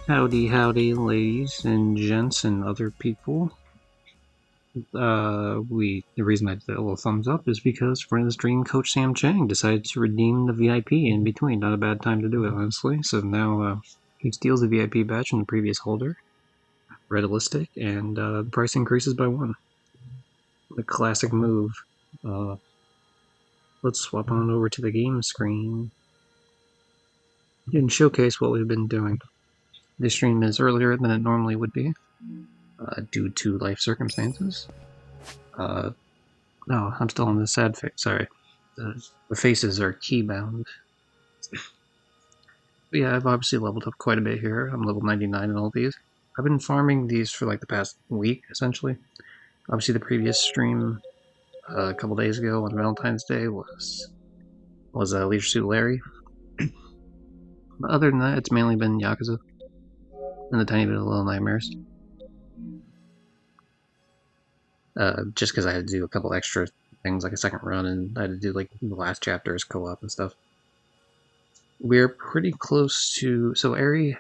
Howdy, howdy, ladies and gents and other people. The reason I did a little thumbs up is because friend of the stream, Coach Sam Chang, decided to redeem the VIP in between. Not a bad time to do it, honestly. So now he steals the VIP badge from the previous holder, realistic, and the price increases by 1. The classic move. Let's swap on over to the game screen and showcase what we've been doing. This stream is earlier than it normally would be, due to life circumstances. No, I'm still on the sad face. Sorry. The faces are keybound. But yeah, I've obviously leveled up quite a bit here. I'm level 99 in all these. I've been farming these for like the past week, essentially. Obviously, the previous stream a couple days ago on Valentine's Day was Leisure Suit Larry. But other than that, it's mainly been Yakuza and a tiny bit of Little Nightmares. Just because I had to do a couple extra things like a second run, and I had to do like the last chapters co-op and stuff. We're pretty close to... So Eri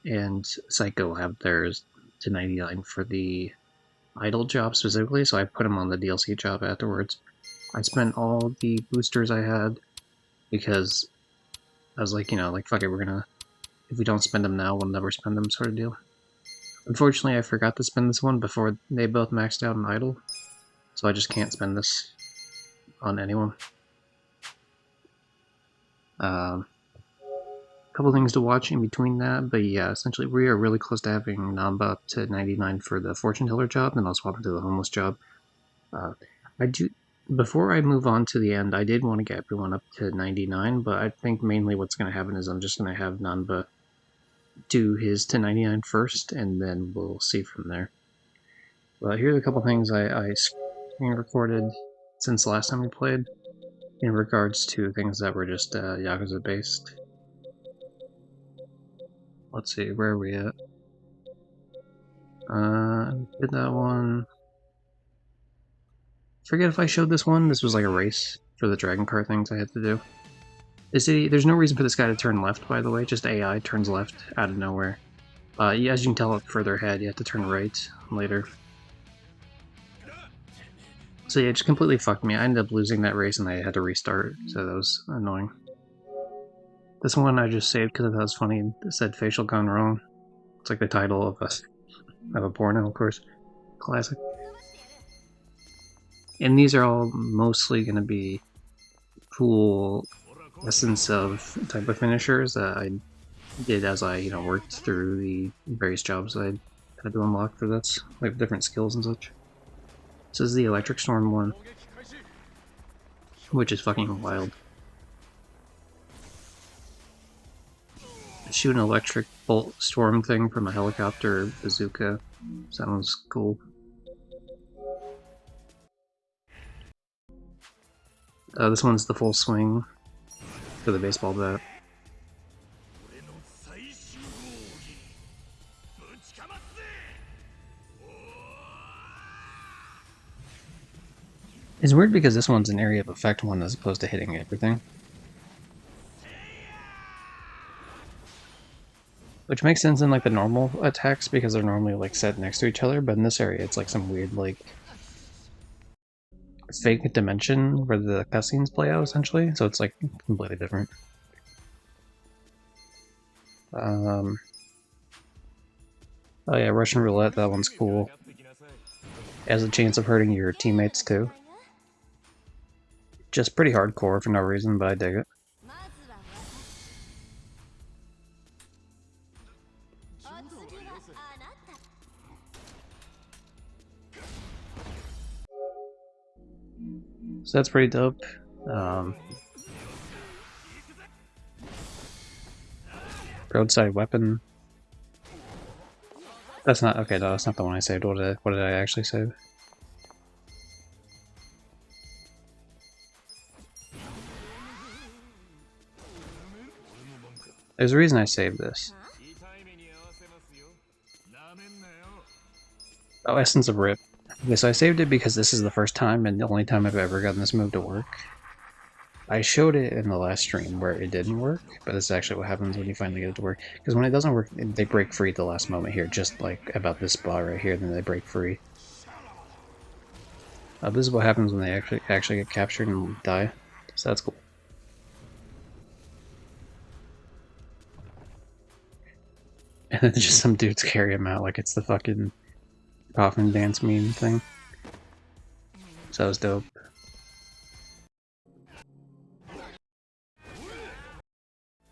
and Psycho have theirs to 99 for the idle job specifically, so I put them on the DLC job afterwards. I spent all the boosters I had because I was like, fuck it, we're gonna... If we don't spend them now, we'll never spend them sort of deal. Unfortunately, I forgot to spend this one before they both maxed out in idle, so I just can't spend this on anyone. Couple things to watch in between that, but yeah, essentially we are really close to having Namba up to 99 for the fortune teller job, and I'll swap into the homeless job. Before I move on to the end, I did want to get everyone up to 99, but I think mainly what's going to happen is I'm just going to have Namba do his to 99 first, and then we'll see from there. But here's a couple things I screen recorded since the last time we played in regards to things that were just Yakuza based. Let's see, where are we at? Did that one. Forget if I showed this one. This was like a race for the dragon cart things I had to do. There's no reason for this guy to turn left, by the way. Just AI turns left out of nowhere. As you can tell, further ahead, you have to turn right later. So yeah, it just completely fucked me. I ended up losing that race and I had to restart, so that was annoying. This one I just saved because I thought it was funny. It said facial gone wrong. It's like the title of a porno, of course. Classic. And these are all mostly going to be cool essence of type of finishers that I did as I, worked through the various jobs I had to unlock for this, like different skills and such. This is the Electric Storm one, which is fucking wild. Shoot an electric bolt storm thing from a helicopter bazooka sounds cool. This one's the full swing for the baseball bat. It's weird because this one's an area of effect one as opposed to hitting everything. Which makes sense in like the normal attacks because they're normally like set next to each other, but in this area it's like some weird like fake dimension where the cutscenes play out essentially, so it's like completely different. Oh yeah, Russian roulette, that one's cool. It has a chance of hurting your teammates too. Just pretty hardcore for no reason, but I dig it. So that's pretty dope. Roadside weapon. That's not okay. No, that's not the one I saved. What did I actually save? There's a reason I saved this. Oh, Essence of Rip. Okay, so I saved it because this is the first time and the only time I've ever gotten this move to work. I showed it in the last stream where it didn't work, but this is actually what happens when you finally get it to work. Because when it doesn't work, they break free at the last moment here, just like about this spot right here, then they break free. This is what happens when they actually get captured and die, so that's cool. And then just some dudes carry him out like it's the fucking coffin dance meme thing. So that was dope.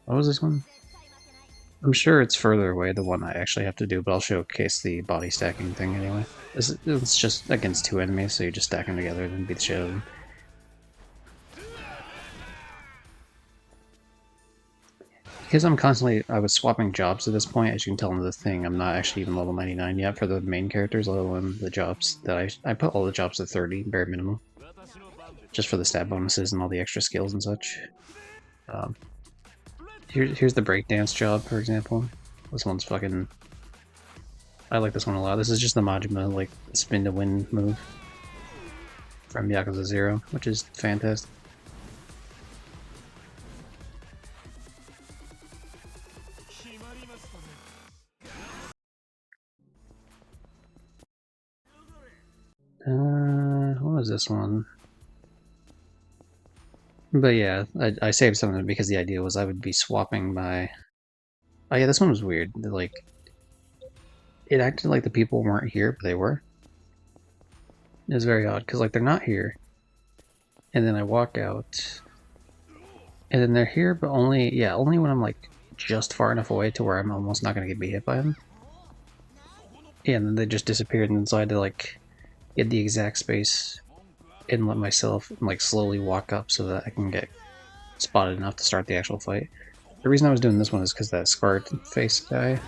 What was this one? I'm sure it's further away, the one I actually have to do, but I'll showcase the body stacking thing anyway. It's just against two enemies, so you just stack them together and beat the shit out of them. Because I was swapping jobs at this point, as you can tell in the thing, I'm not actually even level 99 yet for the main characters, let alone the jobs that I put all the jobs at 30, bare minimum. Just for the stat bonuses and all the extra skills and such. Here's the breakdance job, for example. This one's fucking... I like this one a lot. This is just the Majima, like, spin to win move from Yakuza 0, which is fantastic. What was this one? But yeah, I saved some of it because the idea was I would be swapping my... Oh yeah, this one was weird. Like, it acted like the people weren't here, but they were. It was very odd, because like they're not here. And then I walk out, and then they're here, but only when I'm like just far enough away to where I'm almost not gonna be hit by them. Yeah, and then they just disappeared, and so I had to like get the exact space and let myself like slowly walk up so that I can get spotted enough to start the actual fight. The reason I was doing this one is because that scarred face guy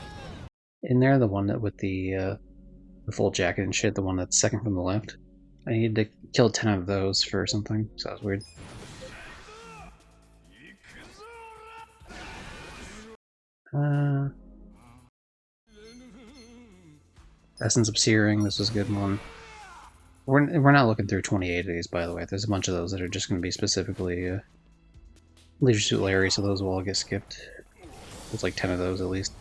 in there, the one that with the full jacket and shit, the one that's second from the left, I needed to kill 10 of those for something, so that was weird. Essence of Searing, this was a good one. We're not looking through 28 of these, by the way. There's a bunch of those that are just going to be specifically Leisure Suit Larry, so those will all get skipped. There's like 10 of those at least.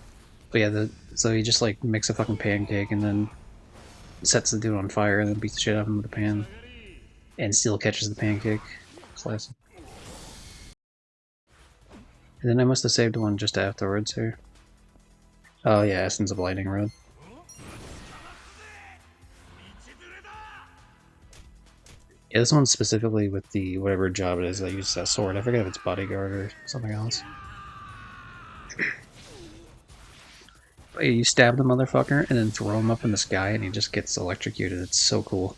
But yeah, so he just like makes a fucking pancake and then sets the dude on fire and then beats the shit out of him with a pan. And still catches the pancake. Classic. And then I must have saved one just afterwards here. Oh yeah, Essence of Lightning Rod. Yeah, this one's specifically with the whatever job it is that uses that sword. I forget if it's bodyguard or something else. But yeah, you stab the motherfucker and then throw him up in the sky and he just gets electrocuted. It's so cool.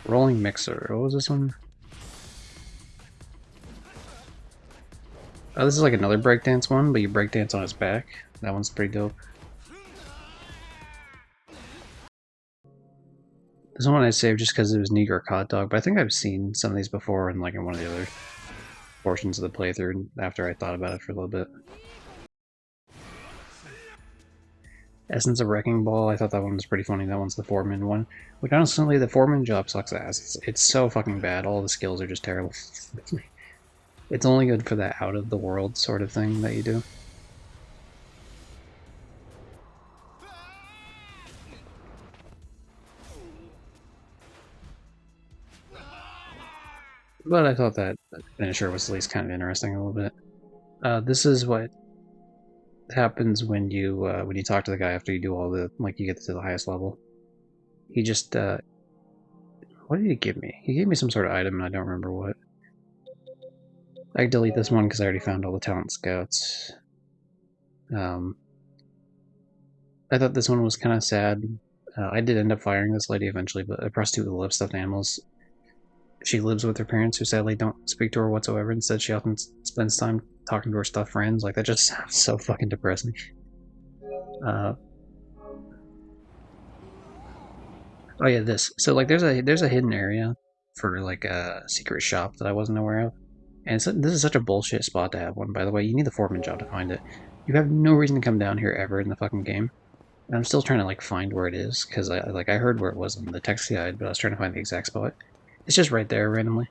Rolling Mixer. What was this one? Oh, this is like another breakdance one, but you breakdance on his back. That one's pretty dope. This one I saved just because it was New York Hot Dog, but I think I've seen some of these before in like in one of the other portions of the playthrough after I thought about it for a little bit. Essence of Wrecking Ball, I thought that one was pretty funny. That one's the foreman one. Which honestly, the foreman job sucks ass. It's so fucking bad. All the skills are just terrible. It's only good for that out of the world sort of thing that you do. But I thought that finisher was at least kind of interesting a little bit. This is what happens when you talk to the guy after you do all the like you get to the highest level. He just what did he give me? He gave me some sort of item and I don't remember what. I delete this one because I already found all the talent scouts. I thought this one was kind of sad. I did end up firing this lady eventually, but a prostitute that loves stuffed animals. She lives with her parents, who sadly don't speak to her whatsoever. Instead, she often spends time talking to her stuffed friends. Like that just sounds so fucking depressing. Oh yeah, this. So like, there's a hidden area for like a secret shop that I wasn't aware of. And this is such a bullshit spot to have one, by the way. You need the foreman job to find it. You have no reason to come down here ever in the fucking game. And I'm still trying to, like, find where it is, because I heard where it was in the text guide, but I was trying to find the exact spot. It's just right there randomly.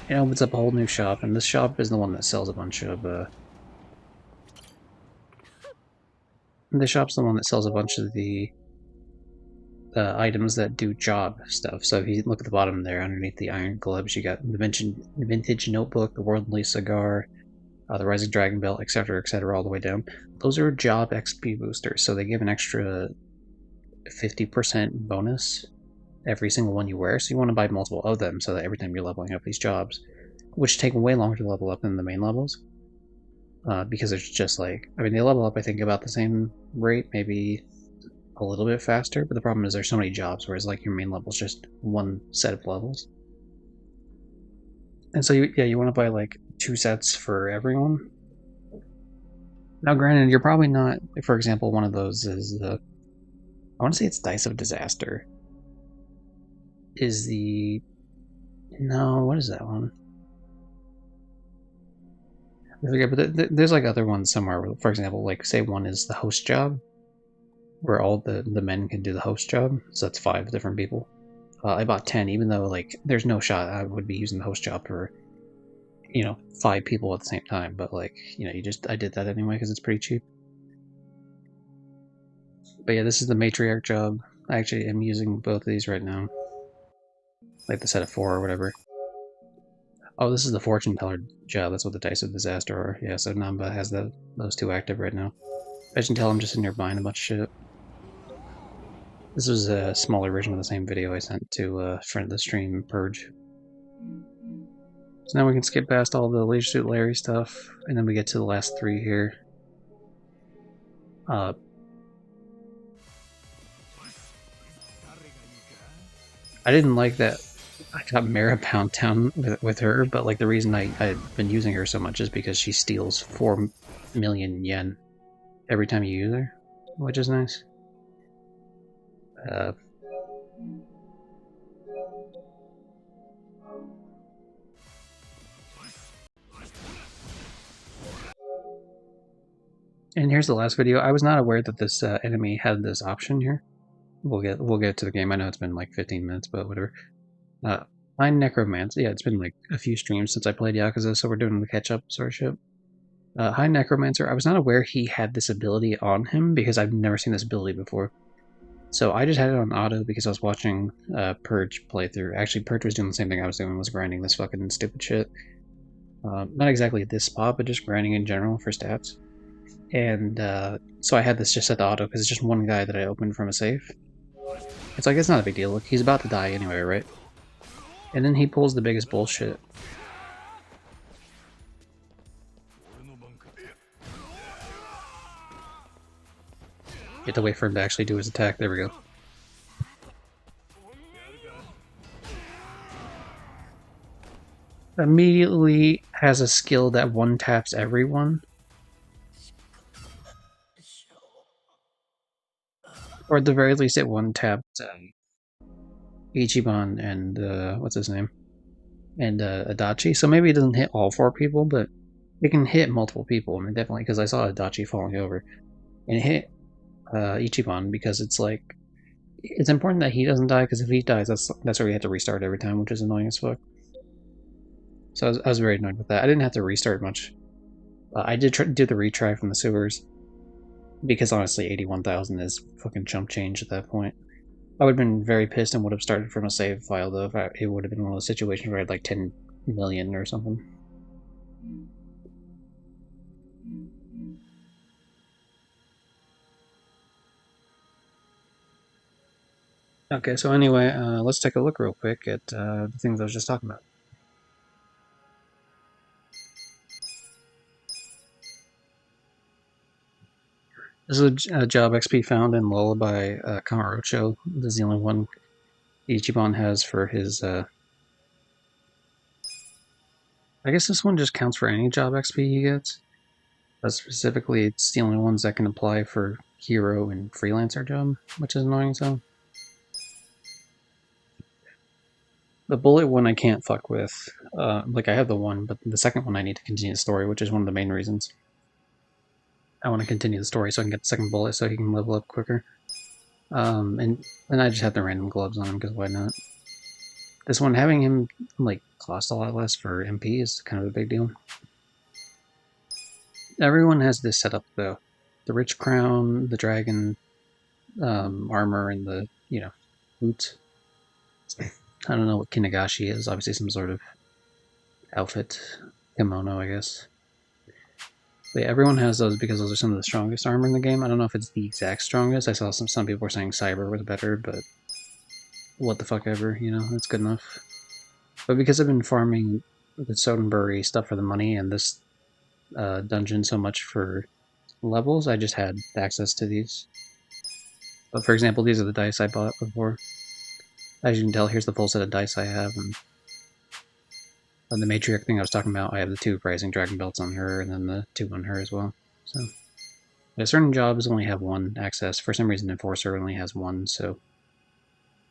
It opens up a whole new shop, and this shop is the one that sells a bunch of, the shop's the one that sells a bunch of the items that do job stuff. So if you look at the bottom there, underneath the iron gloves, you got the vintage notebook, the worldly cigar, the rising dragon belt, etc., all the way down. Those are job XP boosters, so they give an extra 50% bonus every single one you wear. So you want to buy multiple of them, so that every time you're leveling up these jobs, which take way longer to level up than the main levels, because it's just like, I mean, they level up I think about the same rate, maybe a little bit faster, but the problem is there's so many jobs, whereas like your main level is just one set of levels. And so you want to buy like 2 sets for everyone. Now granted, you're probably not, for example, one of those is the, I want to say it's Dice of Disaster. Is the, no, what is that one? I forget, but there's like other ones somewhere. For example, like say one is the host job, where all the men can do the host job. So that's 5 different people. I bought 10, even though like there's no shot I would be using the host job for 5 people at the same time. But like I did that anyway because it's pretty cheap. But yeah, this is the matriarch job. I actually am using both of these right now, like the set of 4 or whatever. Oh, this is the fortune teller job. That's what the Dice of Disaster are. Yeah, so Namba has those 2 active right now. As you can tell, I'm just in here buying a bunch of shit. This was a smaller version of the same video I sent to a friend of the stream, Purge. So now we can skip past all the Leisure Suit Larry stuff, and then we get to the last 3 here. I didn't like that I got Mara Pound Town with her, but like the reason I've been using her so much is because she steals 4 million yen every time you use her, which is nice. And here's the last video. I was not aware that this enemy had this option here. We'll get to the game. I know it's been like 15 minutes, but whatever. High Necromancer. Yeah, it's been like a few streams since I played Yakuza, so we're doing the catch-up sort of shit. High Necromancer. I was not aware he had this ability on him because I've never seen this ability before. So I just had it on auto because I was watching Purge playthrough. Actually, Purge was doing the same thing I was doing, was grinding this fucking stupid shit. Not exactly at this spot, but just grinding in general for stats. And so I had this just set to auto because it's just one guy that I opened from a safe. It's like, it's not a big deal. Look, he's about to die anyway, right? And then he pulls the biggest bullshit. You have to wait for him to actually do his attack. There we go. Immediately has a skill that one taps everyone. Or at the very least, it one tapped Ichiban and what's his name? And Adachi. So maybe it doesn't hit all 4 people, but it can hit multiple people. I mean, definitely, because I saw Adachi falling over. And it hit Ichiban because it's like, it's important that he doesn't die, because if he dies, that's where you have to restart every time, which is annoying as fuck. So I was very annoyed with that. I didn't have to restart much. I did do the retry from the sewers, because honestly 81,000 is fucking chump change at that point. I would have been very pissed and would have started from a save file, though, if it would have been one of those situations where I had like 10 million or something. Okay, so anyway, let's take a look real quick at the things I was just talking about. This is a job XP found in Lullaby Kamarocho. This is the only one Ichiban has for his... I guess this one just counts for any job XP he gets. But specifically, it's the only ones that can apply for hero and freelancer job, which is annoying, so... The bullet one I can't fuck with. Like I have the one, but the second one I need to continue the story, which is one of the main reasons. I want to continue the story so I can get the second bullet so he can level up quicker. And I just have the random gloves on him because why not? This one, having him like cost a lot less for MP is kind of a big deal. Everyone has this setup though: the rich crown, the dragon armor, and the boots. I don't know what Kinagashi is. Obviously, some sort of outfit, kimono, I guess. But yeah, everyone has those because those are some of the strongest armor in the game. I don't know if it's the exact strongest. I saw some people were saying Cyber was better, but what the fuck ever, it's good enough. But because I've been farming the Sodenbury stuff for the money and this dungeon so much for levels, I just had access to these. But for example, these are the dice I bought before. As you can tell, here's the full set of dice I have, and on the matriarch thing I was talking about, I have the 2 rising dragon belts on her, and then the 2 on her as well. So, certain jobs only have 1 access. For some reason, Enforcer only has 1, so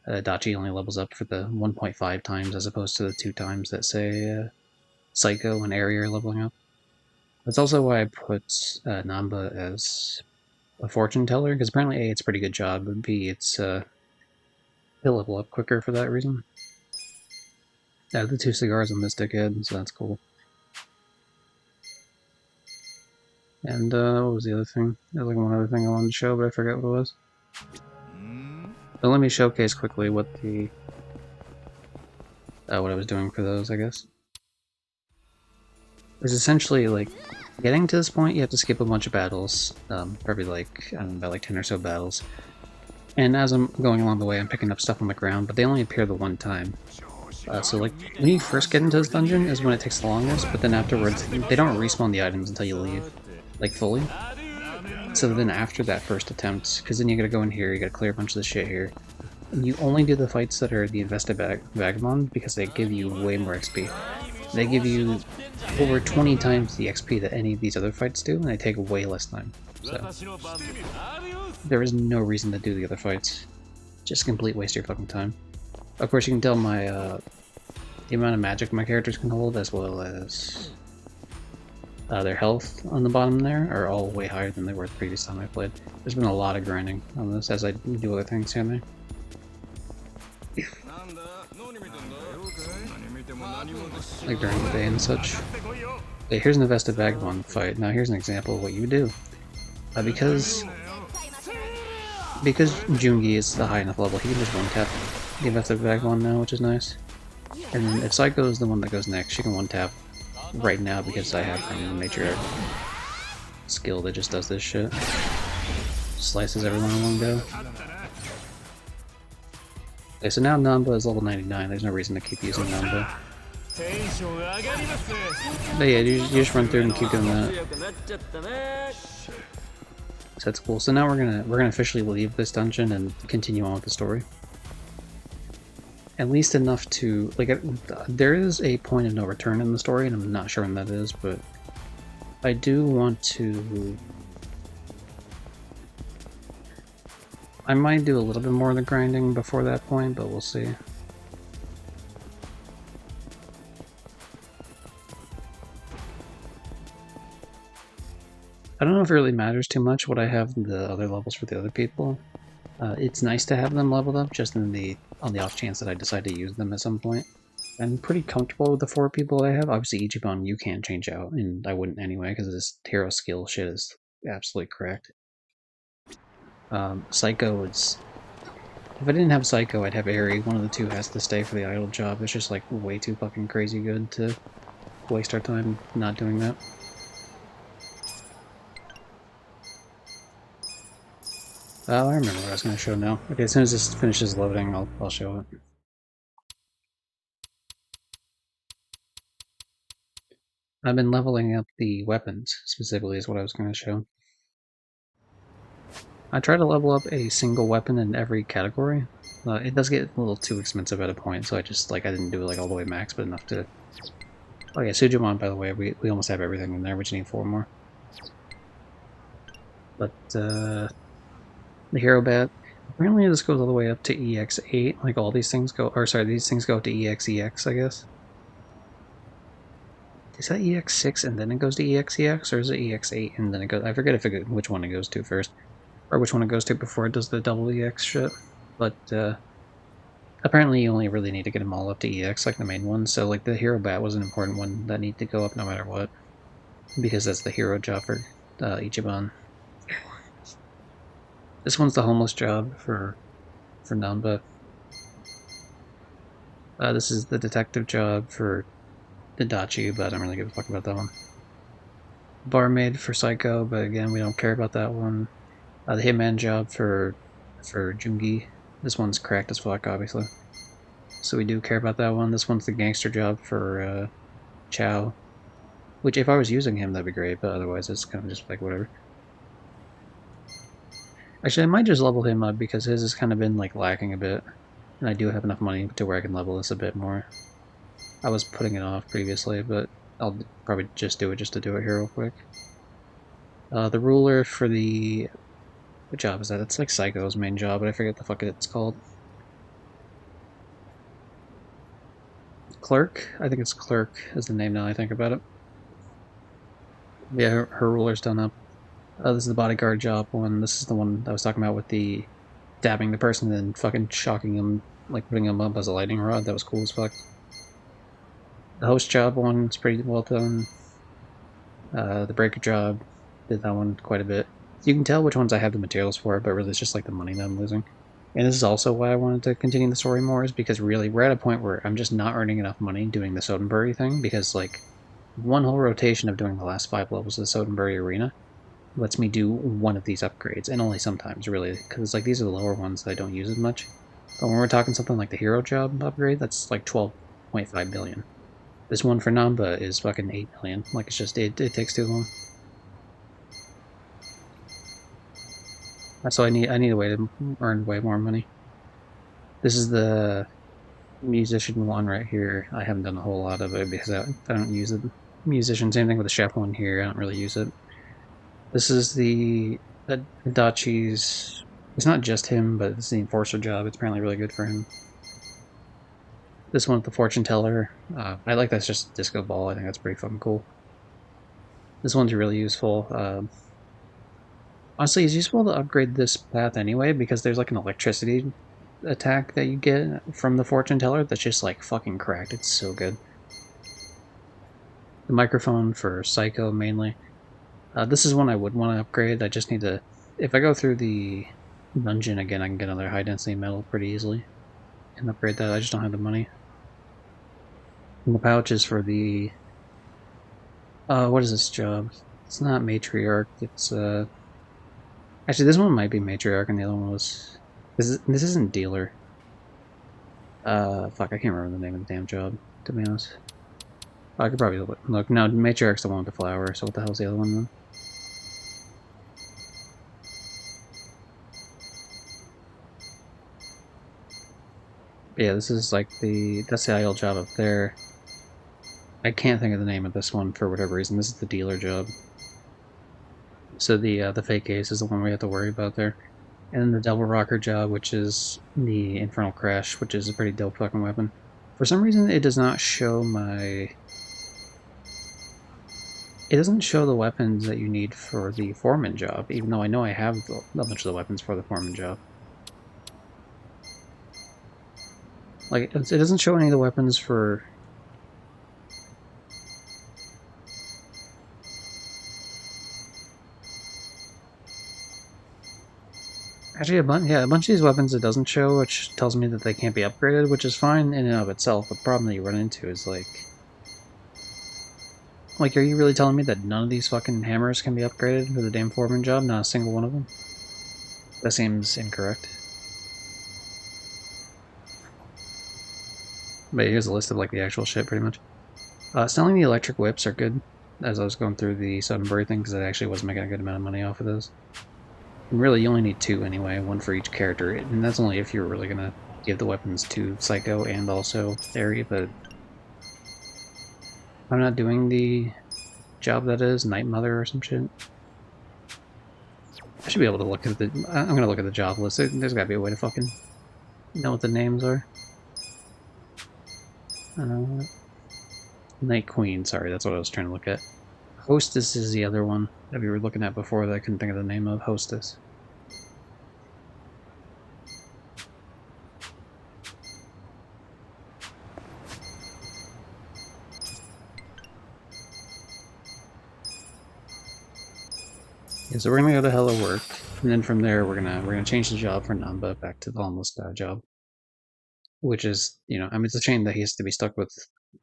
Dachi only levels up for the 1.5 times as opposed to the 2 times that say Psycho and Area are leveling up. That's also why I put Namba as a fortune teller, because apparently A, it's a pretty good job, but B, it's he'll level up quicker for that reason. I have the 2 cigars on this dickhead, so that's cool. And what was the other thing? There's like one other thing I wanted to show, but I forget what it was. But let me showcase quickly what the what I was doing for those, I guess. It's essentially like getting to this point, you have to skip a bunch of battles, probably like I don't know, about like 10 or so battles. And as I'm going along the way, I'm picking up stuff on the ground, but they only appear the one time. So like when you first get into this dungeon is when it takes the longest, but then afterwards they don't respawn the items until you leave, like fully. So then after that first attempt, because then you gotta go in here, you gotta clear a bunch of the shit here. And you only do the fights that are the invested vagabond because they give you way more XP. They give you over 20 times the XP that any of these other fights do, and they take way less time. So there is no reason to do the other fights. Just a complete waste of your fucking time. Of course, you can tell my the amount of magic my characters can hold, as well as their health on the bottom there, are all way higher than they were the previous time I played. There's been a lot of grinding on this as I do other things here and there. Like during the day and such. Okay, here's an invested vagabond fight. Now here's an example of what you do. Because Jungi is the high enough level, he can just one-tap the invested vagabond now, which is nice. And then if Psycho is the one that goes next, she can one-tap right now because I have the matriarch skill that just does this shit. Slices everyone in one go. Okay, so now Namba is level 99, there's no reason to keep using Namba. But yeah, you just run through and keep doing that. So that's cool. So now we're gonna officially leave this dungeon and continue on with the story. At least enough to like there is a point of no return in the story, and I'm not sure when that is, but I do want to. I might do a little bit more of the grinding before that point, but we'll see. I don't know if it really matters too much what I have the other levels for the other people. It's nice to have them leveled up, just on the off chance that I decide to use them at some point. I'm pretty comfortable with the 4 people I have. Obviously, Ichiban you can't change out, and I wouldn't anyway, because this hero skill shit is absolutely correct. Psycho is... If I didn't have Psycho, I'd have Eri. One of the 2 has to stay for the idle job. It's just like way too fucking crazy good to waste our time not doing that. Oh, I remember what I was going to show now. Okay, as soon as this finishes loading, I'll show it. I've been leveling up the weapons, specifically, is what I was going to show. I try to level up a single weapon in every category. It does get a little too expensive at a point, so I just, I didn't do it like all the way max, but enough to... Oh yeah, Sujimon, by the way, we almost have everything in there, we just need 4 more. But, the Hero Bat, Apparently this goes all the way up to EX8, like all these things go, or sorry, these things go up to EXEX, I guess. Is that EX6 and then it goes to EXEX, or is it EX8 and then it goes, I forget which one it goes to first, or which one it goes to before it does the double EX shit, but apparently you only really need to get them all up to EX, like the main one, so like the hero bat was an important one that needed to go up no matter what, because that's the hero job for Ichiban. This one's the homeless job for Namba. This is the detective job for Hidachi, but I don't really give a fuck about that one. Barmaid for Psycho, but again, we don't care about that one. The hitman job for Jungi. This one's cracked as fuck, obviously. So we do care about that one. This one's the gangster job for Chow. Which, if I was using him, that'd be great, but otherwise it's kind of just like whatever. Actually, I might just level him up because his has kind of been like lacking a bit. And I do have enough money to where I can level this a bit more. I was putting it off previously, but I'll probably just do it just to do it here real quick. The ruler for the... What job is that? It's like Psycho's main job, but I forget the fuck it's called. Clerk? I think it's Clerk is the name now I think about it. Yeah, her ruler's done up. This is the bodyguard job one. This is the one I was talking about with the dabbing the person and then fucking shocking him, like putting him up as a lightning rod. That was cool as fuck. The host job one is pretty well done. The breaker job, did that one quite a bit. You can tell which ones I have the materials for, but really it's just like the money that I'm losing. And this is also why I wanted to continue the story more, is because really we're at a point where I'm just not earning enough money doing the Sodenbury thing, because like one whole rotation of doing the last 5 levels of the Sodenbury Arena lets me do one of these upgrades, and only sometimes really, because like these are the lower ones that I don't use as much. But when we're talking something like the hero job upgrade, that's like 12.5 billion. This one for Namba is fucking 8 million. Like it's just it takes too long. So I need a way to earn way more money. This is the musician one right here. I haven't done a whole lot of it because I don't use it. Musician, same thing with the chef one here. I don't really use it. This is the Hidachi's. It's not just him, but it's the enforcer job. It's apparently really good for him. This one with the fortune teller. I like that's just a disco ball. I think that's pretty fucking cool. This one's really useful. Honestly, it's useful to upgrade this path anyway because there's like an electricity attack that you get from the fortune teller that's just like fucking cracked. It's so good. The microphone for Psycho mainly. This is one I would want to upgrade. I just need to... If I go through the dungeon again, I can get another high density metal pretty easily and upgrade that. I just don't have the money. And the pouch is for the... what is this job? It's not matriarch. It's actually this one might be matriarch, and the other one was... This isn't dealer. Fuck, I can't remember the name of the damn job, to be honest. I could probably look. No, matriarch's the one with the flower, so what the hell's the other one then? Yeah, this is like that's the idle job up there. I can't think of the name of this one for whatever reason. This is the dealer job. So the fake ace is the one we have to worry about there. And then the double rocker job, which is the infernal crash, which is a pretty dope fucking weapon. For some reason, it does not show my... It doesn't show the weapons that you need for the foreman job, even though I know I have a bunch of the weapons for the foreman job. Like, it doesn't show any of the weapons for... Actually, a bunch of these weapons it doesn't show, which tells me that they can't be upgraded, which is fine in and of itself. The problem that you run into is, like, are you really telling me that none of these fucking hammers can be upgraded for the damn foreman job? Not a single one of them? That seems incorrect. But here's a list of, like, the actual shit, pretty much. Selling the electric whips are good, as I was going through the Suddenbury thing, because I actually was making a good amount of money off of those. And really, you only need 2 anyway, 1 for each character, and that's only if you're really gonna give the weapons to Psycho and also Eri, but I'm not doing the job that is Night Mother or some shit. should be able to look at the. I'm gonna look at the job list. There's gotta be a way to fucking know what the names are. Night Queen. Sorry, that's what I was trying to look at. Hostess is the other one that we were looking at before that I couldn't think of the name of. Hostess. Yeah, so we're gonna go to Hello Work, and then from there we're gonna change the job for Namba back to the homeless job, which is I mean it's a shame that he has to be stuck with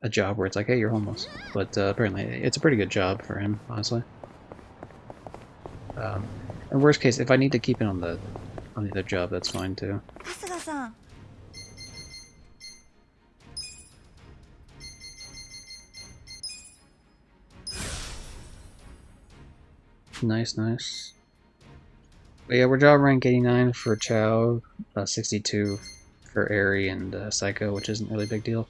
a job where it's like, hey, you're homeless, but apparently it's a pretty good job for him, honestly. In worst case, if I need to keep it on the other job, that's fine too. Nice, nice. But yeah, we're job rank 89 for Chow, 62 for Airy and Psycho, which isn't really a big deal.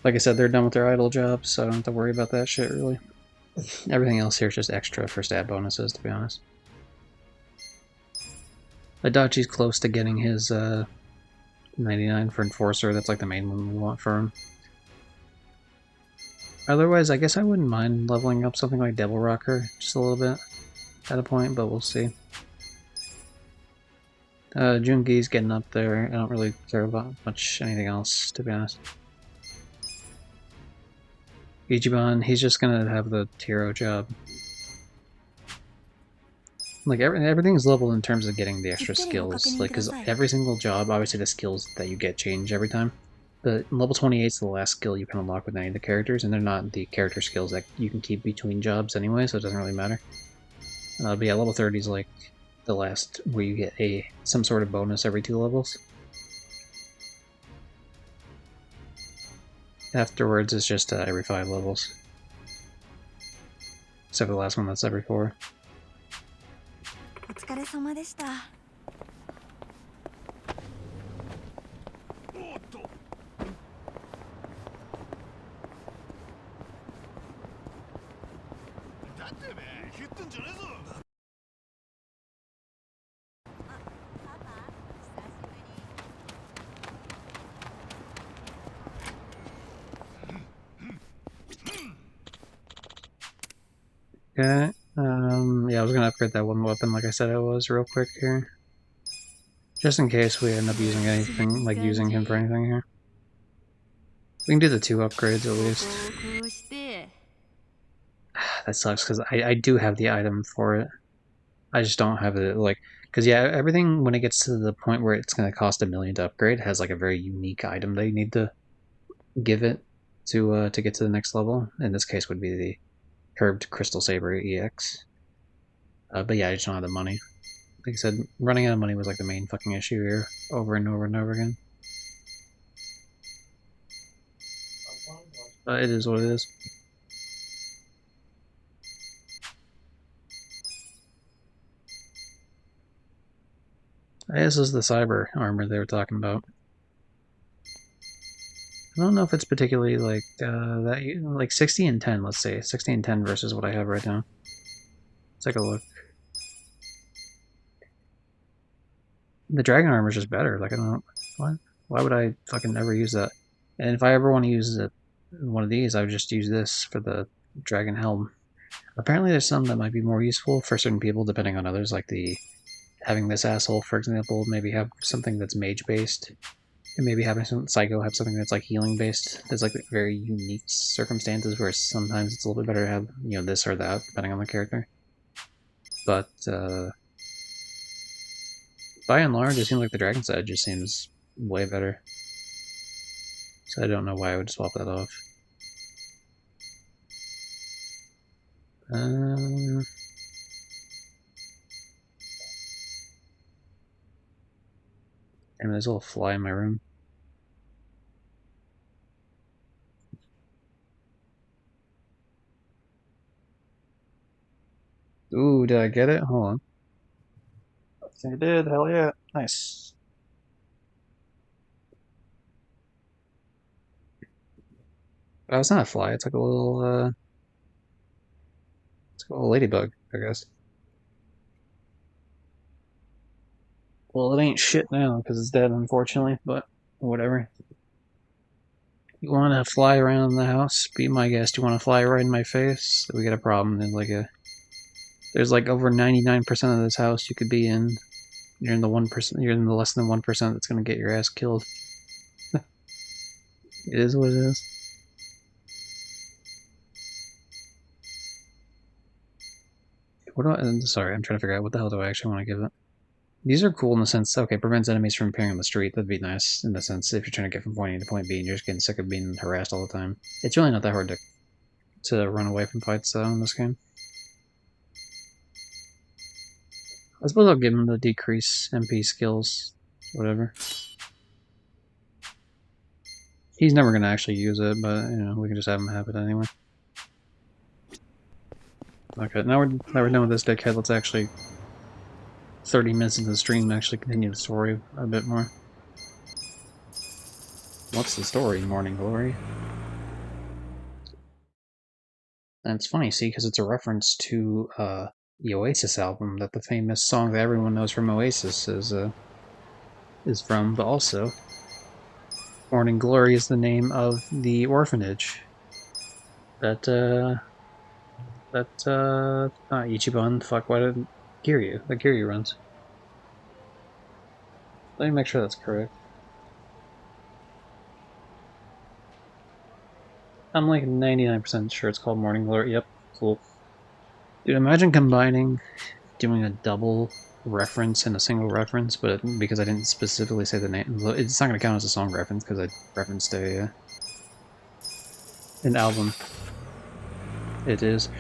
Like I said, they're done with their idle jobs, so I don't have to worry about that shit, really. Everything else here is just extra for stat bonuses, to be honest. Adachi's close to getting his 99 for Enforcer. That's like the main one we want for him. Otherwise, I guess I wouldn't mind leveling up something like Devil Rocker just a little bit at a point, but we'll see. Jungi's getting up there. I don't really care about much anything else, to be honest. Ichiban, he's just gonna have the Tiro job. Like, everything's leveled in terms of getting the extra skills. Like, because every single job, obviously the skills that you get change every time. But level 28 is the last skill you can unlock with any of the characters, and they're not the character skills that you can keep between jobs anyway, so it doesn't really matter. But yeah, level 30 is like the last where you get some sort of bonus every 2 levels. Afterwards, it's just every 5 levels. Except for the last one, that's every 4. Okay, yeah, I was gonna upgrade that one weapon like I said I was real quick here. Just in case we end up using anything, like using him for anything here. We can do the 2 upgrades at least. That sucks, because I do have the item for it. I just don't have it, like, because yeah, everything when it gets to the point where it's going to cost $1 million to upgrade has like a very unique item they need to give it to get to the next level. In this case would be the Curved Crystal Saber EX. But yeah, I just don't have the money. Like I said, running out of money was like the main fucking issue here, over and over and over again. It is what it is. This is the cyber armor they were talking about. I don't know if it's particularly like like 60 and 10. Let's say 60 and 10 versus what I have right now. Let's take a look. The dragon armor is just better. Like I don't what? Why would I fucking ever use that? And if I ever want to use one of these, I would just use this for the dragon helm. Apparently, there's some that might be more useful for certain people, depending on others. Like having this asshole, for example, maybe have something that's mage based, and maybe having some psycho have something that's like healing based. There's like very unique circumstances where sometimes it's a little bit better to have this or that, depending on the character. But by and large, it seems like the dragon side just seems way better. So I don't know why I would swap that off. I mean, there's a little fly in my room. Ooh, did I get it? Hold on. I think I did. Hell yeah. Nice. Oh, it's not a fly. It's like it's like a little ladybug, I guess. Well, it ain't shit now because it's dead, unfortunately, but whatever. You want to fly around the house? Be my guest. You want to fly right in my face? We got a problem. There's like over 99% of this house you could be in. You're in the 1%. You're in the less than 1% that's gonna get your ass killed. It is what it is. What do I? Sorry, I'm trying to figure out what the hell do I actually want to give it. These are cool in the sense, okay, prevents enemies from appearing on the street. That'd be nice in the sense if you're trying to get from point A to point B and you're just getting sick of being harassed all the time. It's really not that hard to run away from fights though in this game. I suppose I'll give him the decrease MP skills, whatever. He's never gonna actually use it, but you know we can just have him have it anyway. Okay, now we're done with this dickhead. Let's actually 30 minutes into the stream actually continue the story a bit more. What's the story, Morning Glory? And it's funny, see, because it's a reference to the Oasis album, that the famous song that everyone knows from Oasis is from, but also Morning Glory is the name of the orphanage that not Ichiban, fuck, what did Kiryu runs. Let me make sure that's correct. I'm like 99% sure it's called Morning Glory. Yep, cool. Dude, imagine doing a double reference and a single reference, but because I didn't specifically say the name, it's not going to count as a song reference because I referenced an album. It is.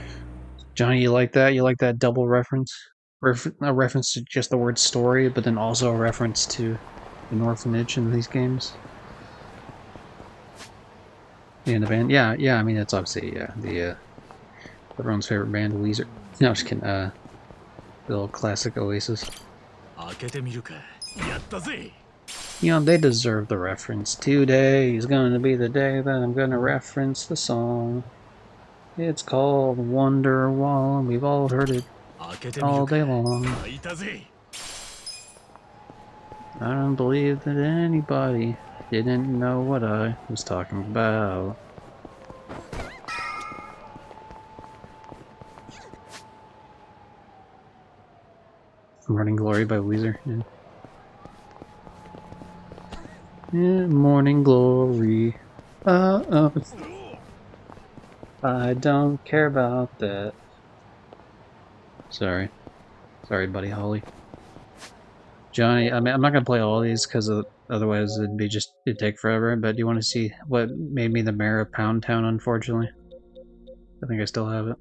Johnny, you like that? You like that double reference? A reference to just the word story, but then also a reference to an orphanage in these games? Yeah, the band. Yeah, I mean, it's obviously, everyone's favorite band, Weezer. No, I'm just kidding. The little classic Oasis. You know, they deserve the reference. Today is going to be the day that I'm going to reference the song. It's called Wonderwall, and we've all heard it all day long. I don't believe that anybody didn't know what I was talking about. Morning Glory by Weezer. Yeah. Yeah, Morning Glory. I don't care about that. Sorry, buddy Holly. Johnny, I mean, I'm not gonna play all these because otherwise it'd take forever. But do you want to see what made me the mayor of Pound Town? Unfortunately, I think I still have it.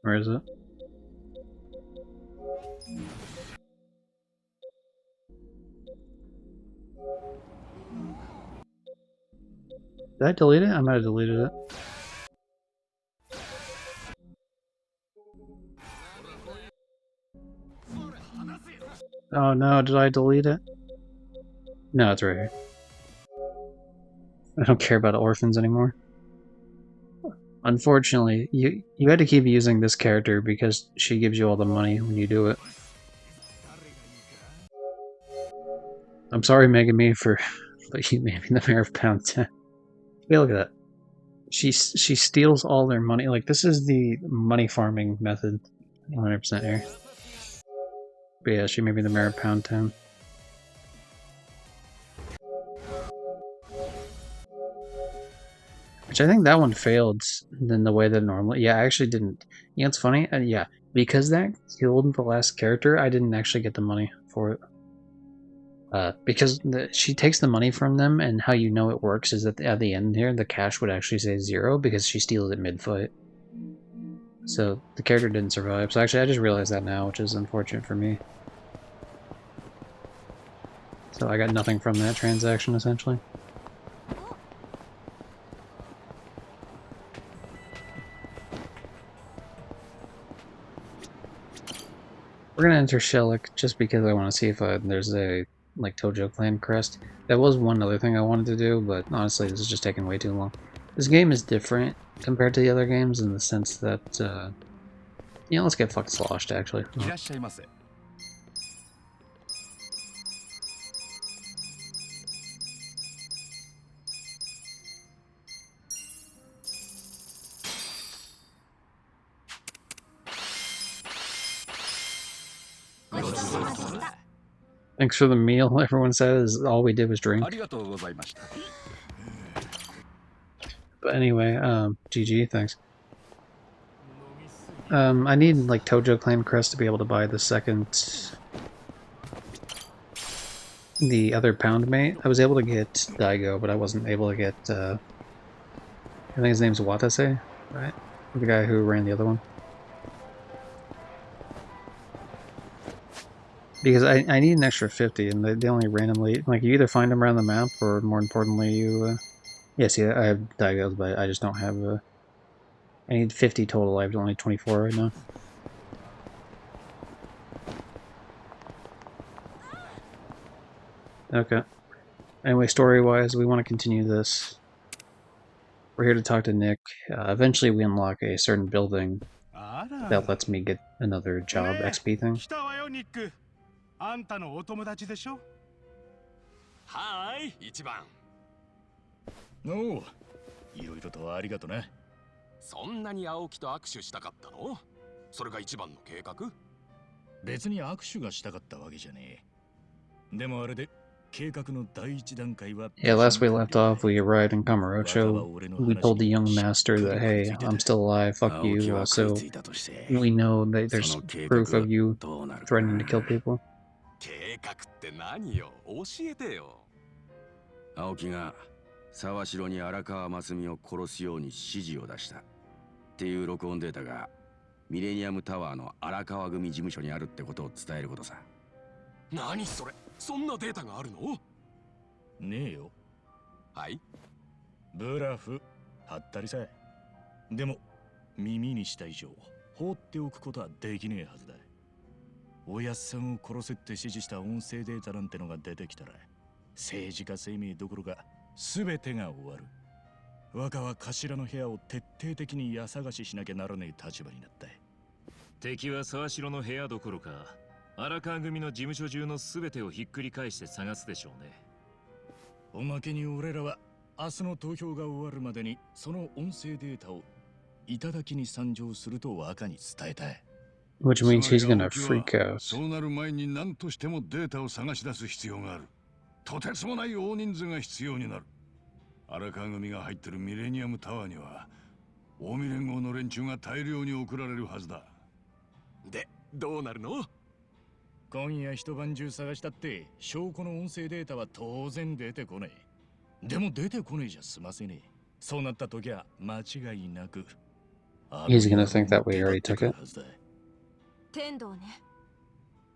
Where is it? Did I delete it? I might have deleted it. Oh no, did I delete it? No, it's right here. I don't care about orphans anymore. Unfortunately, you had to keep using this character because she gives you all the money when you do it. I'm sorry, Megami, but you made me the mayor of Pound Town. Hey, look at that. She steals all their money. Like, this is the money farming method. 100% here. But yeah, she made me the mayor of Pound Town. Which I think that one failed in the way that normally. Yeah, I actually didn't. You know, it's funny. Yeah, because that killed the last character, I didn't actually get the money for it. Because she takes the money from them, and how you know it works is that at the end here, the cash would actually say 0 because she steals it mid-fight. So the character didn't survive. So actually, I just realized that now, which is unfortunate for me. So I got nothing from that transaction, essentially. We're gonna enter Shellick just because I want to see if there's a like Tojo Clan crest. That was one other thing I wanted to do, but honestly, this is just taking way too long. This game is different compared to the other games in the sense that Yeah, let's get fucked sloshed, actually. Thanks for the meal, everyone says. All we did was drink. But anyway, GG, thanks. I need, like, Tojo Clan Crest to be able to buy the other pound mate. I was able to get Daigo, but I wasn't able to get, I think his name's Watase, right? The guy who ran the other one. Because I need an extra 50, and they only randomly, like, you either find them around the map, or more importantly, you, yeah, see, I have Daigos, but I just don't have, I need 50 total, I have only 24 right now. Okay. Anyway, story-wise, we want to continue this. We're here to talk to Nick. Eventually, we unlock a certain building that lets me get another job XP thing. あんたのお友達でしょ？はい、一番。おう、いろいろとありがとな。そんなに青木と握手したかったの？それが一番の計画？別に握手がしたかったわけじゃねえ。でもあれで計画の第一段階は。Yeah, last we left off, we arrived in Kamurocho. We told the young master that, hey, I'm still alive, fuck you. Also, we know that there's proof of you threatening to kill people. 計画って何よ？教えてよ。青木が沢城に荒川真澄を殺すように指示を出したっていう録音データがミレニアムタワーの荒川組事務所にあるってことを伝えることさ。何それ？そんなデータがあるの？ねえよ。はい。ブラフ、はったりさ。でも耳にした以上放っておくことはできねえはずだ。おやっさんを殺せって指示した音声データなんてのが出てきたら政治家生命どころか全てが終わる。若は頭の部屋を徹底的に家探ししなきゃならねえ立場になった。敵は沢城の部屋どころか荒川組の事務所中の全てをひっくり返して探すでしょうね。おまけに俺らは明日の投票が終わるまでにその音声データを頂きに参上すると若に伝えたい。Which means he's gonna freak out. そうなる前に何としてもデータを探し出す必要がある。とてつもない大人数が必要になる。荒川組が入ってるミレニアムタワーには近江連合の連中が大量に送られるはずだ。で、どうなるの？今夜一晩中探したって証拠の音声データは当然出てこねえ。でも出てこねえじゃ済ませねえ。そうなった時は間違いなく。He's gonna think that we already took it. 天道ね。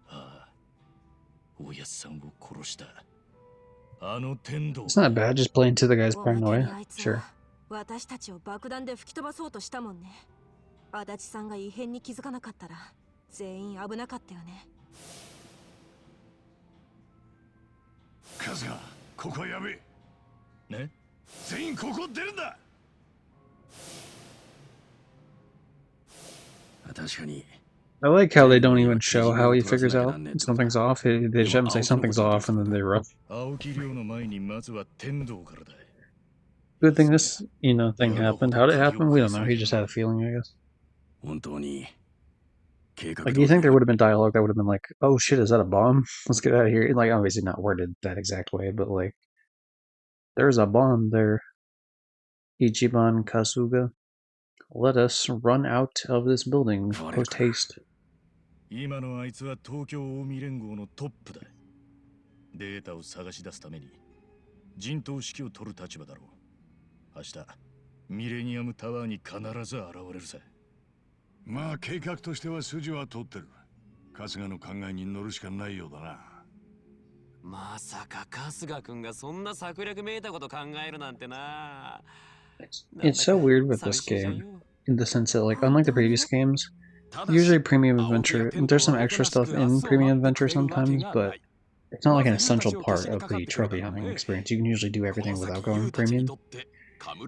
ああ、おやっさんを殺した。あの天道。It's not bad, just playing to the guy's paranoia. Sure. 私たちを爆弾で吹き飛ばそうとしたもんね。足立さんが異変に気づかなかったら全員危なかったよね。春日、ここはやべえ。ね？全員ここ出るんだ。確かに。I like how they don't even show how he figures out something's off. They just have to say something's off and then they run. Good thing this, thing happened. How did it happen? We don't know. He just had a feeling, I guess. Like, do you think there would have been dialogue that would have been like, oh shit, is that a bomb? Let's get out of here. Like, obviously not worded that exact way, but like, there's a bomb there. Ichiban Kasuga. Let us run out of this building post haste. 今のあいつは東京近江連合のトップだ。データを探し出すために陣頭指揮を取る立場だろう。明日ミレニアムタワーに必ず現れるさ。まあ計画としては筋は通ってる。春日の考えに乗るしかないようだな。まさか春日君がそんな策略めいたこと考えるなんてな。It's so weird with this game, in the sense that, like, unlike the previous games, usually Premium Adventure, there's some extra stuff in Premium Adventure sometimes, but it's not like an essential part of the trophy hunting experience. You can usually do everything without going Premium.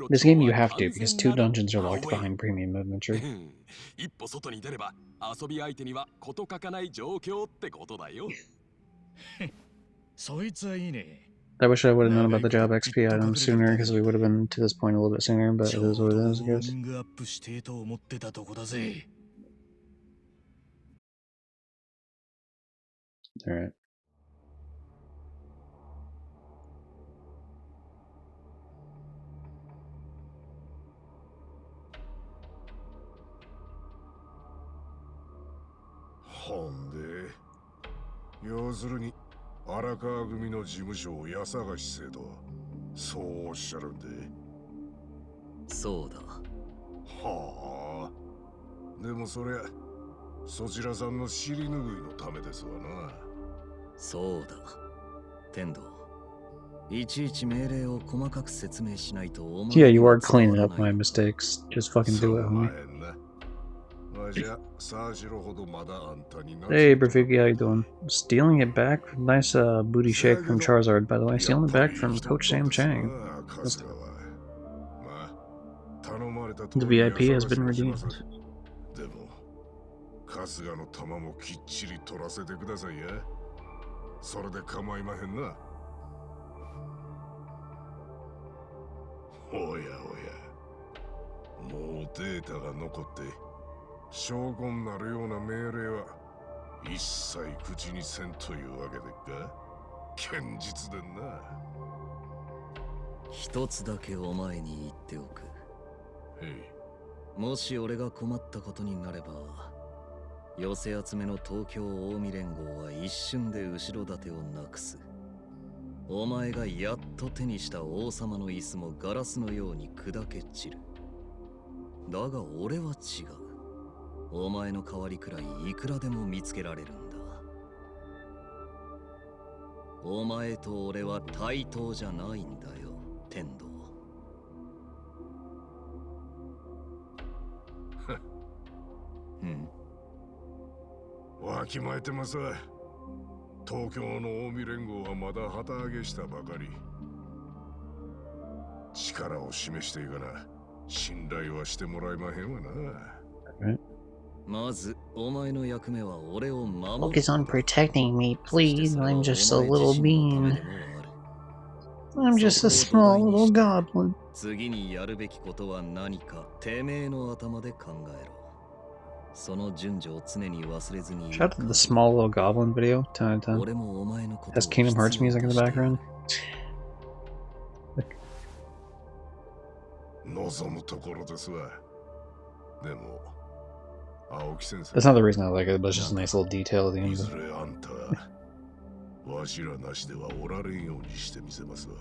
This game you have to, because 2 dungeons are locked behind premium inventory. 一歩外に出れば遊び相手には事欠かない状況ってことだよ。そいつはいいね。 I wish I would have known about the job XP items sooner, because we would have been to this point a little bit sooner, but it is what it is, I guess. ウォーミングアップしてと思ってたとこだぜ。 Alright. Honde. 要するに荒川組の事務所を家探しせとそうおっしゃるんで。そうだ。はあ。でもそりゃそちらさんの尻拭いのためですわな。そうだ。天道。いちいち命令を細かく説明しないとお前 Yeah, you are cleaning up my mistakes. Just fucking do it, homie. Hey, Bravicky, how you doing? Stealing it back? Nice booty shake from Charizard, by the way. Stealing it back from Coach Sam Chang. The VIP has been redeemed. 春日の玉もきっちり取らせてくださいや。それで構いまへんな。おやおや、もうデータが残って証拠になるような命令は一切口にせんというわけでっか。堅実でんな。一つだけお前に言っておく。もし俺が困ったことになれば、寄せ集めの東京近江連合は一瞬で後ろ盾をなくす。お前がやっと手にした王様の椅子もガラスのように砕け散る。だが俺は違う。お前の代わりくらいいくらでも見つけられるんだ。お前と俺は対等じゃないんだよ、天道。うん。わきまえてますわ。東京の近江連合はまだ旗揚げしたばかり。力を示していかな。信頼はしてもらえまへんわな。まず、お前の役目は俺を守る。Focus on protecting me, please. I'm just a little bean. I'm just a small little goblin. 次にやるべきことは何か、てめえの頭で考えろ。その順序を常に忘れずに。Shout out to the small little goblin video, 10 out of 10. 俺もお前のことを Has Kingdom Hearts music in the background. 望むところですわ。でも、青木先生。That's not the reason I like it, but it's just a nice little detail at the い end ず of it. れあんた、わしらなしではおられんようにしてみせますわ。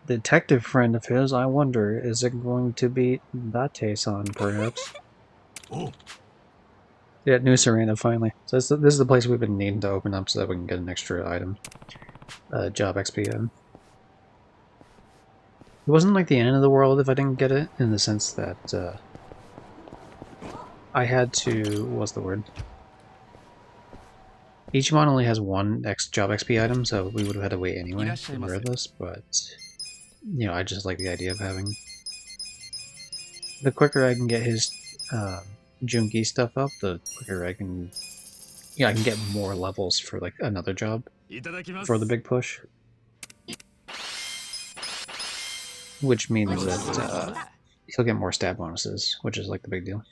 Detective friend of his, I wonder, is it going to be Date-san, perhaps? Oh. Yeah, New Serena, finally. So this is the place we've been needing to open up so that we can get an extra item. Job XP item. It wasn't like the end of the world if I didn't get it, in the sense that, I had to... what's the word? Ichiban only has one job XP item, so we would have had to wait anyway regardless, but... you know, I just like the idea of having... the quicker I can get his Junki stuff up, the quicker I can... yeah, I can get more levels for, like, another job for the big push. Which means that he'll get more stat bonuses, which is, like, the big deal.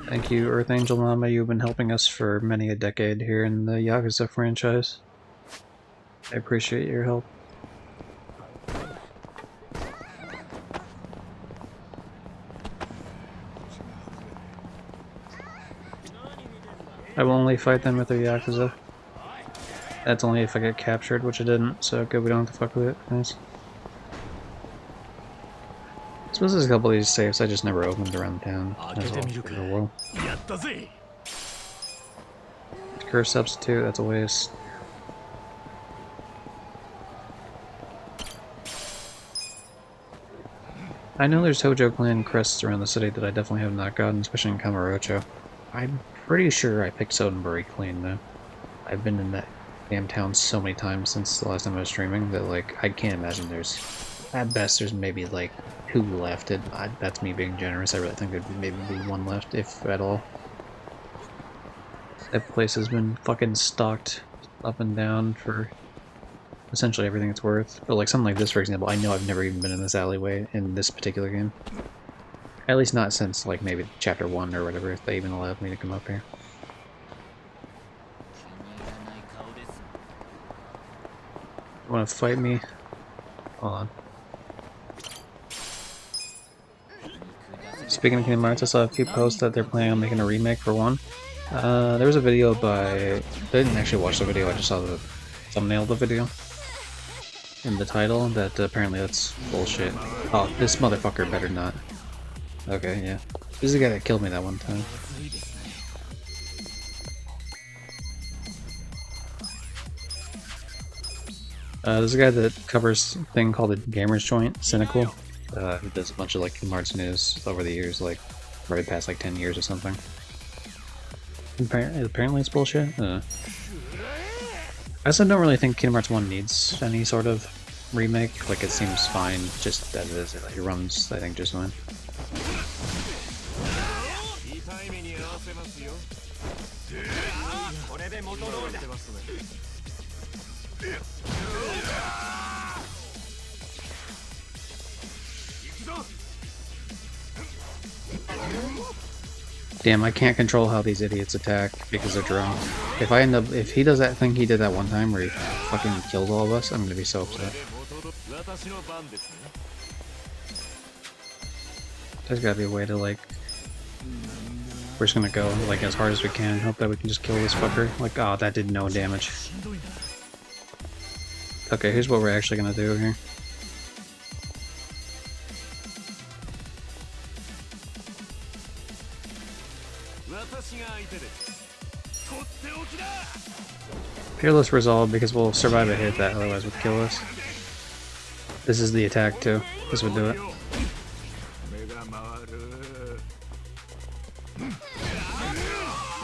Thank you, Earth Angel Mama. You've been helping us for many a decade here in the Yakuza franchise. I appreciate your help. I will only fight them if they're Yakuza. That's only if I get captured, which I didn't, so good we don't have to fuck with it. Nice. suppose there's a couple of these safes I just never opened around town as well. Well. Curse substitute, that's a waste. I know there's Hojo clan crests around the city that I definitely have not gotten, especially in Kamurocho. I'm pretty sure I picked Sodenbury clean though. I've been in that damn town so many times since the last time I was streaming that like I can't imagine there's, at best there's maybe like 2 left. That's me being generous. I really think there'd maybe be 1 left, if at all. That place has been fucking stocked up and down for essentially everything it's worth. But like something like this, for example, I know I've never even been in this alleyway in this particular game. At least not since like maybe chapter 1 or whatever, if they even allowed me to come up here. You wanna fight me? Hold on. Speaking of Kingdom Hearts, I saw a few posts that they're planning on making a remake for 1. There was a video by... I didn't actually watch the video, I just saw the thumbnail of the video. And the title, that apparently that's bullshit. Oh, this motherfucker better not. Okay, yeah. This is the guy that killed me that one time. There's a guy that covers a thing called the Gamers Joint, Cynical. Who does a bunch of like Kingdom Hearts news over the years, like probably past like 10 years or something. Apparently it's bullshit. I also don't really think Kingdom Hearts 1 needs any sort of remake. Like it seems fine just as it is. It runs, I think, just fine. Damn, I can't control how these idiots attack because they're drunk. If he does that thing he did that one time where he fucking killed all of us, I'm gonna be so upset. There's gotta be a way to like... We're just gonna go like as hard as we can, hope that we can just kill this fucker. Like, oh, that did no damage. Okay, here's what we're actually gonna do here. Fearless Resolve, because we'll survive a hit that otherwise would kill us. This is the attack too. This would do it.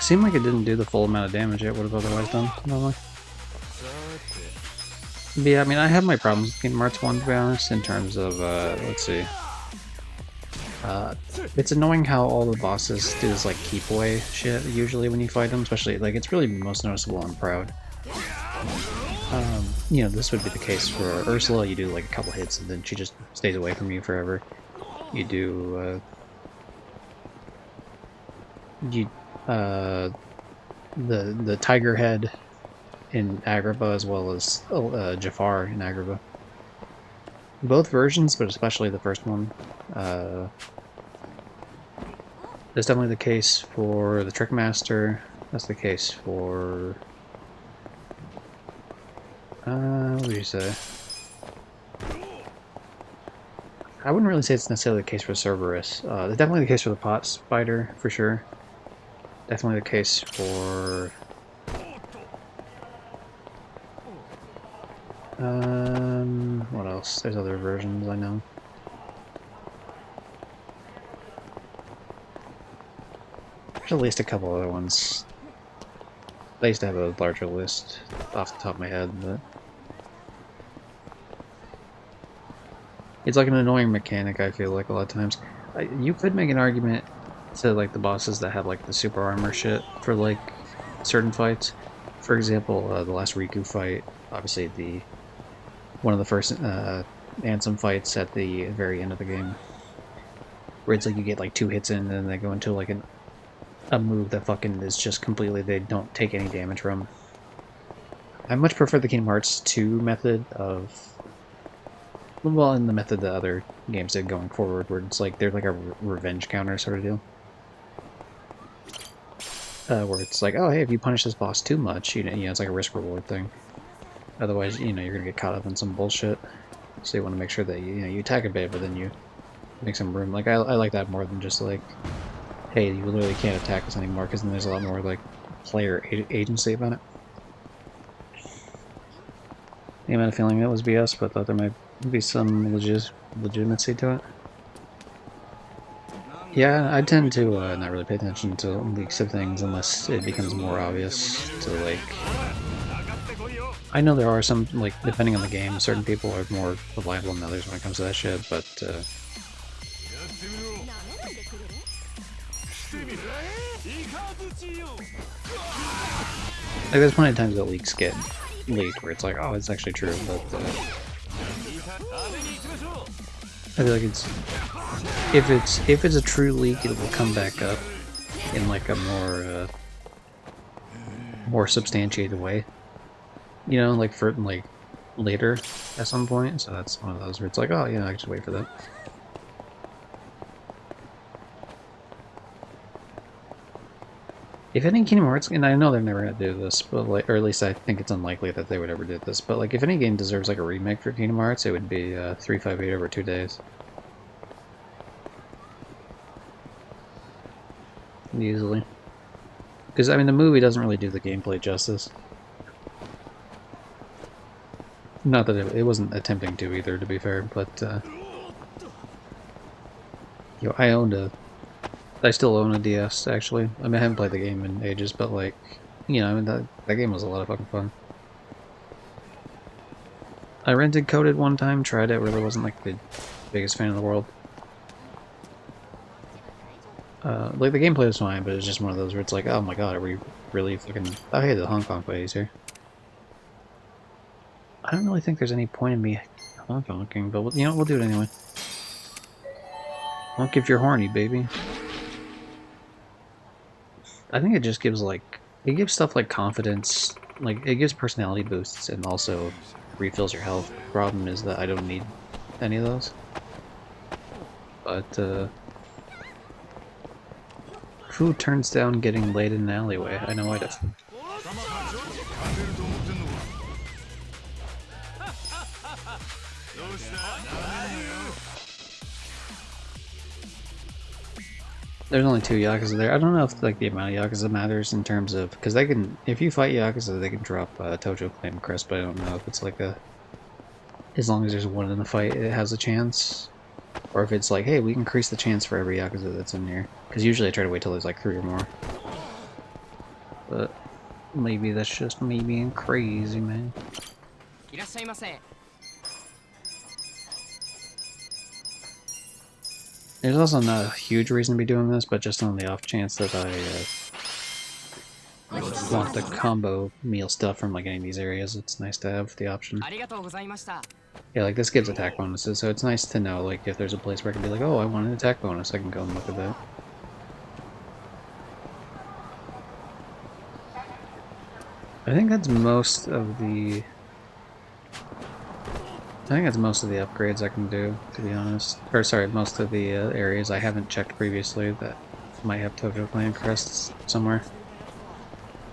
Seemed like it didn't do the full amount of damage it would have otherwise done, probably. But yeah, I mean, I have my problems with Kingdom Hearts 1, to be honest, in terms of, let's see. It's annoying how all the bosses do this, like, keep away shit, usually, when you fight them, especially, like, it's really most noticeable on Proud. You know, this would be the case for Ursula. You do, like, a couple hits, and then she just stays away from you forever. You do, the Tiger Head in Agrabah, as well as Jafar in Agrabah. Both versions, but especially the first one. That's definitely the case for the Trickmaster. That's the case for... what would you say? I wouldn't really say it's necessarily the case for Cerberus. It's definitely the case for the Pot Spider, for sure. Definitely the case for... what else? There's other versions I know. There's at least a couple other ones. I used to have a larger list off the top of my head, but... It's like an annoying mechanic, I feel like, a lot of times. You could make an argument to, like, the bosses that have, like, the super armor shit for, like, certain fights. For example, the last Riku fight, obviously one of the first Ansem fights at the very end of the game. Where it's like you get, like, 2 hits in, and then they go into, like, a move that fucking is just completely, they don't take any damage from. I much prefer the Kingdom Hearts 2 method of... Well, in the method that other games did going forward, where it's like, there's like a revenge counter sort of deal. Where it's like, oh hey, if you punish this boss too much, you know, it's like a risk-reward thing. Otherwise, you know, you're gonna get caught up in some bullshit. So you want to make sure that you attack a bit, but then you make some room. Like I like that more than just like, hey, you literally can't attack us anymore, because then there's a lot more like player agency about it. I had a feeling that was BS, but thought there might be some legitimacy to it. Yeah, I tend to not really pay attention to leaks of things unless it becomes more obvious to like. I know there are some, like, depending on the game, certain people are more reliable than others when it comes to that shit, but like, there's plenty of times that leaks get leaked where it's like, oh, it's actually true, but I feel like if it's a true leak, it will come back up in like a more substantiated way. You know, like for like later at some point. So that's one of those where it's like, oh yeah, I should wait for that. If any Kingdom Hearts, and I know they're never gonna do this, but like, or at least I think it's unlikely that they would ever do this. But like, if any game deserves like a remake for Kingdom Hearts, it would be 358 over 2 days. Easily. Because I mean, the movie doesn't really do the gameplay justice. Not that it wasn't attempting to either, to be fair, but you know, I still own a DS actually. I mean, I haven't played the game in ages, but like, you know, I mean, that game was a lot of fucking fun. I rented Coded one time, tried it, really wasn't like the biggest fan in the world. Like the gameplay was fine, but it was just one of those where it's like, oh my god, are we really fucking? I hate the Hong Kong plays here. I don't really think there's any point in me Hong Konging, but you know, we'll do it anyway. Honk if you're horny, baby. I think it just gives like, it gives stuff like confidence, like it gives personality boosts and also refills your health. The problem is that I don't need any of those. But who turns down getting laid in an alleyway? I know I do. There's only 2 Yakuza there. I don't know if like the amount of Yakuza matters in terms of, because they can, if you fight Yakuza, they can drop Tojo Claim Crest, but I don't know if it's like a, as long as there's one in the fight, it has a chance, or if it's like, hey, we increase the chance for every Yakuza that's in here. Because usually I try to wait till there's like 3 or more. But maybe that's just me being crazy, man. There's also not a huge reason to be doing this, but just on the off chance that I want the combo meal stuff from like any of these areas, it's nice to have the option. Yeah, like this gives attack bonuses, so it's nice to know like if there's a place where I can be like, oh, I want an attack bonus, I can go and look at that. I think that's most of the upgrades I can do, to be honest. Or sorry, most of the areas I haven't checked previously that might have Tojo Clan crests somewhere.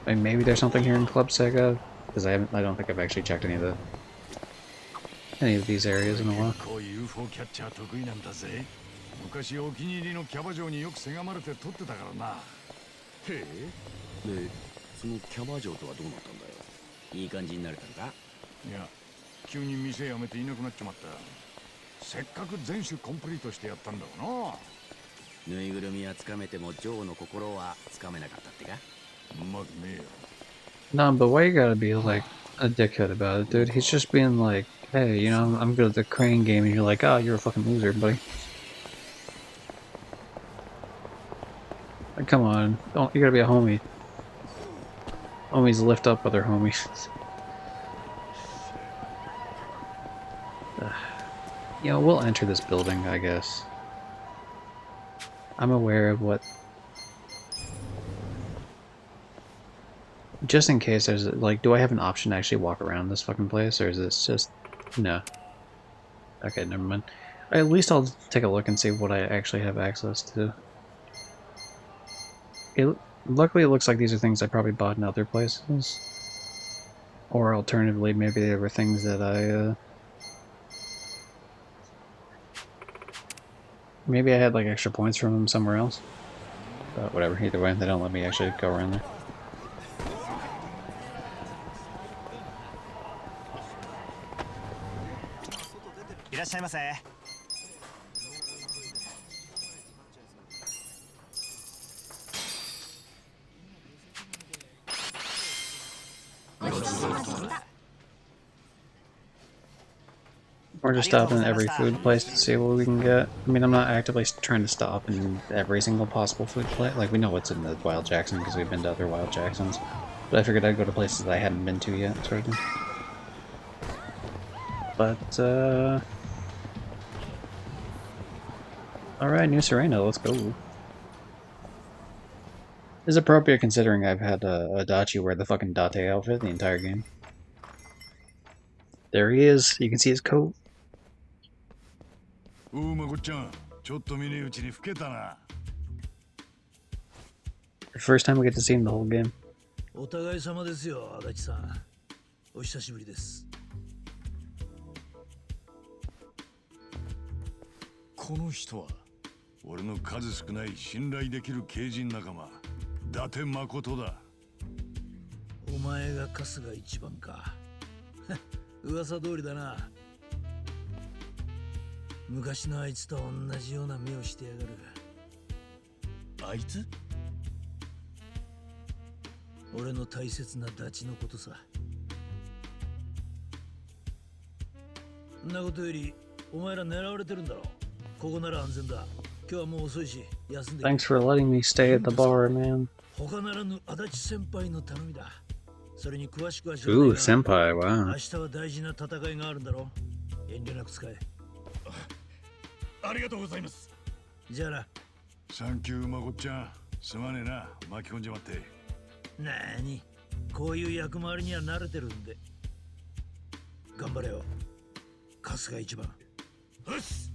I mean, maybe there's something here in Club Sega, because I don't think I've actually checked any of these areas in a while. 昔お気に入りのキャバ嬢によくせがまれて撮ってたからな。へえ。で、そのキャバ嬢とはどうなったんだよ。いい感じになれたのか。いや、急に店辞めていなくなっちまった。せっかく全種コンプリートしてやったんだろうな。ぬいぐるみはつかめてもジョーの心はつかめなかったってか。うまくねえよ。Nah, but why you gotta be like a dickhead about it, dude? He's just being like, hey, you know, I'm good at the crane game, and you're like, oh, you're a fucking loser, buddy. Like, come on, you gotta be a homie. Homies lift up other homies. You know, we'll enter this building, I guess. I'm aware of what... Just in case there's, like, do I have an option to actually walk around this fucking place, or is this just... No. Okay, never mind. At least I'll take a look and see what I actually have access to. Luckily, it looks like these are things I probably bought in other places. Or alternatively, maybe they were things that I Maybe I had like extra points from them somewhere else. But whatever, either way, they don't let me actually go around there. We're just stopping at every food place to see what we can get. I mean, I'm not actively trying to stop in every single possible food place. Like, we know what's in the Wild Jackson because we've been to other Wild Jacksons. But I figured I'd go to places that I hadn't been to yet, sort of thing. But, alright, New Serena, let's go. It's appropriate considering I've had a Dachi wear the fucking Date outfit the entire game. There he is. You can see his coat. First time we get to see him the whole game. お互い様ですよ、足立さん。お久しぶりです。この人は俺の数少ない信頼できる刑人仲間、伊達誠だ。お前が春日一番か。噂通りだな。昔のあいつと同じような目をしてやがる。あいつ？俺の大切なダチのことさ。そんなことよりお前ら狙われてるんだろ。ここなら安全だ。今日はもう遅いし休んで。 Thanks for letting me stay at the bar, man. 他ならぬ足立先輩の頼みだ。それに詳しくは知らない Ooh, が senpai, wow. 明日は大事な戦いがあるんだろ。遠慮なく使え。ありがとうございます。じゃあな。サンキューまこっちゃん、すまねえな、巻き込んじまって。なーに、こういう役回りには慣れてるんで。頑張れよ。春日一番。よし。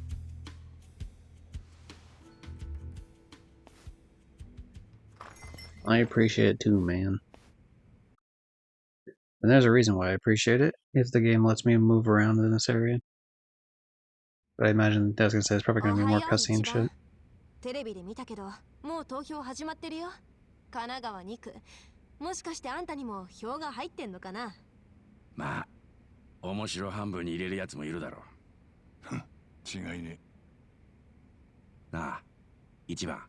I appreciate it too, man. And there's a reason why I appreciate it, if the game lets me move around in this area. But I imagine, I was gonna say, there's probably gonna be more cutscene shit. テレビで見たけど、もう投票始まってるよ。神奈川2区。もしかしてあんたにも票が入ってんのかな。まあ面白半分に入れるやつもいるだろう。違いね。なあ、一番。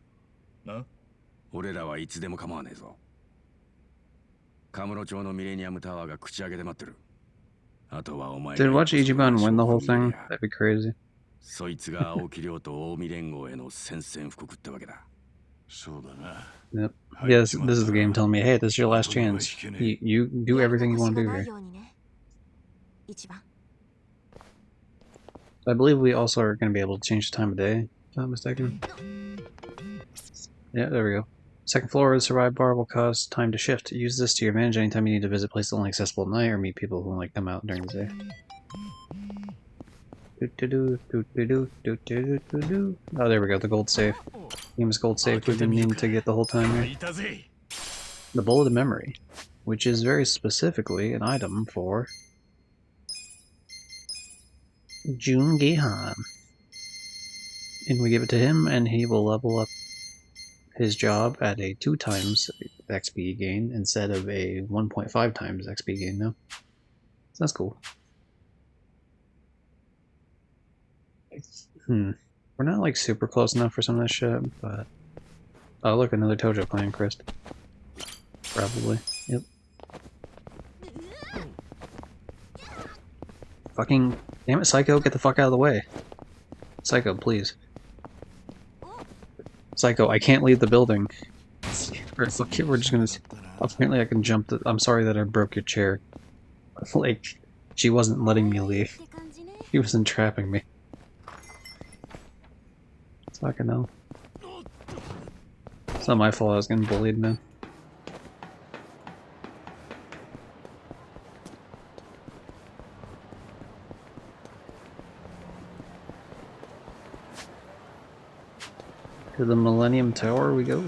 な？俺らはいつでも構わねえぞ。カムロ町のミレニアムタワーが口開けて待ってる。あとはお前。Dude, watch Ichiban win the whole thing. That'd be crazy. そいつが青木亮と近江連合への宣戦布告ってわけだ。そうだな。Yep. Yeah, this is the game telling me, hey, this is your last chance. You do everything you want to do here. I believe we also are going to be able to change the time of day, if I'm not mistaken. Yeah, there we go. Second floor of the survive bar will cause time to shift. Use this to your advantage anytime you need to visit places only accessible at night or meet people who only come out during the day. Oh, there we go, the gold safe. Famous gold safe we've been needing to get the whole time here. The bullet of memory, which is very specifically an item for Jun Gihan. And we give it to him, and he will level up his job at a 2 times XP gain instead of a 1.5 times XP gain now. So that's cool. We're not like super close enough for some of this shit, but... Oh look, another Tojo clan crest. Probably. Yep. Fucking... Damn it, Psycho, get the fuck out of the way. Psycho, please. Psycho, I can't leave the building. We're just gonna... Apparently I can jump the... I'm sorry that I broke your chair. Like, she wasn't letting me leave. She was entrapping me. Fucking hell. It's not my fault I was getting bullied, man. To the Millennium Tower we go.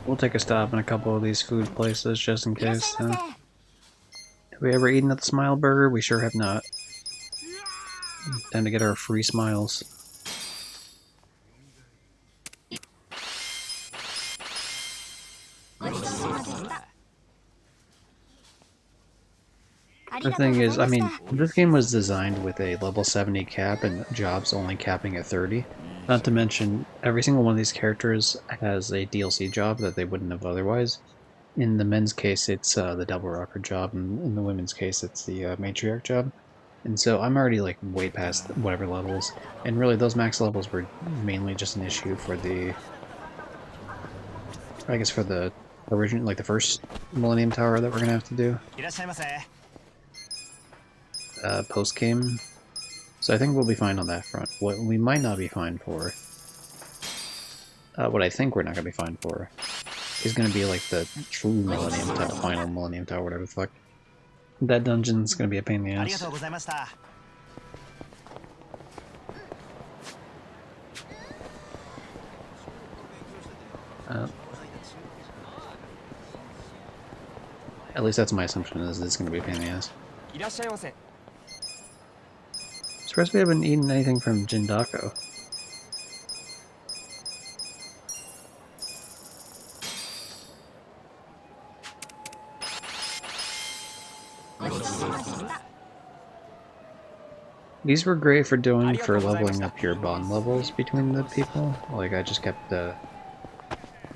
We'll take a stop in a couple of these food places just in case. Have we ever eaten at the Smile Burger? We sure have not. Time to get our free smiles. The thing is, I mean, this game was designed with a level 70 cap and jobs only capping at 30. Not to mention, every single one of these characters has a DLC job that they wouldn't have otherwise. In the men's case, it's the Double Rocker job, and in the women's case, it's the Matriarch job. And so I'm already like way past whatever levels, and really those max levels were mainly just an issue for the, I guess for the original, like the first Millennium Tower that we're gonna have to do post game. So I think we'll be fine on that front. What we might not be fine for, what I think we're not gonna be fine for, is gonna be like the true Millennium Tower, final Millennium Tower, whatever the fuck. That dungeon's gonna be a pain in the ass. At least that's my assumption, is it's gonna be a pain in the ass. Surprised we haven't eaten anything from Jindako. These were great for leveling up your bond levels between the people. Like, I just kept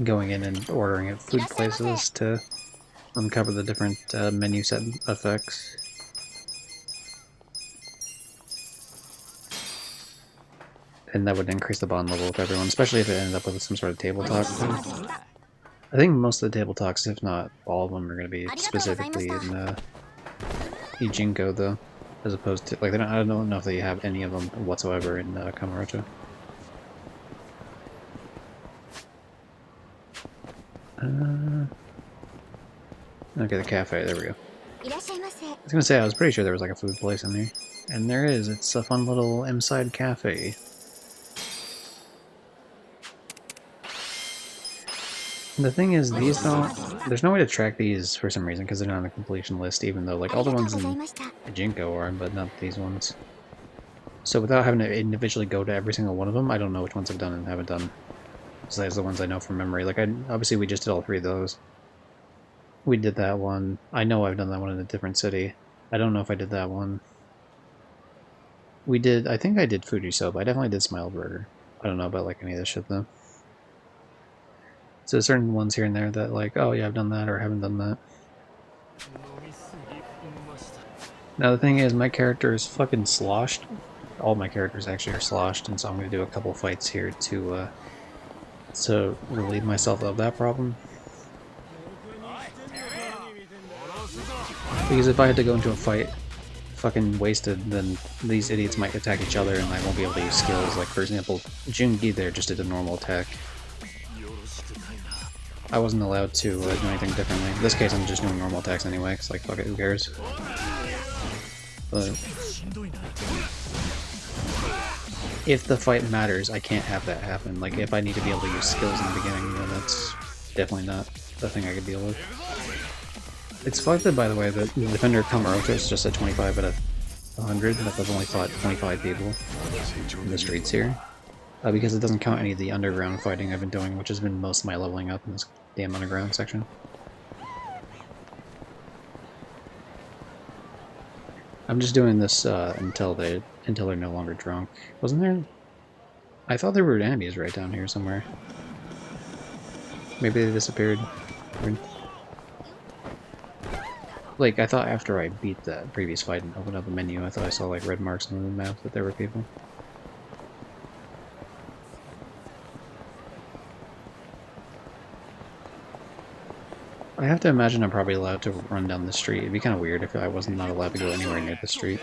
going in and ordering at food places to uncover the different menu set effects. And that would increase the bond level with everyone, especially if it ended up with some sort of table talk thing. I think most of the table talks, if not all of them, are going to be specifically in Ijinko, though, as opposed to, like, I don't know if they have any of them whatsoever in Kamurocho. Okay, the cafe, there we go. I was gonna say, I was pretty sure there was like a food place in there. And there is, it's a fun little inside cafe. The thing is, these don't, there's no way to track these for some reason because they're not on the completion list, even though like all the ones in Jinko are, but not these ones. So without having to individually go to every single one of them, I don't know which ones I've done and haven't done. Besides the ones I know from memory. Like, obviously we just did all three of those. We did that one. I know I've done that one in a different city. I don't know if I did that one. We did, I think I did Fujisoba. I definitely did Smile Burger. I don't know about like any of this shit though. So certain ones here and there that like, oh yeah, I've done that or haven't done that. Now the thing is, my character is fucking sloshed. All my characters actually are sloshed, and so I'm going to do a couple fights here to relieve myself of that problem. Because if I had to go into a fight fucking wasted, then these idiots might attack each other and I won't be able to use skills. Like, for example, Jungi there just did a normal attack. I wasn't allowed to do anything differently. In this case, I'm just doing normal attacks anyway, because, like, fuck it, who cares? But if the fight matters, I can't have that happen. Like, if I need to be able to use skills in the beginning, then that's definitely not the thing I could deal with. It's fucked up, by the way, that the Defender Kamurocho is just at 25 out of 100, but I've only fought 25 people in the streets here. Because it doesn't count any of the underground fighting I've been doing, which has been most of my leveling up in this damn underground section. I'm just doing this until they're no longer drunk. Wasn't there? I thought there were enemies right down here somewhere. Maybe they disappeared. Like, I thought after I beat that previous fight and opened up the menu, I thought I saw like red marks on the map that there were people. I have to imagine I'm probably allowed to run down the street. It'd be kind of weird if I wasn't not allowed to go anywhere near the street.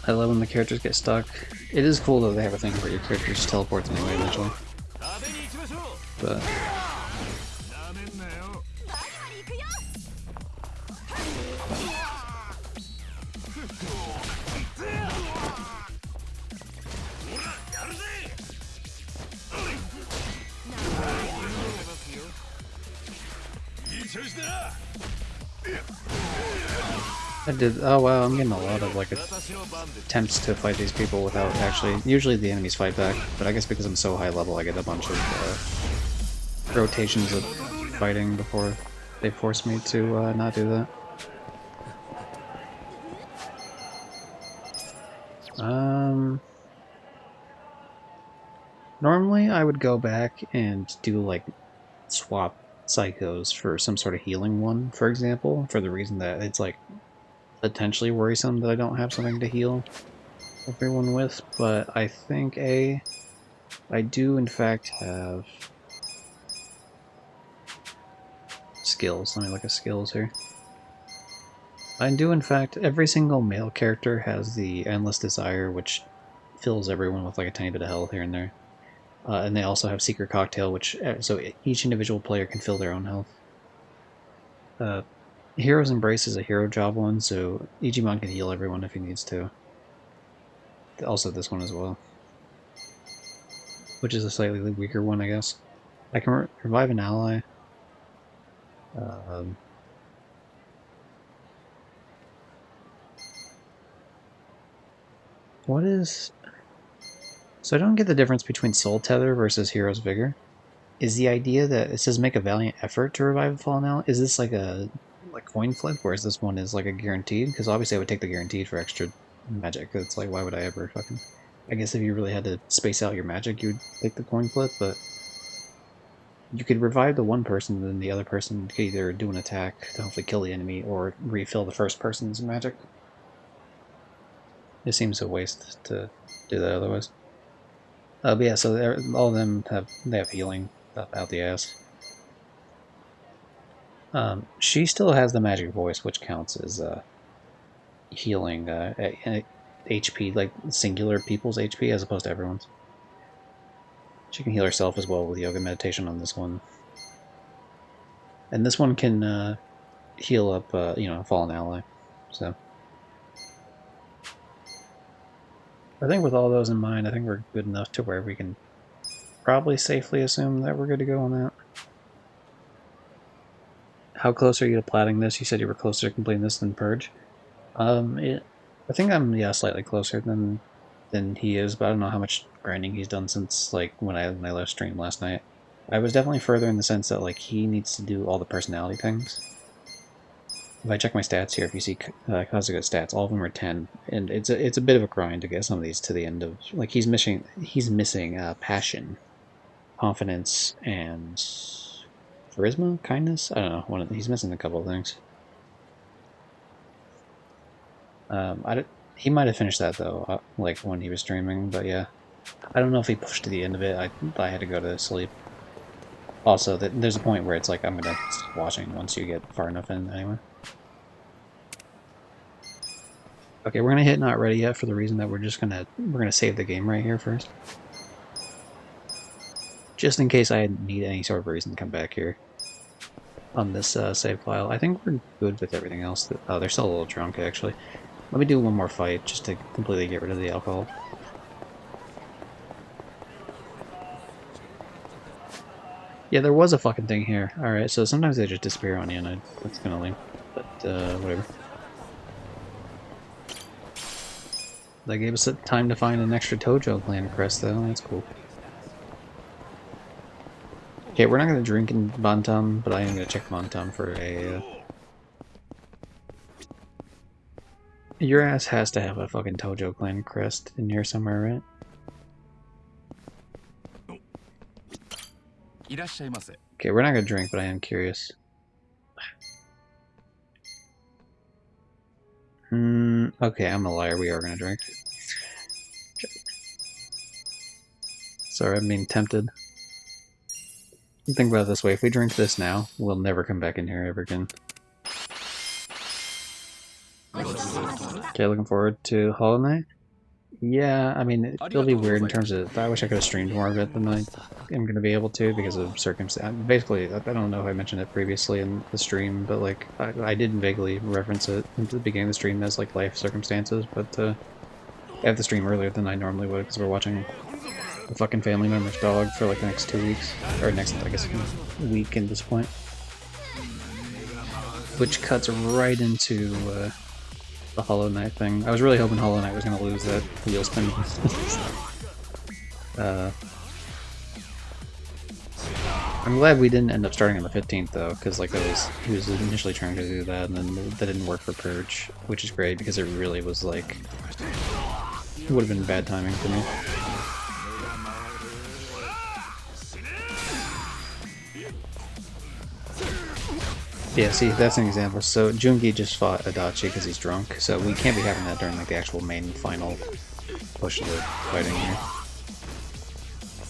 I love when the characters get stuck. It is cool though they have a thing where your character just teleports anyway eventually. But I did. Oh wow, I'm getting a lot of like attempts to fight these people without actually. Usually the enemies fight back, but I guess because I'm so high level, I get a bunch of rotations of fighting before they force me to not do that. Normally I would go back and do like swap psychos for some sort of healing one, for example, for the reason that it's like potentially worrisome that I don't have something to heal everyone with, but I think I do in fact have skills. Let me look at skills here. I do in fact, every single male character has the Endless Desire, which fills everyone with like a tiny bit of health here and there. And they also have Secret Cocktail, which so each individual player can fill their own health. Hero's Embrace is a hero job one, so Ichiban can heal everyone if he needs to. Also this one as well, which is a slightly weaker one, I guess. I can revive an ally. Um, what is... So I don't get the difference between Soul Tether versus Hero's Vigor. Is the idea that it says make a valiant effort to revive a fallen ally? Is this like a coin flip, whereas this one is like a guaranteed? Because obviously I would take the guaranteed for extra magic. It's like, why would I ever fucking... I guess if you really had to space out your magic, you would take the coin flip, but you could revive the one person, and then the other person could either do an attack to hopefully kill the enemy or refill the first person's magic. It seems a waste to do that otherwise. But yeah, so all of them have healing out the ass. She still has the magic voice, which counts as healing HP, like singular people's HP as opposed to everyone's. She can heal herself as well with yoga meditation on this one. And this one can heal up, a fallen ally. So I think with all those in mind, I think we're good enough to where we can probably safely assume that we're good to go on that. How close are you to platting this? You said you were closer to completing this than Purge. I think I'm slightly closer than he is, but I don't know how much grinding he's done since like when I left stream last night. I was definitely further in the sense that like he needs to do all the personality things. If I check my stats here, if you see Kazuga stats, all of them are 10, and it's a bit of a grind to get some of these to the end of like he's missing passion, confidence, and charisma, kindness. I don't know. He's missing a couple of things. He might have finished that though, like when he was streaming. But yeah, I don't know if he pushed to the end of it. I had to go to sleep. Also, there's a point where it's like I'm gonna stop watching once you get far enough in. Anyway. Okay, we're gonna hit not ready yet for the reason that we're gonna save the game right here first, just in case I need any sort of reason to come back here on this save file. I think we're good with everything else. Oh, they're still a little drunk actually. Let me do one more fight just to completely get rid of the alcohol. Yeah, there was a fucking thing here. Alright, so sometimes they just disappear on you and that's kinda lame. But, whatever. That gave us time to find an extra Tojo clan crest though, that's cool. Okay, we're not gonna drink in Bantam, but I am gonna check Bantam for a... Your ass has to have a fucking Tojo clan crest in here somewhere, right? Okay, we're not gonna drink, but I am curious. Okay, I'm a liar. We are gonna drink. Sorry, I'm being tempted. Think about it this way: if we drink this now, we'll never come back in here ever again. Okay, looking forward to Hollow Knight. Yeah, I mean, it'll be weird in terms of... I wish I could have streamed more of it than I am going to be able to because of circumstance. Basically, I don't know if I mentioned it previously in the stream, but like, I did vaguely reference it at the beginning of the stream as like life circumstances, but I have the stream earlier than I normally would because we're watching a fucking family member's dog for like the next 2 weeks, or next, I guess, week at this point. Which cuts right into the Hollow Knight thing. I was really hoping Hollow Knight was going to lose that wheel spin. I'm glad we didn't end up starting on the 15th though, because like he was initially trying to do that, and then that didn't work for Purge, which is great because it really was like it would have been bad timing for me. Yeah, see, that's an example. So Jungi just fought Adachi because he's drunk, so we can't be having that during like the actual main final push of the fighting here.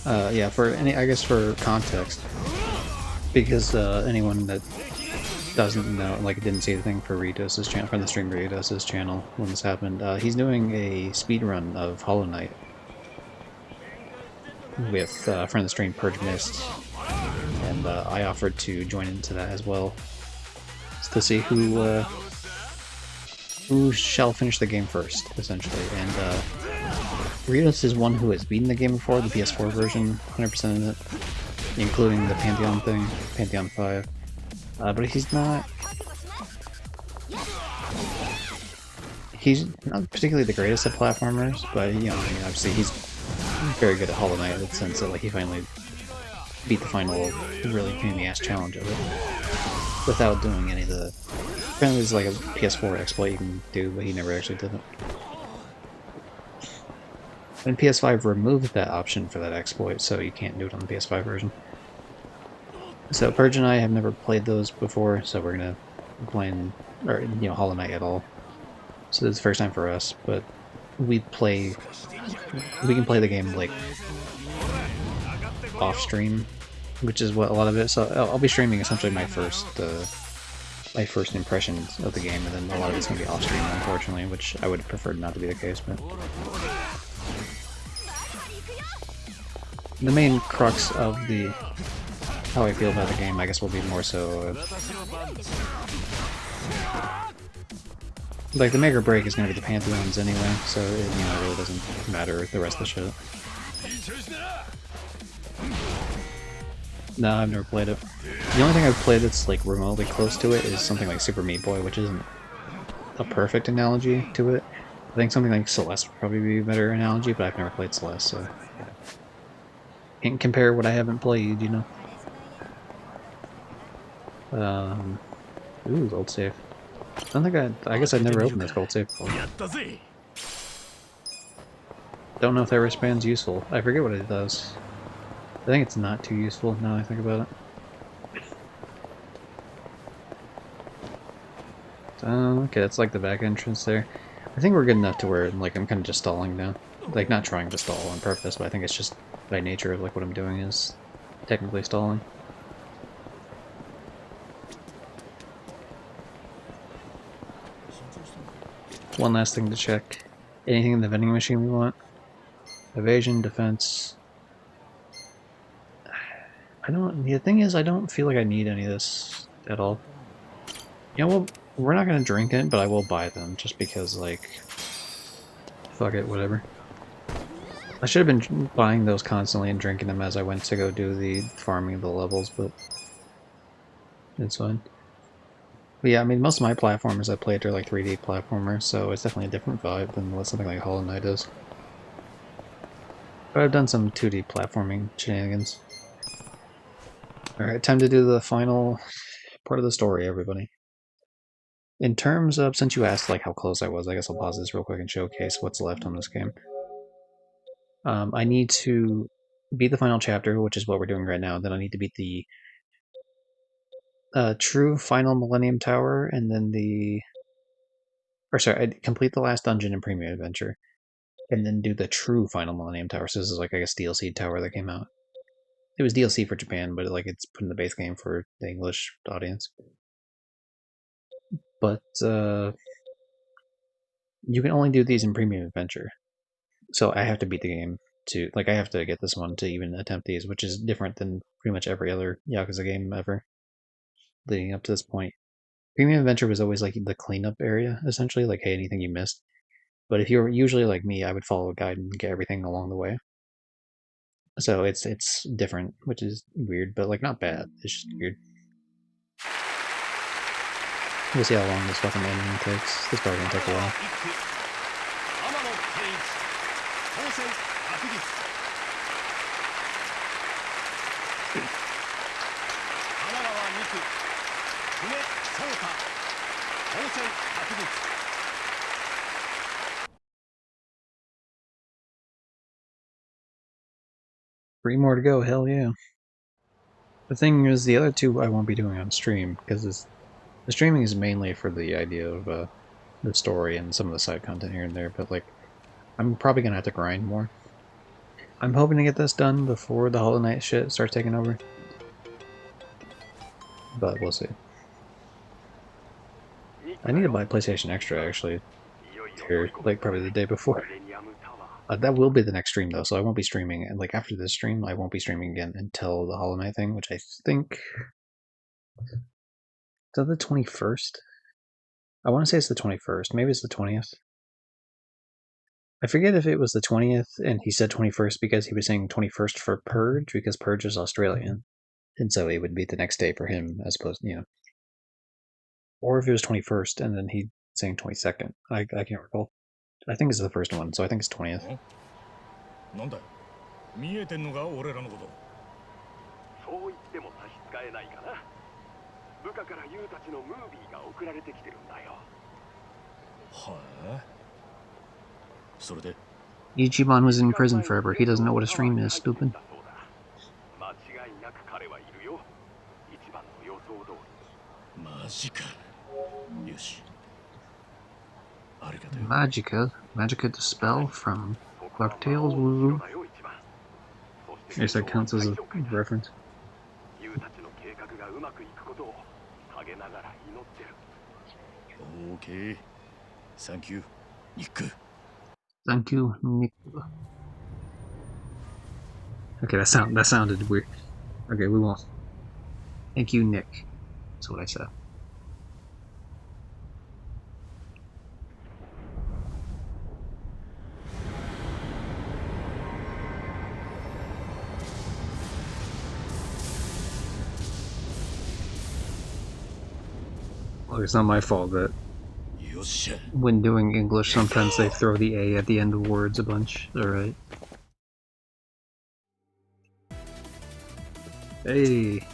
Yeah, I guess for context, because anyone that doesn't know, like didn't see the thing for Ritos' channel, from the stream Ritos' channel when this happened, he's doing a speed run of Hollow Knight with friend of the stream Purge Mist, and I offered to join into that as well, to see who shall finish the game first, essentially. And Ritos is one who has beaten the game before, the PS4 version, 100% of it, including the Pantheon thing, Pantheon 5. But he's not particularly the greatest at platformers, but you know, I mean, obviously he's very good at Hollow Knight in the sense that like he finally beat the final really pain in the ass challenge of it without doing any of the. Apparently, there's like a PS4 exploit you can do, but he never actually did it. And PS5 removed that option for that exploit, so you can't do it on the PS5 version. So Purge and I have never played those before, so we're gonna be playing, or you know, Hollow Knight at all. So this is the first time for us, but we can play the game like off stream, which is what a lot of it. So I'll be streaming essentially my first impressions of the game, and then a lot of it's gonna be off stream, unfortunately, which I would have preferred not to be the case, but the main crux of how I feel about the game, I guess, will be more so like the make or break is going to be the Pantheons anyway, so it really doesn't matter the rest of the shit. No, I've never played it. The only thing I've played that's like remotely close to it is something like Super Meat Boy, which isn't a perfect analogy to it. I think something like Celeste would probably be a better analogy, but I've never played Celeste, so can't compare what I haven't played, you know. Ooh, gold save. I don't think I guess I've never opened this gold save before. Don't know if that wristband's useful. I forget what it does. I think it's not too useful now I think about it. Okay, that's like the back entrance there. I think we're good enough to where like I'm kind of just stalling now. Like not trying to stall on purpose, but I think it's just by nature of like what I'm doing is technically stalling. One last thing to check. Anything in the vending machine we want? Evasion, defense. The thing is, I don't feel like I need any of this at all. You know, well, we're not gonna drink it, but I will buy them, just because, like, fuck it, whatever. I should have been buying those constantly and drinking them as I went to go do the farming of the levels, but it's fine. But yeah, I mean, most of my platformers I played are like 3D platformers, so it's definitely a different vibe than what something like Hollow Knight is. But I've done some 2D platforming shenanigans. Alright, time to do the final part of the story, everybody. In terms of, since you asked like how close I was, I guess I'll pause this real quick and showcase what's left on this game. I need to beat the final chapter, which is what we're doing right now. Then I need to beat the true final Millennium Tower, and then I complete the last dungeon in Premium Adventure, and then do the true final Millennium Tower. So this is like I guess DLC tower that came out. It was DLC for Japan, but like it's put in the base game for the English audience. But you can only do these in Premium Adventure, so I have to beat the game to like I have to get this one to even attempt these, which is different than pretty much every other Yakuza game ever leading up to this point. Premium Adventure was always like the cleanup area, essentially, like hey, anything you missed. But if you're usually like me, I would follow a guide and get everything along the way. So it's different, which is weird, but like not bad. It's just weird. We'll see how long this fucking ending takes. This probably gonna take a while. 3 more to go, hell yeah. The thing is, the other 2 I won't be doing on stream, because the streaming is mainly for the idea of the story and some of the side content here and there, but like, I'm probably gonna have to grind more. I'm hoping to get this done before the Hollow Knight shit starts taking over. But we'll see. I need to buy PlayStation Extra, actually, here, like, probably the day before. That will be the next stream, though, so I won't be streaming, and like, after this stream, I won't be streaming again until the Hollow Knight thing, which I think... Is that the 21st? I want to say it's the 21st. Maybe it's the 20th. I forget if it was the 20th and he said 21st because he was saying 21st for Purge, because Purge is Australian. And so it would be the next day for him, as opposed to, you know. Or if it was 21st and then he saying 22nd. I can't recall. I think it's the first one, so I think it's 20th. なんだよ見えてんのか俺らのことそう言っても差し支えないかな部下からユウたちのムービーが送られてきてるんだよはあそれで Ichiban was in prison forever. He doesn't know what a stream is, stupid. 間違いなく彼はいるよ一番の予想通りマジかよしありがとう Magica the spell from DuckTales. Woo. I guess that counts as a reference. ユウたちの計画がうまくいくことを陰ながら祈ってるオーケーサンキューニック Thank you, Nick. Okay, that sounded weird. Okay, we won't. Thank you, Nick. That's what I said. Well, it's not my fault that when doing English, sometimes they throw the A at the end of words a bunch. Alright. Hey.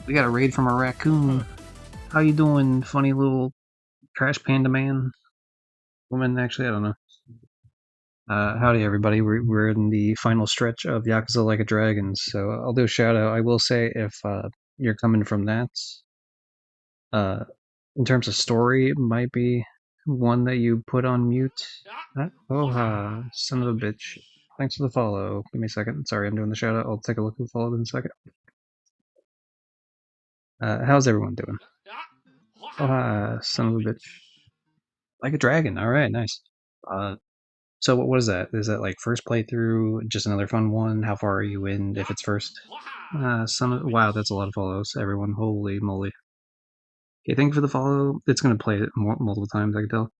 We got a raid from a raccoon. How you doing, funny little trash panda man? Woman, actually, I don't know. Howdy everybody, we're in the final stretch of Yakuza Like a Dragon, so I'll do a shout out. I will say, if you're coming from that, in terms of story, it might be one that you put on mute. Oh, son of a bitch. Thanks for the follow. Give me a second. Sorry, I'm doing the shout out. I'll take a look at the follow in a second. How's everyone doing? Oh, son of a bitch. Like a dragon. Alright, nice. So what is that? Is that like first playthrough? Just another fun one? How far are you in if it's first? Wow, that's a lot of follows, everyone. Holy moly. Okay, thank you for the follow. It's gonna play it multiple times, I can tell.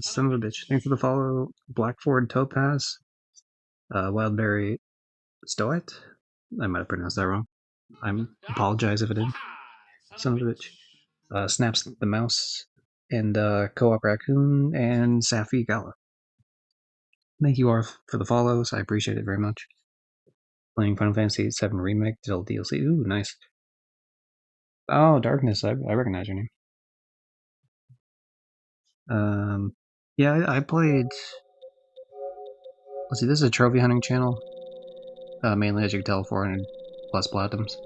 Son of a bitch. Thanks for the follow. Blackford Topaz. Wildberry Stoet? I might have pronounced that wrong. I apologize if I did. Son of a bitch. Snaps the Mouse. And Co-op Raccoon and Safi Gala. Thank you all for the follows. I appreciate it very much. Playing Final Fantasy VII Remake, digital DLC. Ooh, nice. Oh, Darkness. I recognize your name. Yeah, I played... Let's see, this is a trophy hunting channel. Mainly, as you can tell, 400 plus platinums.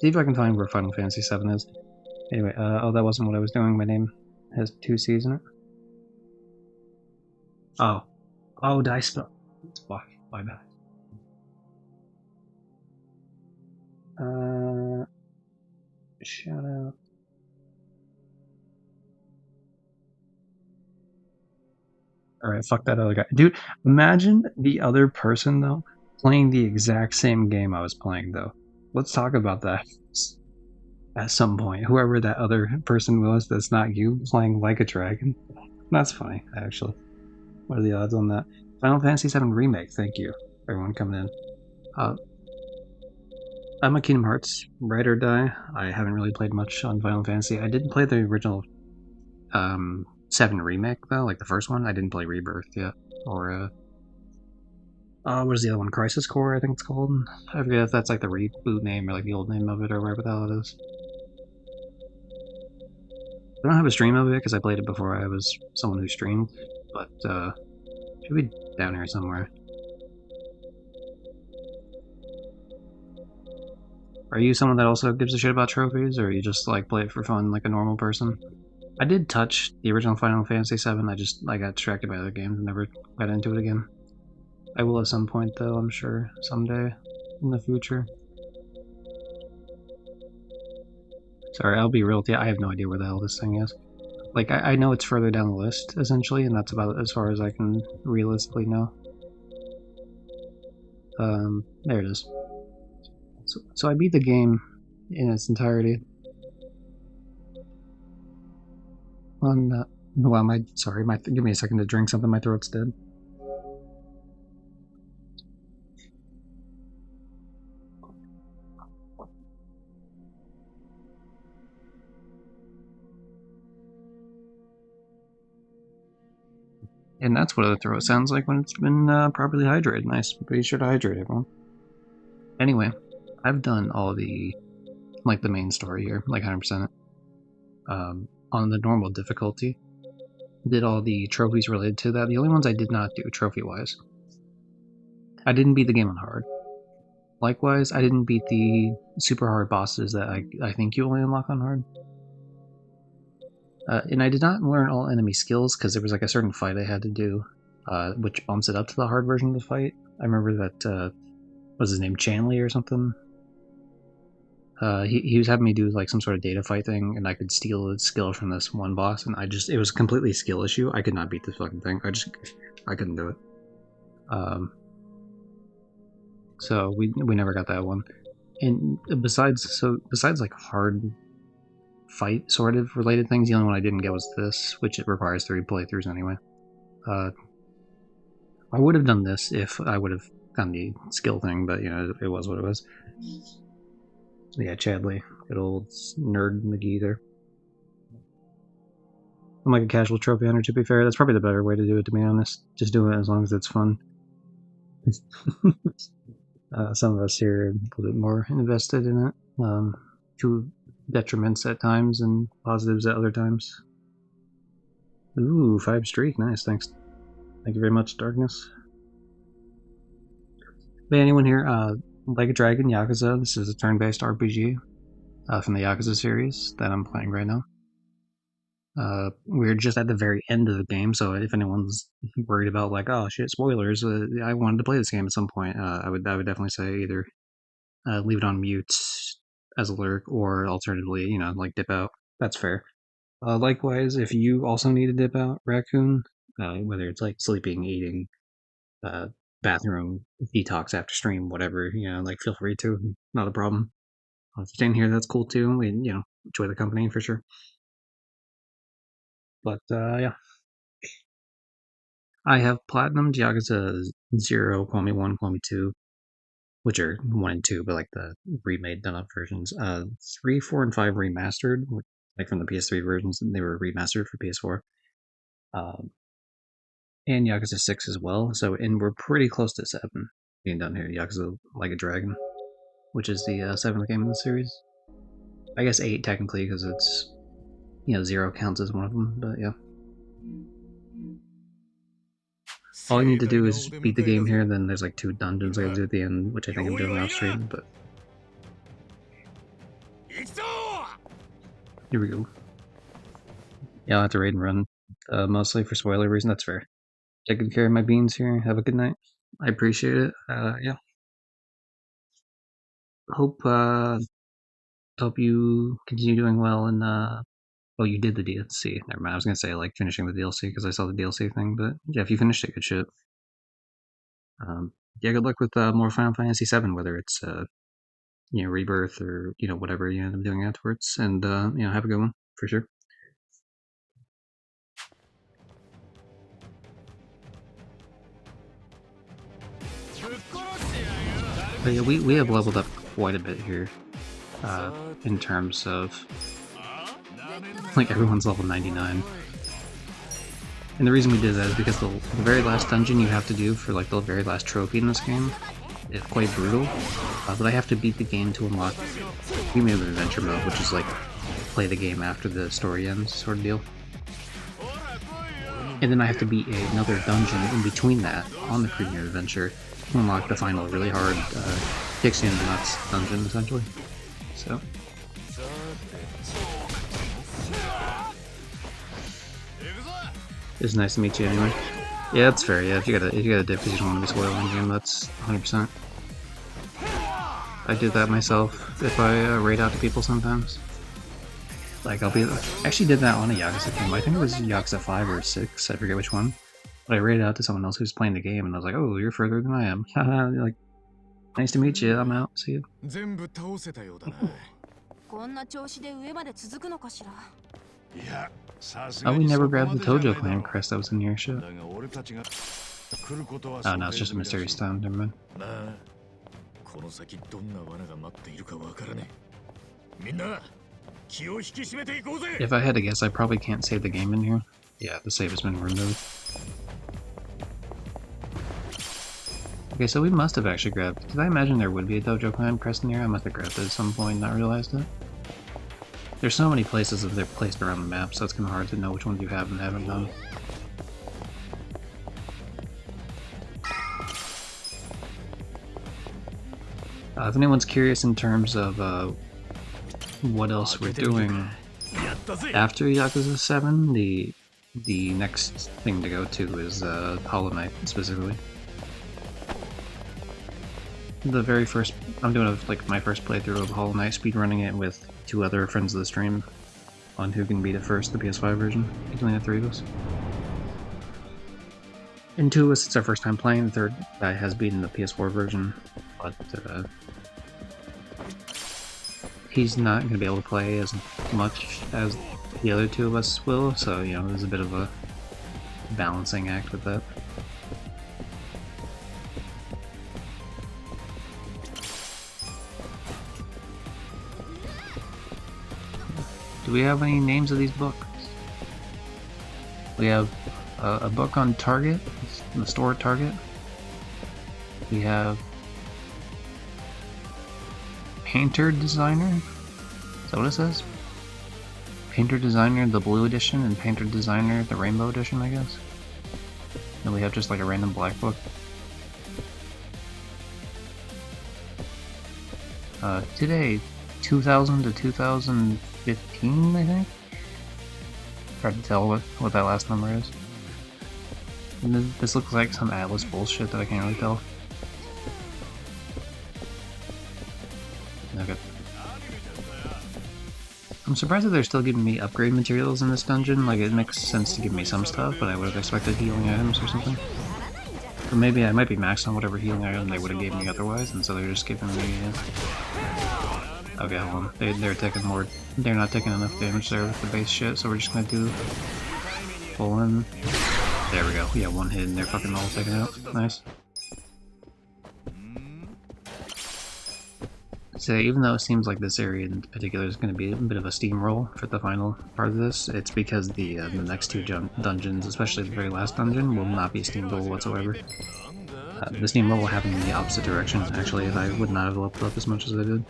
See if I can find where Final Fantasy VII is. Anyway, oh, that wasn't what I was doing. My name has 2 C's in it. Oh, did I spell? Fuck, my bad. Shout out. Alright, fuck that other guy. Dude, imagine the other person, though, playing the exact same game I was playing, though. Let's talk about that at some point. Whoever that other person was that's not you playing Like a Dragon. That's funny, actually. What are the odds on that? Final Fantasy VII Remake, thank you. Everyone coming in. I'm a Kingdom Hearts ride or die. I haven't really played much on Final Fantasy. I didn't play the original 7 remake though, like the first one. I didn't play Rebirth yet, or what is the other one? Crisis Core, I think it's called. I forget if that's like the reboot name or like the old name of it or whatever the hell it is. I don't have a stream of it because I played it before I was someone who streamed, but should be down here somewhere. Are you someone that also gives a shit about trophies, or you just like play it for fun like a normal person? I did touch the original Final Fantasy VII. I got distracted by other games and never got into it again. I will at some point though, I'm sure, someday in the future. Sorry, I'll be real with you. I have no idea where the hell this thing is. Like, I know it's further down the list, essentially, and that's about as far as I can realistically know. There it is. So I beat the game in its entirety. On, well, sorry, give me a second to drink something, my throat's dead. And that's what a throat sounds like when it's been properly hydrated. Nice. Be sure to hydrate everyone. Anyway, I've done all the main story here, like 100%. On the normal difficulty. Did all the trophies related to that. The only ones I did not do trophy-wise. I didn't beat the game on hard. Likewise, I didn't beat the super hard bosses that I think you only unlock on hard. And I did not learn all enemy skills because there was like a certain fight I had to do, which bumps it up to the hard version of the fight. I remember that, was his name Chanley or something? He was having me do like some sort of data fight thing, and I could steal a skill from this one boss, and it was a completely skill issue. I could not beat this fucking thing. I couldn't do it. So we never got that one. And besides like hard fight sort of related things, the only one I didn't get was this, which it requires 3 playthroughs anyway. I would have done this if I would have done the skill thing, but you know, it was what it was. Yeah, Chadley, good old nerd McGee there. I'm like a casual trophy hunter, to be fair. That's probably the better way to do it, to be honest. Just do it as long as it's fun. Some of us here are a little bit more invested in it. To detriments at times and positives at other times. Ooh, 5 streak. Nice, thanks. Thank you very much, Darkness. But anyone here, Like a Dragon Yakuza, this is a turn-based RPG from the Yakuza series that I'm playing right now. We're just at the very end of the game, so if anyone's worried about like, oh shit, spoilers, I wanted to play this game at some point, I would definitely say either leave it on mute as a lurk, or alternatively, you know, like dip out. That's fair. Likewise, if you also need to dip out, Raccoon, whether it's like sleeping, eating, bathroom, detox after stream, whatever, you know, like feel free to, not a problem. If you're staying here, that's cool too. We, you know, enjoy the company for sure. But yeah, I have platinumed Yakuza 0, call me 1, call me 2, which are 1 and 2, but like the remade, done up versions. 3, 4, and 5 remastered, like from the PS3 versions, they were remastered for PS4. And Yakuza 6 as well. So, and we're pretty close to 7 being done here. Yakuza Like a Dragon, which is the 7th game in the series. I guess 8 technically, because it's, you know, 0 counts as one of them, but yeah. All you need to do is beat the game here, then there's like 2 dungeons I gotta do at the end, which I think I'm doing off stream, but... Here we go. Yeah, I'll have to raid and run, mostly for spoiler reason, that's fair. Taking care of my beans here, have a good night. I appreciate it, yeah. Hope you continue doing well, and oh, you did the DLC. Never mind. I was gonna say like finishing the DLC because I saw the DLC thing, but yeah, if you finished it, good shit. Yeah, good luck with more Final Fantasy VII, whether it's you know, Rebirth or you know, whatever you end up doing afterwards, and you know, have a good one for sure. But yeah, we have leveled up quite a bit here in terms of like everyone's level 99. And the reason we did that is because the very last dungeon you have to do for like the very last trophy in this game is quite brutal. But I have to beat the game to unlock Premium Adventure mode, which is like play the game after the story ends sort of deal. And then I have to beat another dungeon in between that on the Premium Adventure to unlock the final really hard kicks you in the nuts dungeon essentially. So it's nice to meet you anyway. Yeah, that's fair. Yeah, if you got a dip because you don't want to be spoiling the game, that's 100%. I do that myself if I raid out to people sometimes. Like I actually did that on a Yakuza game. I think it was Yakuza 5 or 6. I forget which one. But I raided out to someone else who's playing the game, and I was like, "Oh, you're further than I am." Haha. Like, nice to meet you. I'm out. See you. こんな調子で上まで続くのかしら。いや、さす Oh, が we にそ never こま grabbed で the じゃない Tojo だ Clan ろう。 crest that was in here. Shit. だが俺たちが来ることは Oh no, it's just a mysterious stone. Never mind. まあこの先どんな罠が待っているかわからねえ。みんな気を引き締めていこうぜ。 If I had to guess, I probably can't save the game in here. Yeah, the save has been removed. Okay, so we must have actually grabbed... Did I imagine there would be a Dojo Clan crest in here? I must have grabbed it at some point and not realized it. There's so many places that they're placed around the map, so it's kind of hard to know which ones you have and haven't done. If anyone's curious in terms of what else we're doing after Yakuza 7, the next thing to go to is Hollow Knight specifically. The very first, I'm doing like my first playthrough of Hollow Knight, speedrunning it with 2 other friends of the stream on who can beat it first, the PS5 version, between the 3 of us. And 2 of us, it's our first time playing, the third guy has beaten the PS4 version, but he's not going to be able to play as much as the other 2 of us will, so, you know, there's a bit of a balancing act with that. Do we have any names of these books? We have a book on Target, the store at Target. We have Painter Designer. Is that what it says? Painter Designer, the blue edition, and Painter Designer, the rainbow edition, I guess. Then we have just like a random black book. Today, 2000 to 2015, I think? Hard to tell what that last number is. And this looks like some Atlas bullshit that I can't really tell. Okay. I'm surprised that they're still giving me upgrade materials in this dungeon. Like, it makes sense to give me some stuff, but I would have expected healing items or something. Or maybe I might be maxed on whatever healing item they would have gave me otherwise, and so they're just giving me... Okay, hold on. They're taking more... They're not taking enough damage there with the base shit, so we're just gonna do... Full in. There we go. Yeah, one hit and they're fucking all taken out. Nice. So even though it seems like this area in particular is going to be a bit of a steamroll for the final part of this, it's because the next 2 dungeons, especially the very last dungeon, will not be a steamroll whatsoever. The steamroll will happen in the opposite direction, actually. I would not have leveled up as much as I did.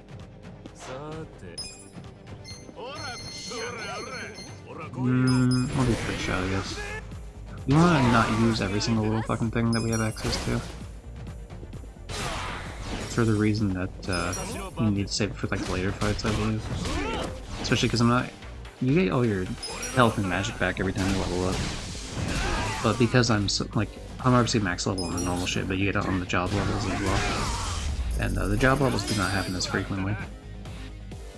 I'll do a quick shot, I guess. You want to not use every single little fucking thing that we have access to. For the reason that you need to save it for like later fights, I believe. Especially because I'm not... You get all your health and magic back every time you level up. But because I'm so, like... I'm obviously max level on the normal shit, but you get it on the job levels as well. And the job levels do not happen as frequently.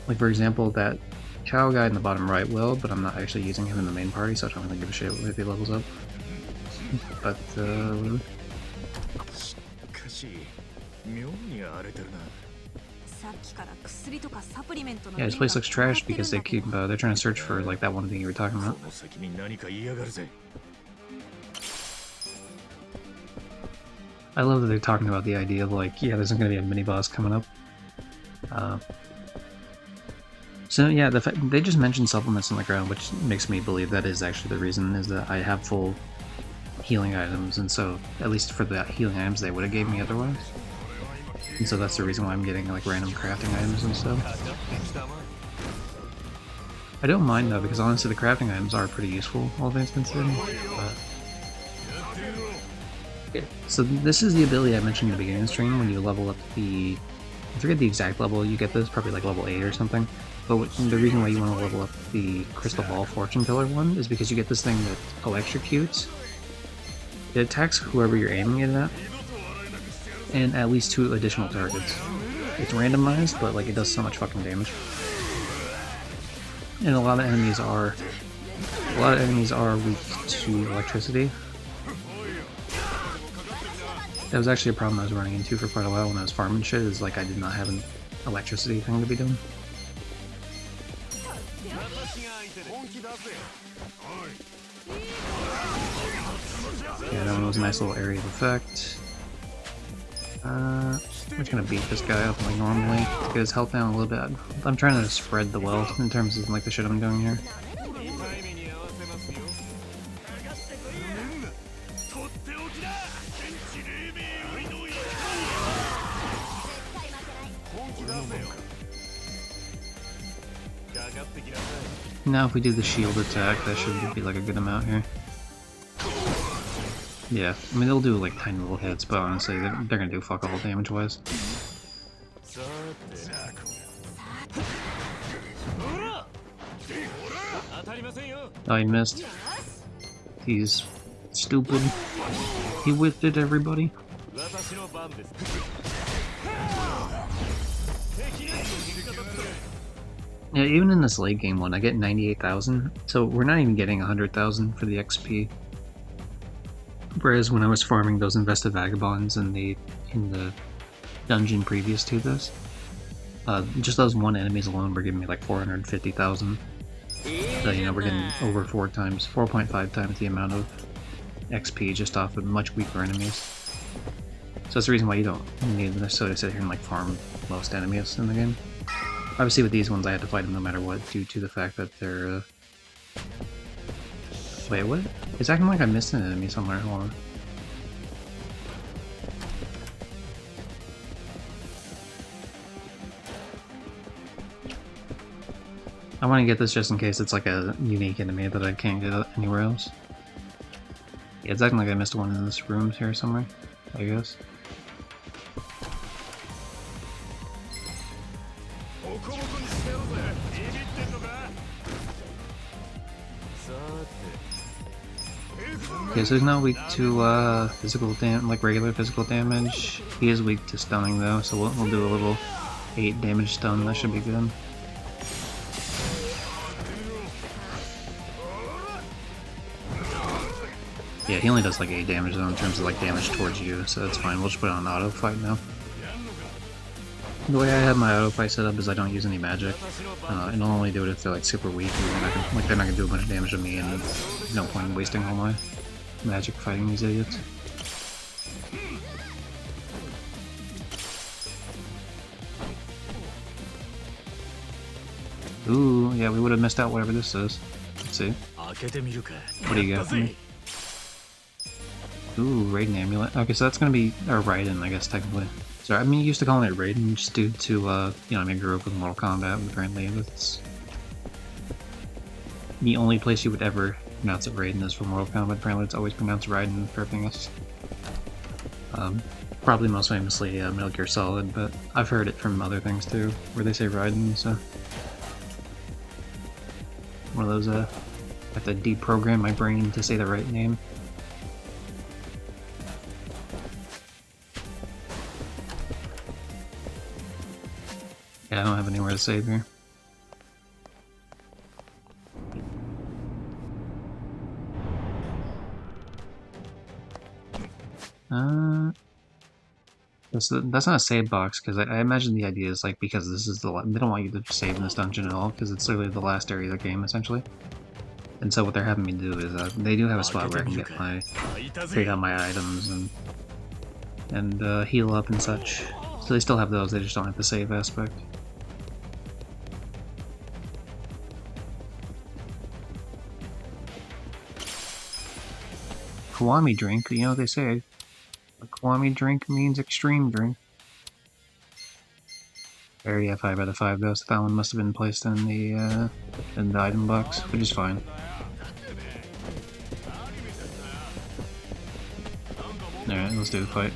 Like for example, that Chow guy in the bottom right will, but I'm not actually using him in the main party, so I don't really give a shit if he levels up. But, whatever. Yeah, this place looks trash because they keep, they're trying to search for, like, that one thing you were talking about. I love that they're talking about the idea of, like, yeah, there's gonna be a mini-boss coming up. So yeah, they just mentioned supplements on the ground, which makes me believe that is actually the reason, is that I have full healing items, and so at least for the healing items they would have gave me otherwise. And so that's the reason why I'm getting like random crafting items and stuff. I don't mind though, because honestly the crafting items are pretty useful, all things considered. So this is the ability I mentioned in the beginning of the stream, when you level up the... I forget the exact level you get this, probably like level 8 or something. But the reason why you want to level up the Crystal Ball Fortune Pillar one is because you get this thing that electrocutes. It attacks whoever you're aiming it at, and at least 2 additional targets. It's randomized, but like it does so much fucking damage. And a lot of enemies are weak to electricity. That was actually a problem I was running into for quite a while when I was farming shit, is like I did not have an electricity thing to be doing. Yeah, that one was a nice little area of effect. I'm just gonna beat this guy up like normally, get his health down a little bit. I'm trying to spread the wealth in terms of like the shit I'm doing here. Now if we do the shield attack, that should be like a good amount here. Yeah, I mean they'll do like tiny little hits, but honestly they're gonna do fuck all damage wise. Oh, he missed. He's stupid. He whiffed it, everybody. Yeah, even in this late game one, I get 98,000, so we're not even getting 100,000 for the XP. Whereas when I was farming those invested vagabonds in the dungeon previous to this, just those one enemies alone were giving me like 450,000. So you know we're getting over 4.5 times the amount of XP just off of much weaker enemies. So that's the reason why you don't need to necessarily sit here and like farm most enemies in the game. Obviously with these ones I had to fight them no matter what, due to the fact that they're... Wait, what? It's acting like I missed an enemy somewhere, hold on. I want to get this just in case it's like a unique enemy that I can't get anywhere else. Yeah, it's acting like I missed one in this room here somewhere, I guess. Okay, so he's not weak to regular physical damage. He is weak to stunning though, so we'll do a little 8 damage stun, that should be good. Yeah, he only does like 8 damage though in terms of like damage towards you, so that's fine. We'll just put on auto fight now. The way I have my auto fight set up is I don't use any magic, and I'll only do it if they're like super weak, and they're not gonna do a bunch of damage to me, and there's no point in wasting all my magic fighting these idiots. Ooh, yeah, we would have missed out whatever this is. Let's see. What do you got for me? Ooh, Raiden Amulet. Okay, so that's gonna be a Raiden, I guess, technically. Sorry, I mean, you used to call it Raiden just due to, you know, I mean, I grew up with Mortal Kombat, but apparently that's the only place you would ever pronounce it Raiden is for Mortal Kombat. Apparently it's always pronounced Raiden for everything else. Probably most famously Metal Gear Solid, but I've heard it from other things too, where they say Raiden, so... One of those, I have to deprogram my brain to say the right name. Yeah, I don't have anywhere to save here. That's not a save box, because I imagine the idea is like, because this is they don't want you to save in this dungeon at all, because it's literally the last area of the game, essentially. And so what they're having me do is, they do have a spot where I can get trade out my items and heal up and such. So they still have those, they just don't have the save aspect. Kiwami drink, you know what they say? A Kiwami drink means extreme drink. I already have 5 out of 5 though, so that one must have been placed in the item box, which is fine. Alright, let's do the fight.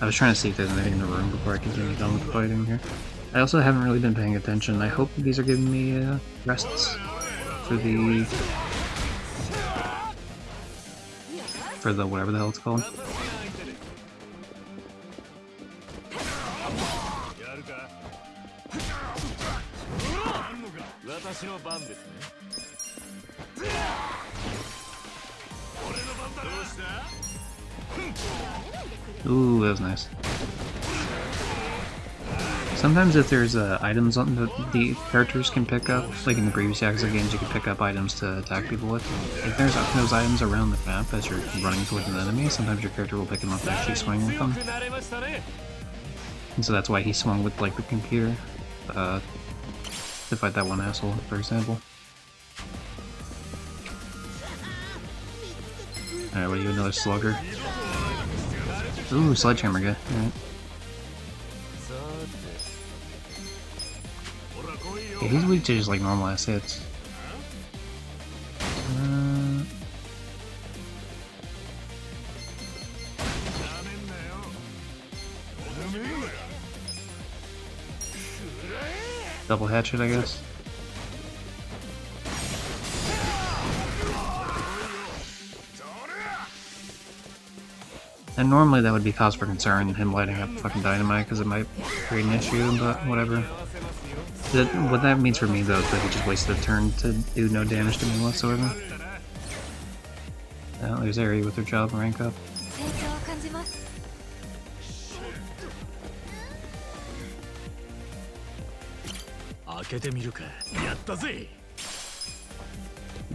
I was trying to see if there's anything in the room before I continue on with the fighting here. I also haven't really been paying attention. I hope these are giving me rests for the whatever the hell it's called. Ooh, that was nice. Sometimes if there's items on the characters can pick up, like in the previous Yakuza games, you can pick up items to attack people with. If there's those items around the map as you're running towards an enemy, sometimes your character will pick them up and actually swing with them. And so that's why he swung with like the computer to fight that one asshole, for example. Alright, what are you, another slugger? Ooh, sledgehammer guy. Alright. Yeah, he's weak to just like normal ass hits. Double hatchet, I guess. And normally that would be cause for concern, him lighting up fucking dynamite, because it might create an issue, but whatever. What that means for me, though, is that he just wasted a turn to do no damage to me whatsoever. There's Eri with her job rank up.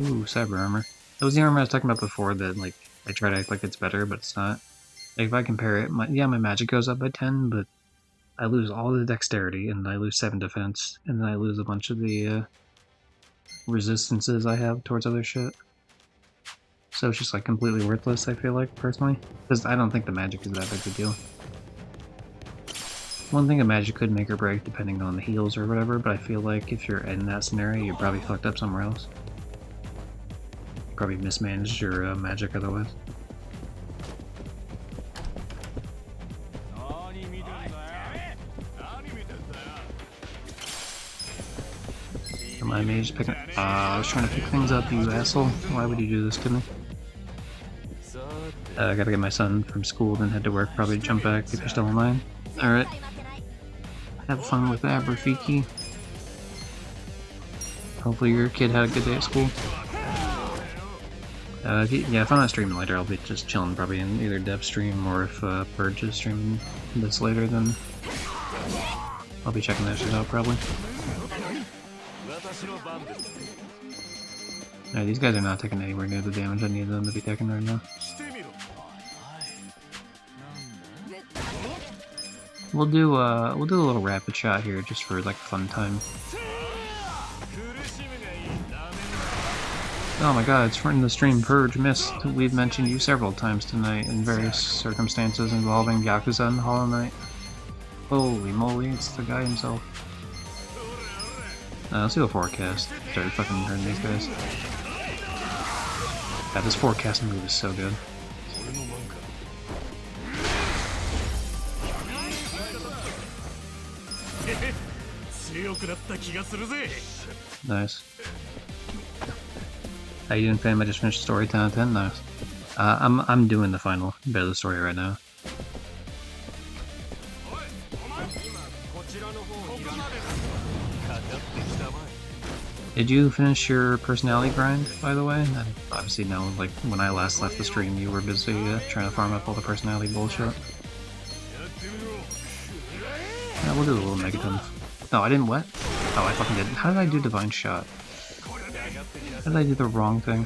Ooh, cyber armor. That was the armor I was talking about before that, like, I try to act like it's better, but it's not. Like, if I compare it, my magic goes up by 10, but I lose all the dexterity, and I lose 7 defense, and then I lose a bunch of the resistances I have towards other shit. So it's just like completely worthless, I feel like, personally. Because I don't think the magic is that big a deal. One thing a magic could make or break depending on the heals or whatever, but I feel like if you're in that scenario, you're probably fucked up somewhere else. Probably mismanaged your magic otherwise. My mage picking. I was trying to pick things up, you asshole. Why would you do this to me? I gotta get my son from school, then head to work. Probably jump back if you're still online. Alright. Have fun with that, Rafiki. Hopefully your kid had a good day at school. If I'm not streaming later, I'll be just chilling probably in either dev stream, or if Purge is streaming this later, then I'll be checking that shit out probably. No, these guys are not taking anywhere near the damage I need them to be taking right now. We'll do a little rapid shot here just for like a fun time. Oh my god, it's from the stream Purge Mist. We've mentioned you several times tonight in various circumstances involving Yakuza and Hollow Knight. Holy moly, it's the guy himself. Let's do a forecast. Start fucking hurting these guys. God, this forecasting move is so good. Nice. How you doing, fam? I just finished story 10 out of 10. Nice. I'm doing the final bit of the story right now. Did you finish your personality grind, by the way? And obviously no, like, when I last left the stream, you were busy trying to farm up all the personality bullshit. Yeah, we'll do a little Megaton. No, I didn't what? Oh, I fucking did. How did I do Divine Shot? How did I do the wrong thing?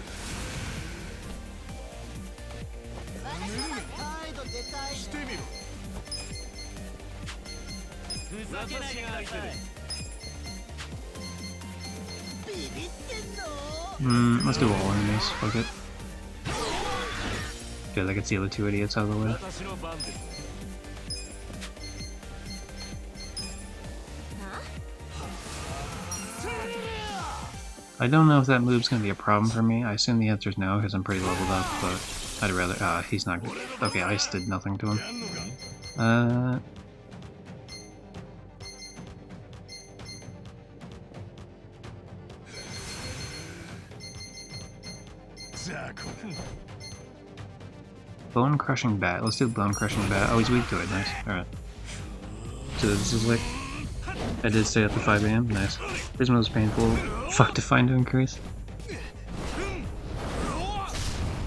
Let's do all enemies. Fuck it. Good, that gets the other two idiots out of the way. I don't know if that move's gonna be a problem for me. I assume the answer is no, because I'm pretty leveled up, but I'd rather... he's not good. Okay, Ice did nothing to him. Bone Crushing Bat. Let's do Bone Crushing Bat. Oh, he's weak to it. Nice. Alright. So this is like... I did stay up to 5 AM. Nice. Prism was painful. Fuck to find to increase.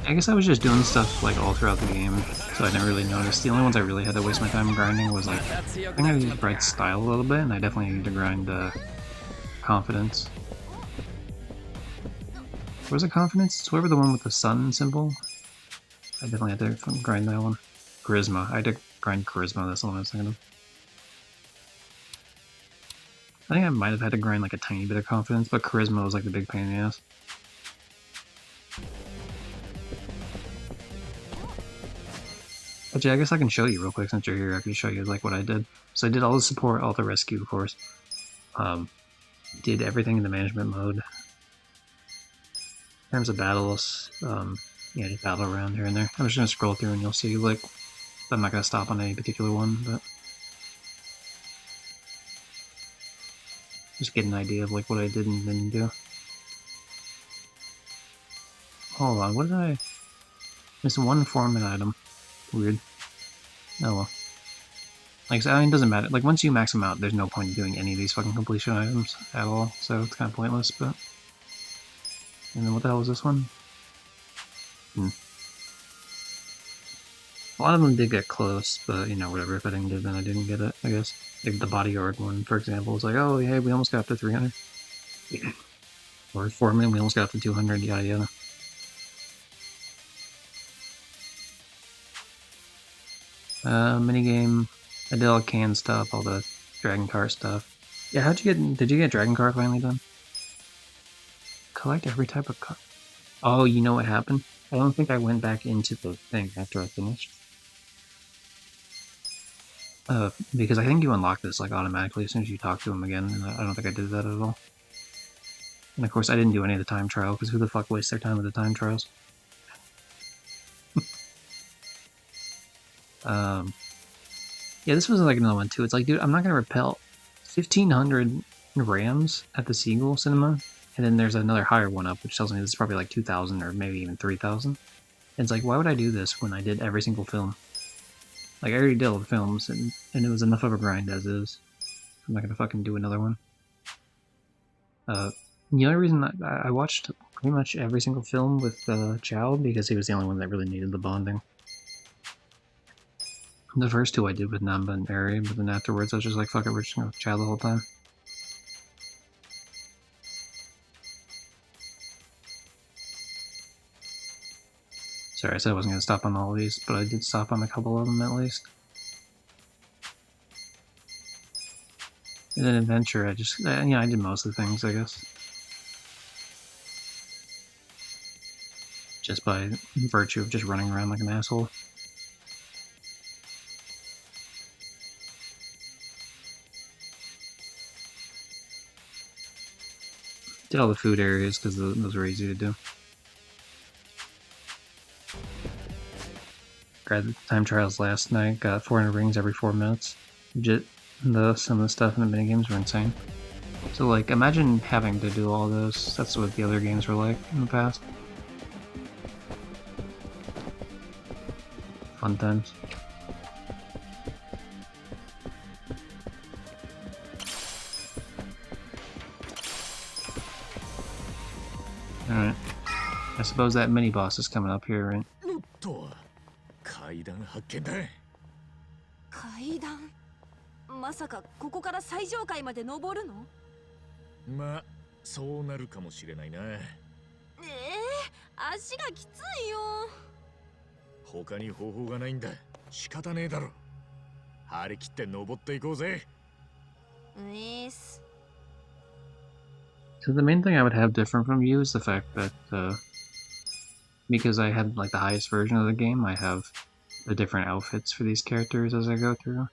I guess I was just doing stuff like all throughout the game, so I didn't really notice. The only ones I really had to waste my time grinding was like... I think I need to grind style a little bit, and I definitely need to grind confidence. Where's the confidence? It's whoever the one with the sun symbol. I definitely had to grind that one. Charisma. I had to grind Charisma, that's the one I was thinking of. I think I might have had to grind like a tiny bit of confidence, but Charisma was like the big pain in the ass. Actually, I guess I can show you real quick since you're here. I can show you like what I did. So I did all the support, all the rescue, of course. Did everything in the management mode. In terms of battles, yeah, just battle around here and there. I'm just gonna scroll through and you'll see, like, I'm not gonna stop on any particular one, but just get an idea of like what I did and didn't do. Hold on, what did I... Missed one foreman item. Weird. Oh well. Like, I mean, it doesn't matter. Like, once you max them out, there's no point in doing any of these fucking completion items at all, so it's kind of pointless, but... And then what the hell was this one? A lot of them did get close, but, you know, whatever. If I didn't get it, then I didn't get it, I guess. Like, the bodyguard one, for example, was like, oh, hey, we almost got up to 300. Or foreman, we almost got up to 200, yada yada. Minigame. I did all the canned stuff, all the Dragon Cart stuff. Yeah, how'd you get... Did you get Dragon Cart finally done? Collect every type of card. Oh, you know what happened? I don't think I went back into the thing after I finished. Because I think you unlock this like automatically as soon as you talk to him again, and I don't think I did that at all. And of course I didn't do any of the time trial, because who the fuck wastes their time with the time trials? Yeah, this was like another one too. It's like, dude, I'm not gonna repel 1,500 rams at the Seagull Cinema, and then there's another higher one up, which tells me this is probably like 2,000 or maybe even 3,000. It's like, why would I do this when I did every single film? Like, I already did all the films, and it was enough of a grind as is. I'm not gonna fucking do another one. The only reason I watched pretty much every single film with Chow, because he was the only one that really needed the bonding. The first two I did with Namba and Eri, but then afterwards I was just like, fuck it, we're just gonna Chow the whole time. Sorry, I said I wasn't gonna stop on all of these, but I did stop on a couple of them at least. And then Adventure, I just, yeah, I did most of the things, I guess. Just by virtue of just running around like an asshole. Did all the food areas because those were easy to do. Grabbed the time trials last night, got 400 rings every 4 minutes. Some of the stuff in the minigames were insane. So, like, imagine having to do all those. That's what the other games were like in the past. Fun times. Alright. I suppose that mini boss is coming up here, right? 階段発見だ。階段？まさかここから最上階まで登るの？まあ、そうなるかもしれないな。足がきついよ。他に方法がないんだ。仕方ねえだろ。張り切って登っていこうぜ。Yes. So the main thing I would have different from you is the fact that because I had like the highest version of the game, I have the different outfits for these characters as I go through.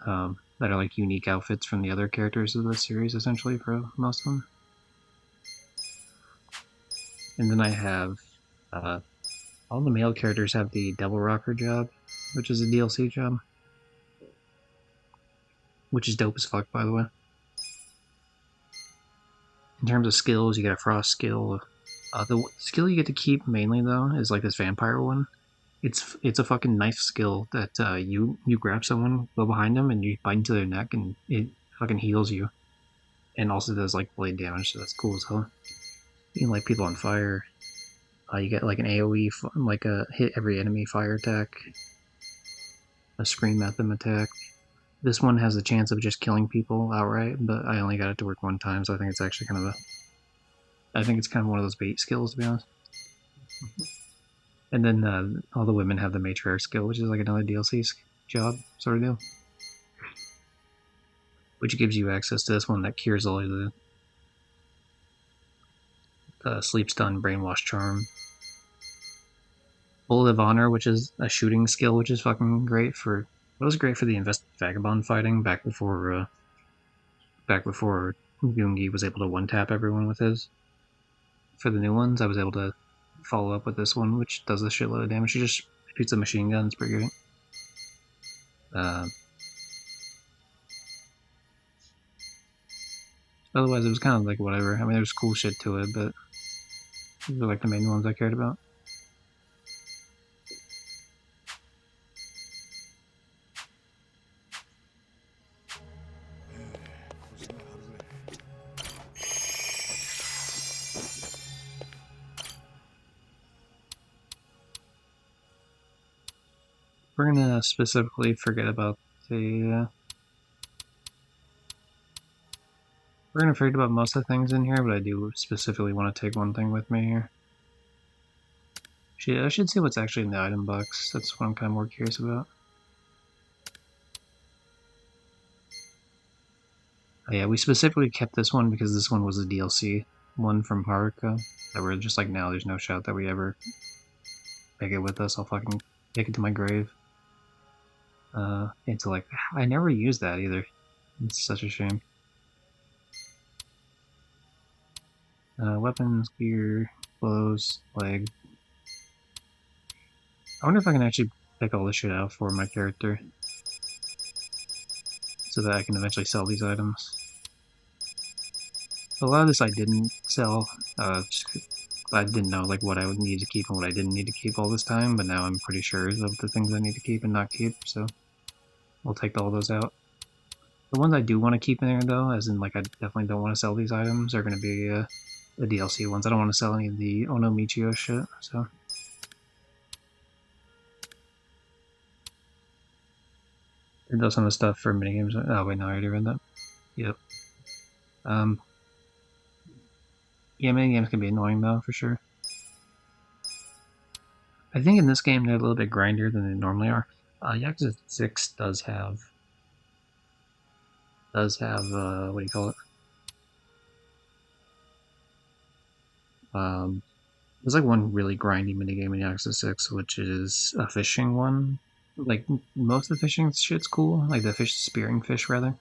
That are like unique outfits from the other characters of the series, essentially, for most of them. And then I have all the male characters have the Devil Rocker job, which is a DLC job, which is dope as fuck, by the way. In terms of skills, you get a Frost skill. The skill you get to keep mainly though is like this Vampire one. It's a fucking knife skill that you grab someone, go behind them, and you bite into their neck, and it fucking heals you, and also does like blade damage. So that's cool as hell. You can light people on fire. You get like an AOE, like a hit every enemy fire attack, a scream at them attack. This one has a chance of just killing people outright, but I only got it to work one time, so I think it's actually kind of I think it's kind of one of those bait skills, to be honest. And then all the women have the matriarch skill, which is like another DLC job sort of deal, which gives you access to this one that cures all of the sleep stun, brainwash charm, bullet of honor, which is a shooting skill, which is fucking great for. It was great for the invested vagabond fighting back before Gungi was able to one tap everyone with his. For the new ones, I was able to follow up with this one, which does a shitload of damage. She just shoots a machine gun, it's pretty great. Otherwise, it was kind of like whatever. I mean, there's cool shit to it, but these are like the main ones I cared about. We're gonna specifically forget about the. We're gonna forget about most of the things in here, but I do specifically want to take one thing with me here. I should see what's actually in the item box. That's what I'm kind of more curious about. Oh, yeah, we specifically kept this one because this one was a DLC one from Haruka. That we're just like, now there's no shot that we ever take it with us. I'll fucking take it to my grave. It's like, I never used that either. It's such a shame. Weapons, gear, clothes, leg. I wonder if I can actually pick all this shit out for my character so that I can eventually sell these items. A lot of this I didn't sell, I didn't know like what I would need to keep and what I didn't need to keep all this time, but now I'm pretty sure of the things I need to keep and not keep, so we'll take all those out. The ones I do want to keep in there though, as in like I definitely don't want to sell these items, are going to be the DLC ones. I don't want to sell any of the Ono Michio shit, so. It does some of the stuff for minigames. Oh wait, no, I already read that. Yep. Yeah, minigames can be annoying though, for sure. I think in this game they're a little bit grindier than they normally are. Yakuza 6 does have what do you call it? There's like one really grindy minigame in Yakuza 6, which is a fishing one. Like most of the fishing shit's cool, like the fish spearing fish rather.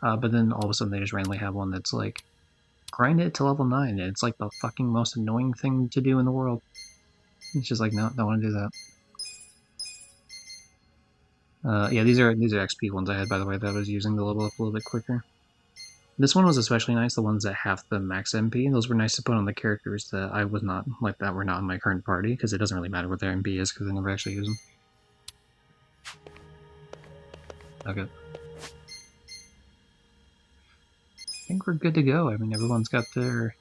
But then all of a sudden they just randomly have one that's like grind it to level 9, and it's like the fucking most annoying thing to do in the world. It's just like, no, don't want to do that. Yeah, these are XP ones I had, by the way, that I was using to level up a little bit quicker. This one was especially nice, the ones that have the max MP. Those were nice to put on the characters that I was not, like, that were not in my current party, because it doesn't really matter what their MP is, because I never actually use them. Okay. I think we're good to go. I mean, everyone's got their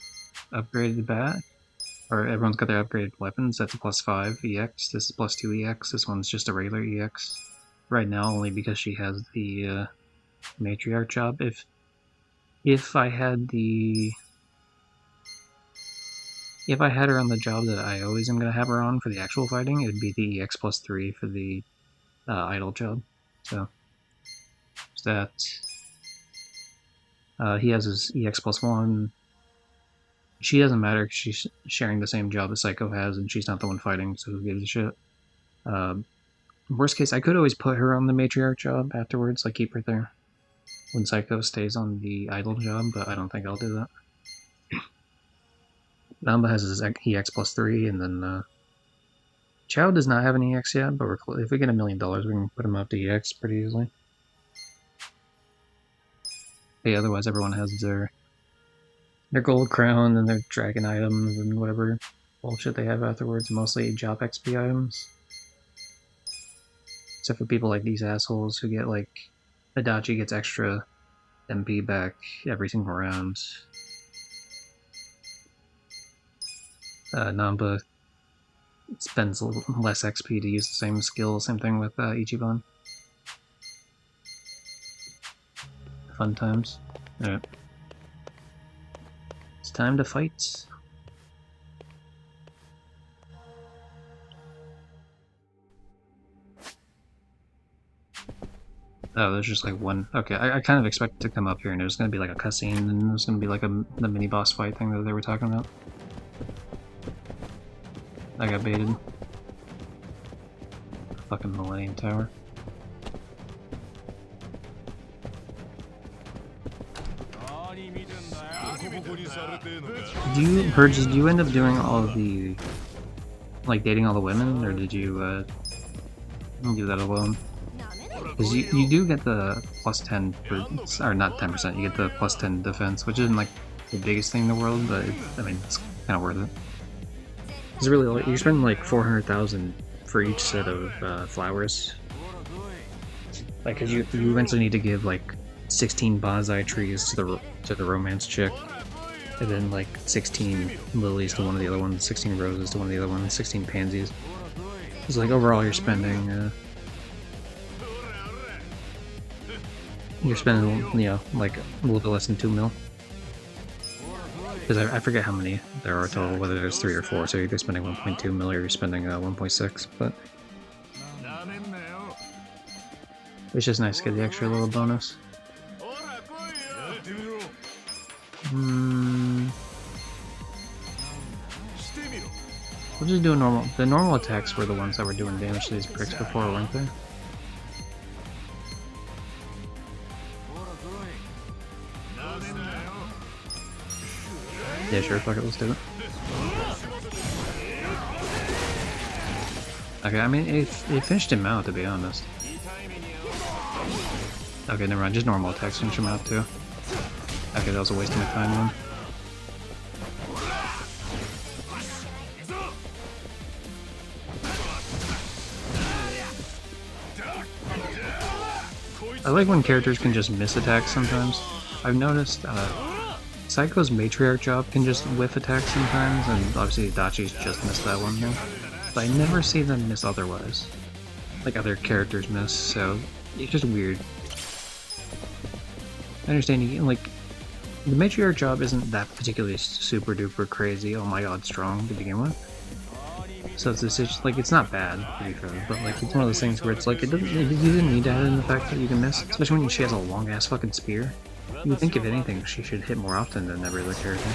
upgraded bat, or everyone's got their upgraded weapons. That's a +5 EX. This is +2 EX. This one's just a regular EX. Right now, only because she has the matriarch job. If I had her on the job that I always am gonna have her on for the actual fighting, it would be the EX +3 for the idle job. So that. He has his EX +1. She doesn't matter because she's sharing the same job that Psycho has, and she's not the one fighting, so who gives a shit? Worst case, I could always put her on the matriarch job afterwards, like keep her there when Psycho stays on the idol job, but I don't think I'll do that. Namba has his EX +3, and then Chow does not have an EX yet, but if we get $1 million, we can put him up to EX pretty easily. But yeah, otherwise everyone has their gold crown and their dragon items and whatever bullshit they have afterwards, mostly job XP items. Except for people like these assholes who get like, Adachi gets extra MP back every single round. Namba spends a little less XP to use the same skill, same thing with Ichiban. Fun times. Alright. It's time to fight. Oh, there's just like one. Okay, I kind of expected to come up here and there's gonna be like a cutscene and there's gonna be like the mini boss fight thing that they were talking about. I got baited. Fucking Millennium Tower. Did you end up doing all of the, like, dating all the women, or did you, leave that alone? Because you do get the +10, or not 10%, you get the +10 defense, which isn't, like, the biggest thing in the world, but, I mean, it's kind of worth it. It's really, you're spending, like, 400,000 for each set of, flowers. Like, cause you eventually need to give, like, 16 bonsai trees to the romance chick, and then like 16 lilies to one of the other ones, 16 roses to one of the other ones, 16 pansies. It's like overall you're spending, you know, like a little bit less than 2 mil. Because I forget how many there are total, whether there's 3 or 4. So you're either spending 1.2 mil or you're spending 1.6, but it's just nice to get the extra little bonus. We'll just do a normal. The normal attacks were the ones that were doing damage to these pricks before, weren't they? Yeah, sure, fuck it, let's do it. Okay, I mean, it finished him out, to be honest. Okay, never mind, just normal attacks finish him out, too. Okay, that was a waste of my time then. I like when characters can just miss attacks sometimes. I've noticed Psycho's matriarch job can just whiff attacks sometimes, and obviously Adachi's just missed that one here. But I never see them miss otherwise. Like other characters miss, so it's just weird. I understand you like the matriarch job isn't that particularly super duper crazy, oh my god strong to begin with. So it's just like, it's not bad to be fair, but like it's one of those things where it's like you didn't need to add in the fact that you can miss, especially when she has a long ass fucking spear. You would think if anything she should hit more often than every other character.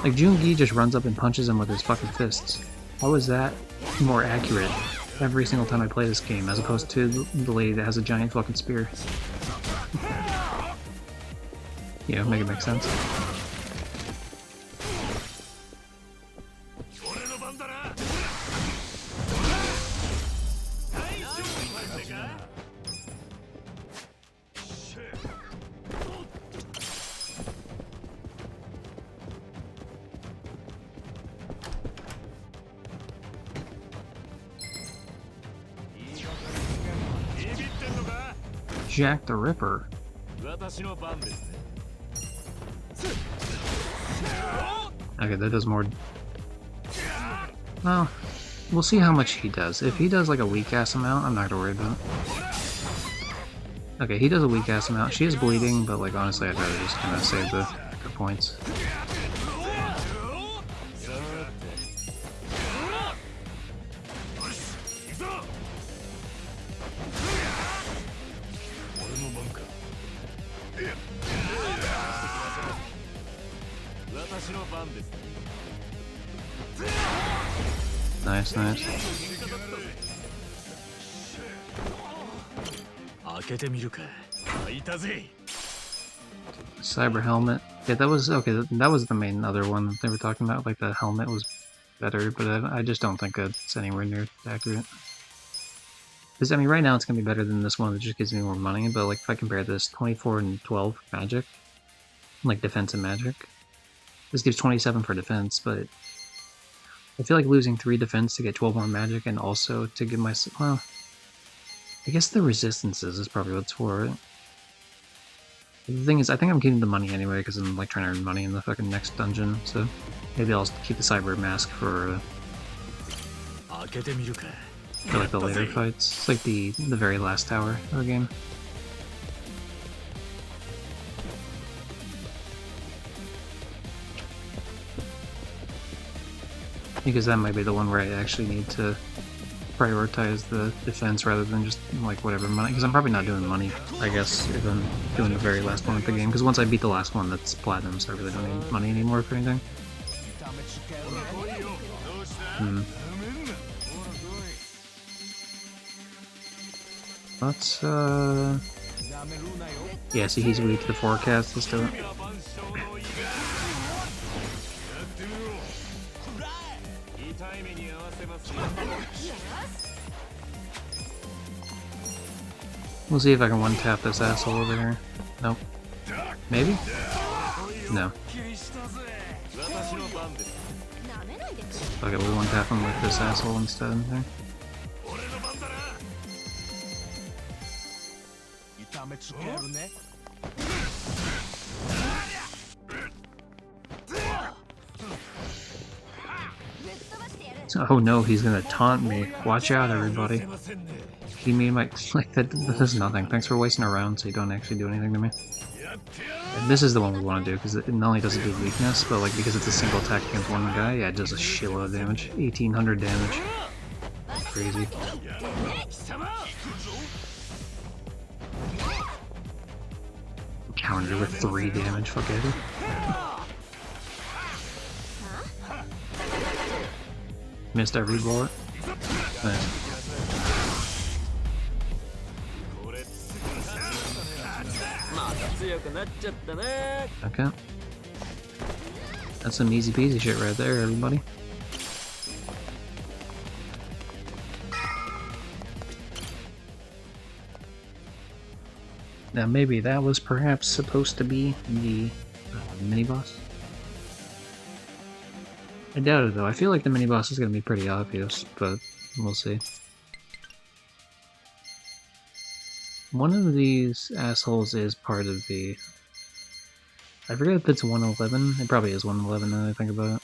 Like Jungi just runs up and punches him with his fucking fists. How is that more accurate every single time I play this game as opposed to the lady that has a giant fucking spear? You know, make it make sense. Jack the Ripper. Okay, that does more. Well, we'll see how much he does. If he does like a weak ass amount, I'm not gonna worry about it. Okay, he does a weak ass amount. She is bleeding, but like honestly, I'd rather just kind of save the points. Nice, nice. Cyber helmet. Yeah, that was okay. That was the main other one that they were talking about. Like the helmet was better, but I just don't think it's anywhere near accurate. Because I mean, right now it's gonna be better than this one that just gives me more money. But like if I compare this 24 and 12 magic, like defense and magic, this gives 27 for defense, but I feel like losing 3 defense to get 12 more magic and also to give myself, well, I guess the resistances is probably what's for it. The thing is, I think I'm keeping the money anyway because I'm like trying to earn money in the fucking next dungeon, so maybe I'll keep the cyber mask for like the later fights. It's like the very last tower of the game. Because that might be the one where I actually need to prioritize the defense rather than just like whatever money, because I'm probably not doing money, I guess, if I'm doing the very last one of the game, because once I beat the last one that's platinum, so I really don't need money anymore for anything. Let's yeah, see, he's weak to the forecast. Let's do it. We'll see if I can one-tap this asshole over here. Nope. Maybe? No. Okay, we'll one-tap him with this asshole instead. There. Oh no, he's gonna taunt me. Watch out, everybody. He made my like that. This is nothing. Thanks for wasting a round so you don't actually do anything to me. And this is the one we want to do because it not only does it do weakness, but like because it's a single attack against one guy, yeah, it does a shitload of damage. 1800 damage. Crazy. Counter with 3 damage. Fuck it. Missed every bullet. Nice. Okay. That's some easy peasy shit right there, everybody. Now maybe that was perhaps supposed to be the mini-boss? I doubt it though. I feel like the mini-boss is going to be pretty obvious, but we'll see. One of these assholes is part of the... I forget if it's 111. It probably is 111 now that I think about it.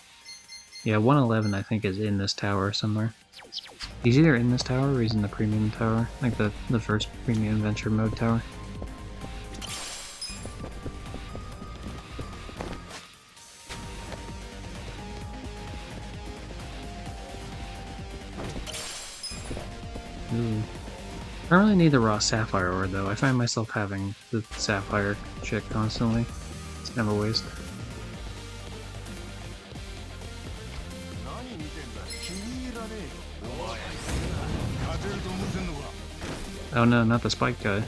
Yeah, 111 I think is in this tower somewhere. He's either in this tower or he's in the premium tower. Like the first premium adventure mode tower. Ooh. I don't really need the raw sapphire ore though. I find myself having the sapphire shit constantly. It's never a waste. Oh no, not the spike guy.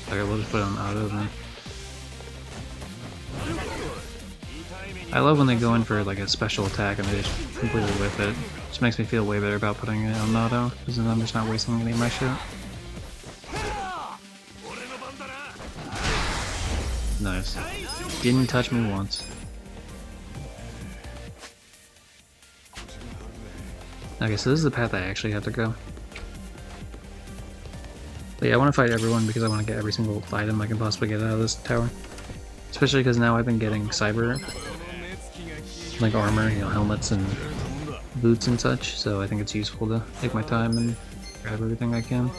Okay, we'll just put him auto then. I love when they go in for like a special attack and they just completely whip it. Just makes me feel way better about putting it on auto, because then I'm just not wasting any of my shit. Nice. Didn't touch me once. Okay, so this is the path I actually have to go. But yeah, I want to fight everyone because I want to get every single item I can possibly get out of this tower. Especially because now I've been getting cyber, like armor, you know, helmets and boots and such, so I think it's useful to take my time and grab everything I can.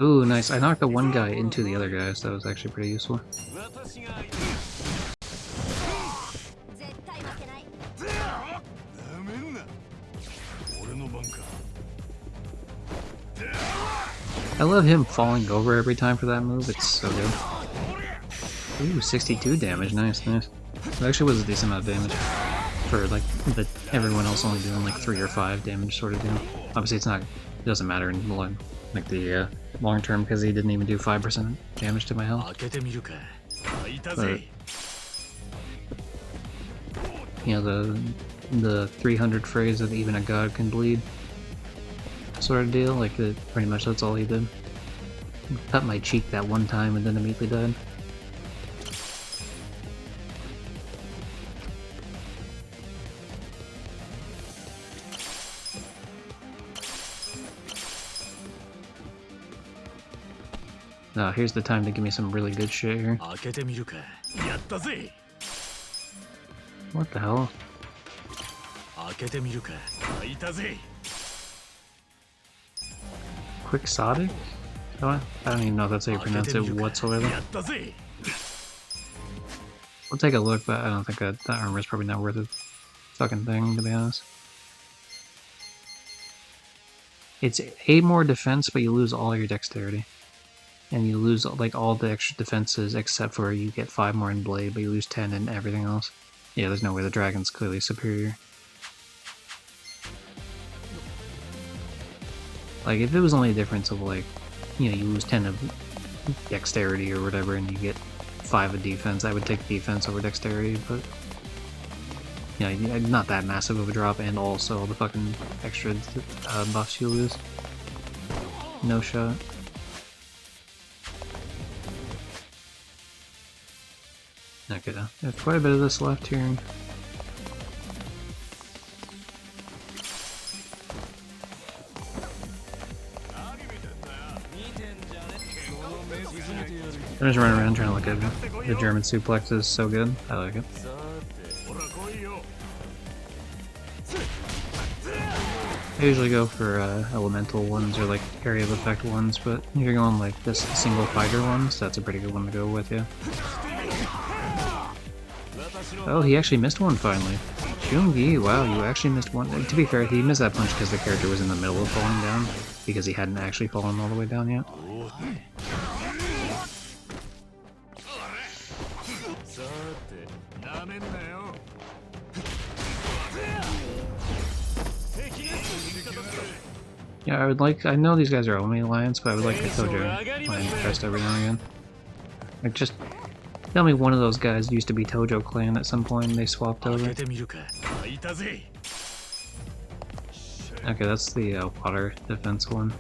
Ooh, nice. I knocked the one guy into the other guy, so that was actually pretty useful. 私が絶対負けない。なめんな。俺の番か。 I love him falling over every time for that move. It's so good. Ooh, 62 damage. Nice, nice. It actually was a decent amount of damage for like everyone else only doing like 3 or 5 damage sort of deal. Obviously, it's not. It doesn't matter in the long term because he didn't even do 5% damage to my health. 開けてみるか。開いた But ぜ。 you know the 300 phrase of even a god can bleed sort of deal. Like pretty much that's all he did. Cut my cheek that one time and then immediately died. Now here's the time to give me some really good shit here. 開けてみるか。やったぜ。 What the hell? 開けてみるか。開いたぜ。 Quixotic? Oh, I don't even know if that's how you 開け pronounce てみ it るか。 whatsoever. やったぜ。 We'll take a look, but I don't think that armor is probably not worth a fucking thing, to be honest. It's 8 more defense, but you lose all your dexterity. And you lose like all the extra defenses except for you get 5 more in blade, but you lose 10 in everything else. Yeah, there's no way the dragon's clearly superior. Like, if it was only a difference of like, you know, you lose 10 of dexterity or whatever and you get 5 of defense, I would take defense over dexterity, but you know, not that massive of a drop, and also the fucking extra buffs you lose. No shot. Okay, there's quite a bit of this left here. I'm just running around trying to look at the German suplexes. So good. I like it. さて ほら来いよ。 I usually go for elemental ones or like area of effect ones, but if you're going like this single fighter ones, that's a pretty good one to go with, yeah. Oh, he actually missed one finally. Jungi, wow, you actually missed one. To be fair, he missed that punch because the character was in the middle of falling down, because he hadn't actually fallen all the way down yet. さて なめんなよ。 Yeah, I know these guys are Omi Alliance, but I would like the Tojo Clan crest every now and again. Like, just tell me one of those guys used to be Tojo Clan at some point and they swapped 開 over. けてみるか。開いたぜ。 Okay, that's the water defense one.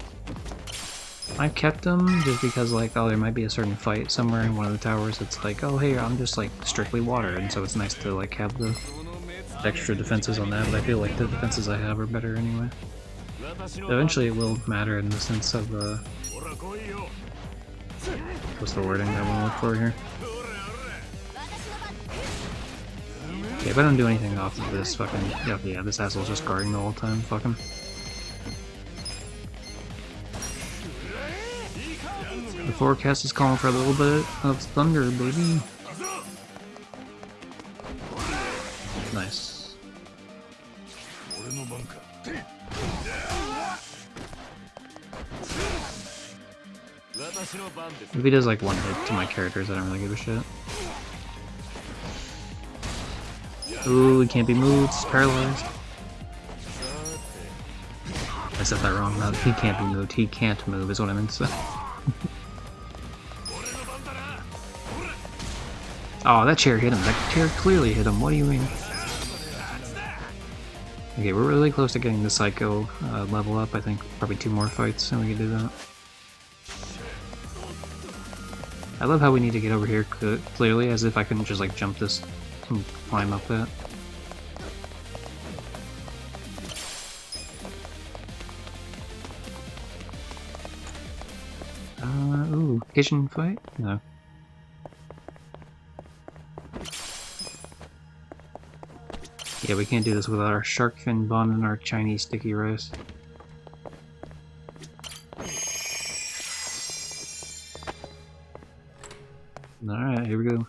I kept them just because, like, oh, there might be a certain fight somewhere in one of the towers that's like, oh, hey, I'm just, like, strictly water, and so it's nice to, like, have the extra defenses on that, but I feel like the defenses I have are better anyway. Eventually it will matter in the sense of, ほら来いよ。 what's the wording I want to look for here? Yeah, if I don't do anything off of this fucking, yeah, this asshole's just guarding the whole time, fuck him. The forecast is calling for a little bit of thunder, baby. Nice. 俺の番か。 私の番です If he does like one hit to my characters, I don't really give a shit. Ooh, he can't be moved, he's paralyzed. I said that wrong, no, he can't be moved, he can't move is what I meant to say. Oh, that chair hit him, that chair clearly hit him, what do you mean? Okay, we're really close to getting the Psycho level up, I think probably 2 more fights and we can do that. I love how we need to get over here clearly, as if I couldn't just like jump this and climb up that. Ooh, kitchen fight? No. Yeah, we can't do this without our shark fin bun and our Chinese sticky rice. Alright, here we go.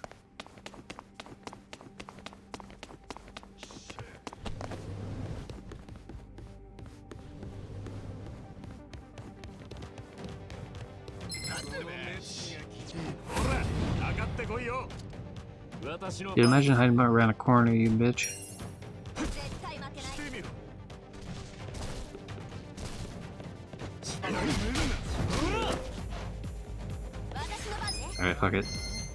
Dude, imagine hiding around a corner, you bitch. Alright, fuck it.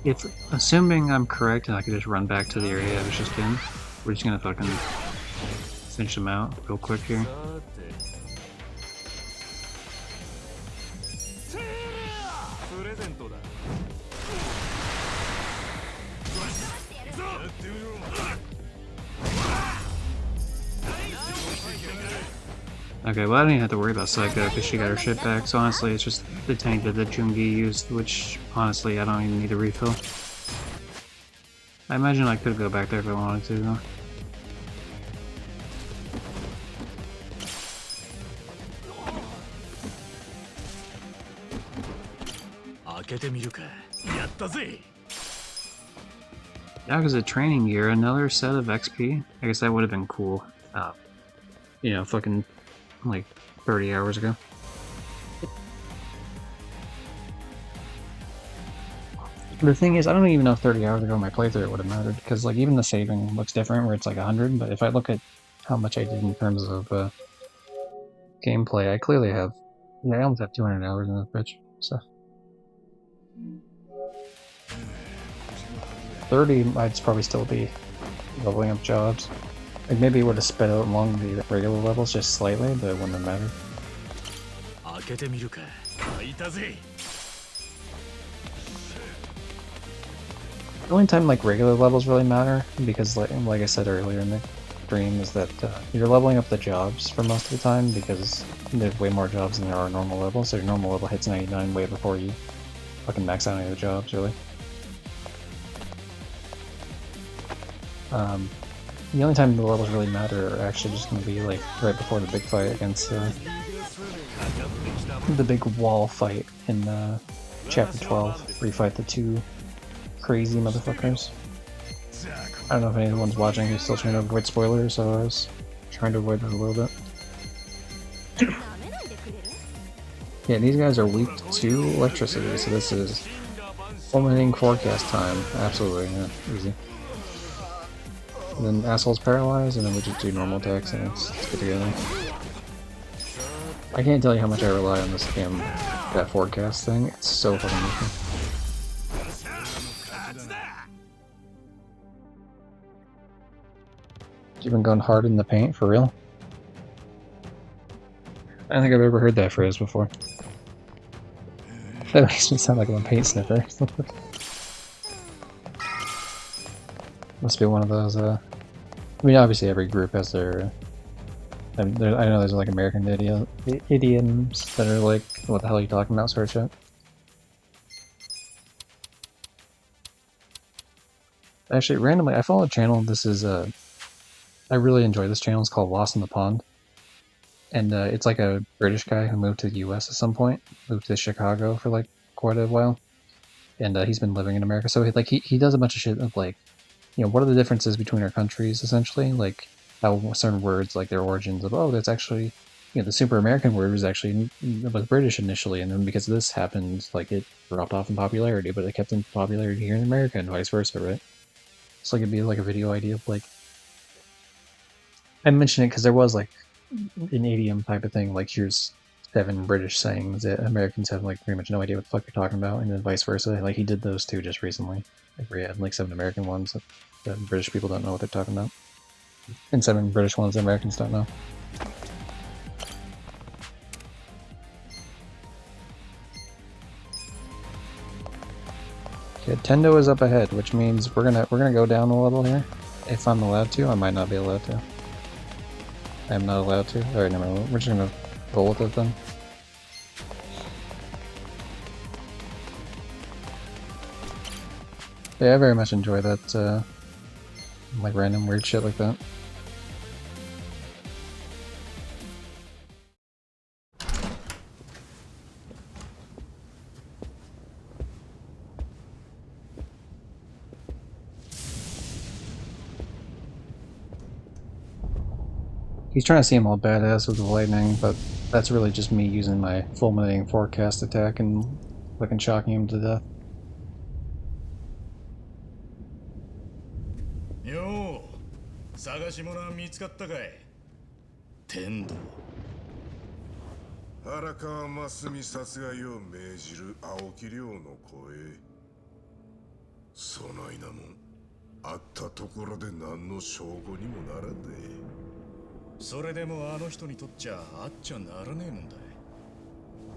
If, assuming I'm correct and I could just run back to the area I was just in, we're just gonna fucking finish them out real quick here. Okay, well I don't even have to worry about Psycho because she got her shit back, so honestly it's just the tank that the Jungi used, which honestly I don't even need a refill. I imagine I could go back there if I wanted to though. Yakuza training gear, another set of XP? I guess that would have been cool. You know, fucking like 30 hours ago. The thing is, I don't even know if 30 hours ago my playthrough would have mattered, because like even the saving looks different where it's like 100, but if I look at how much I did in terms of gameplay, I clearly have, yeah, I almost have 200 hours in this bitch, so. 30 I'd probably still be leveling up jobs. Like maybe it would have sped out along the regular levels just slightly, but it wouldn't have mattered. The only time like regular levels really matter, because like I said earlier in the stream, is that you're leveling up the jobs for most of the time because there's way more jobs than there are normal levels, so your normal level hits 99 way before you fucking max out any of the jobs, really. The only time the levels really matter are actually just going to be like right before the big fight against the big wall fight in chapter 12, where you fight the two crazy motherfuckers. I don't know if anyone's watching who's still trying to avoid spoilers, so I was trying to avoid them a little bit. Yeah, these guys are weak to electricity, so this is fulminating forecast time. Absolutely, yeah, easy. And then asshole's paralyzed, and then we just do normal attacks, and it's good together. I can't tell you how much I rely on this game, that forecast thing. It's so fucking useful. You've been going hard in the paint, for real? I don't think I've ever heard that phrase before. That makes me sound like I'm a paint sniffer. Must be one of those, I mean, obviously every group has their... I know there's like American idioms that are like, what the hell are you talking about, sort of shit. Actually, randomly, I follow a channel, this is, I really enjoy this channel, it's called Lost in the Pond. And it's like a British guy who moved to the US at some point, moved to Chicago for like quite a while. And he's been living in America, so like he does a bunch of shit of like, you know, what are the differences between our countries, essentially? Like, how certain words, like their origins of, oh, that's actually, you know, the super American word was actually, was British initially, and then because this happened, like, it dropped off in popularity, but it kept in popularity here in America, and vice versa, right? So, like, it'd be like a video idea of, like, I mentioned it because there was, like, an idiom type of thing, like, here's 7 British sayings that Americans have, like, pretty much no idea what the fuck you're talking about, and then vice versa. Like, he did those two just recently. Like, we had, like, 7 American ones that British people don't know what they're talking about. And 7 British ones that Americans don't know. Okay, Tendo is up ahead, which means we're gonna go down a level here. If I'm allowed to, I might not be allowed to. I am not allowed to. Alright, never mind. We're just gonna roll with it then. Yeah, I very much enjoy that, like random weird shit like that. He's trying to seem all badass with the lightning, but that's really just me using my fulminating forecast attack and fucking shocking him to death. よう探し物は見つかったかい天道荒川真澄殺害を命じる青木亮の声そないなもんあったところで何の証拠にもならんでそれでもあの人にとっちゃあっちゃならねえもん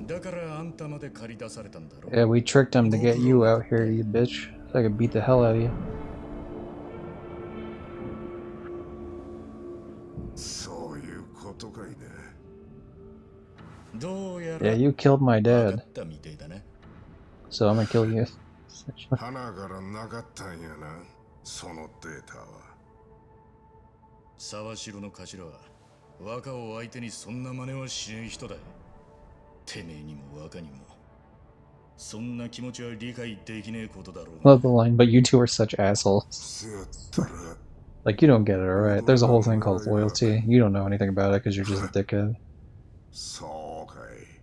だだからあんたまで借り出されたんだろ Yeah, we tricked him to get you out here, you bitch. So I could beat the hell out of you. そういうことかいねどうや Yeah, ら you killed my 分 dad, かったみてえだな so I'm gonna kill you. 花からなかったんやなそのデータは沢城の頭は若を相手にそんな真似はしねえ人だてめえにも若にもそんな気持ちは理解できねえことだろう Love the line, but you two are such assholes. せやったら Like, you don't get it, alright? There's a whole thing called loyalty. You don't know anything about it because you're just a dickhead. そうかい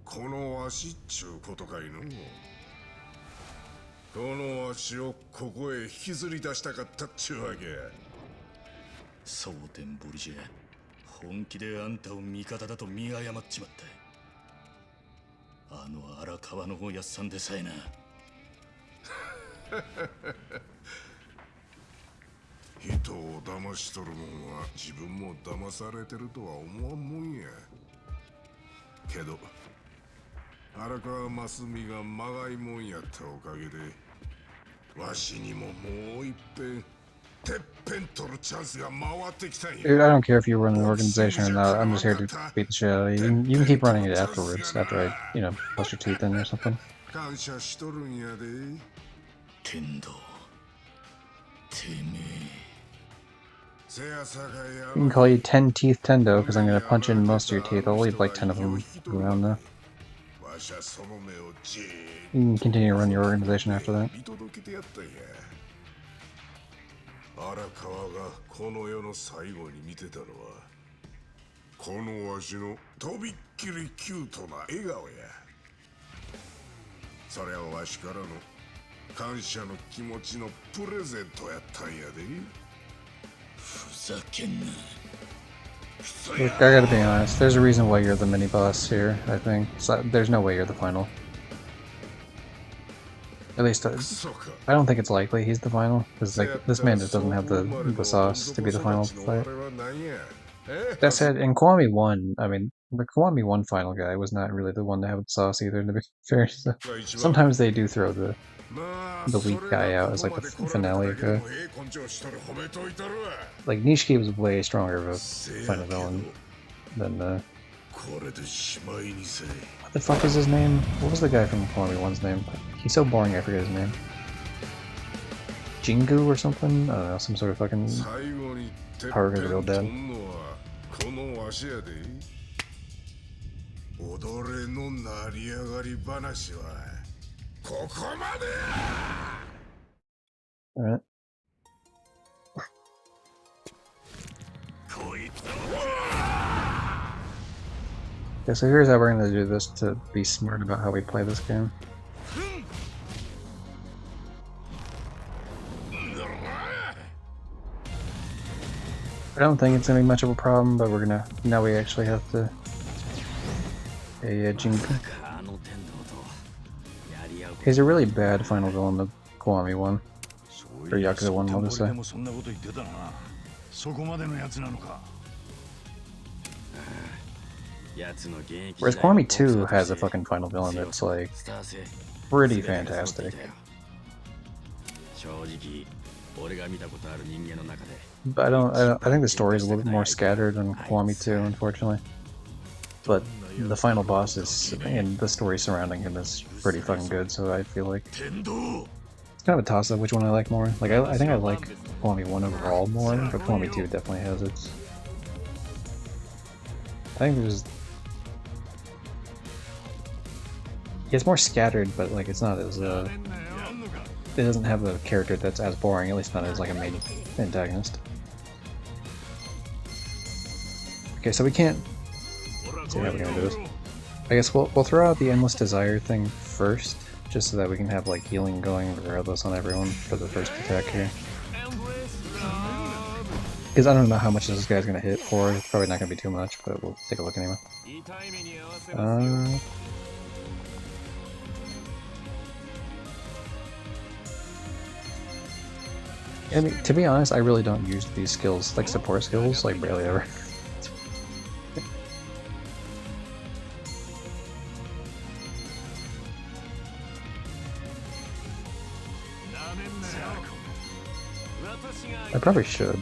このわしっちゅうことかいのこのわしをここへ引きずり出したかったっちゅうわけや蒼天堀じゃ本気であんたを味方だと見誤っちまったあの荒川のおやっさんでさえな人を騙しとるもんは自分も騙されてるとは思わんもんやけど荒川真澄がまがいもんやったおかげでわしにももう一遍てっぺん取るチャンスが回ってきたんや Dude, I don't care if you run an organization or not. I'm just here to beat the shit out of you. You can keep running it afterwards, after I, you know, bust your teeth in or something. 感謝しとるんやで天道てめえ I can call you 10 Teeth Tendo because I'm gonna punch in most of your teeth. I'll leave like 10 of them around though. You can continue to run your organization after that. 荒川がこの世の最後に見てたのはこのわしのとびっきりキュートな笑顔やそれはわしからの感謝の気持ちのプレゼントやったんやでふざけんな Look, I gotta be honest, there's a reason why you're the mini-boss here, I think. So, there's no way you're the final. At least, I don't think it's likely he's the final, because like, this man just doesn't have the sauce to be the final fight. That said, in Kiwami 1, I mean, the Kiwami 1 final guy was not really the one to have the sauce either, to be fair. So sometimes they do throw the weak guy out as like the finale guy. Like, Nishiki was way stronger of a final villain than, what the fuck is his name? What was the guy from Kiwami 1's name? He's so boring, I forget his name. Jingu or something? I don't know, some sort of fucking power guy's real dead. Alright. Okay, so here's how we're gonna do this to be smart about how we play this game. I don't think it's gonna be much of a problem, but we're gonna, now we actually have to Jingu. He's a really bad final villain, the Kiwami one. Or Yakuza 1, I'll just say. Whereas Kiwami 2 has a fucking final villain that's like pretty fantastic. But I think the story is a little bit more scattered than Kiwami 2, unfortunately. But the final boss is, and the story surrounding him is pretty fucking good, so I feel like it's kind of a toss-up which one I like more. Like, I think I like Kiwami 1 overall more, but Kiwami 2 definitely has its... I think there's... It's more scattered, but like it's not as, it doesn't have a character that's as boring, at least not as like a main antagonist. Okay, so we can't. Let's see how we're gonna do this. I guess we'll throw out the endless desire thing first, just so that we can have like healing going regardless on everyone for the first attack here. Because I don't know how much this guy's gonna hit for. It's probably not gonna be too much, but we'll take a look anyway. I mean, to be honest, I really don't use these skills, like support skills, like barely ever. I probably should.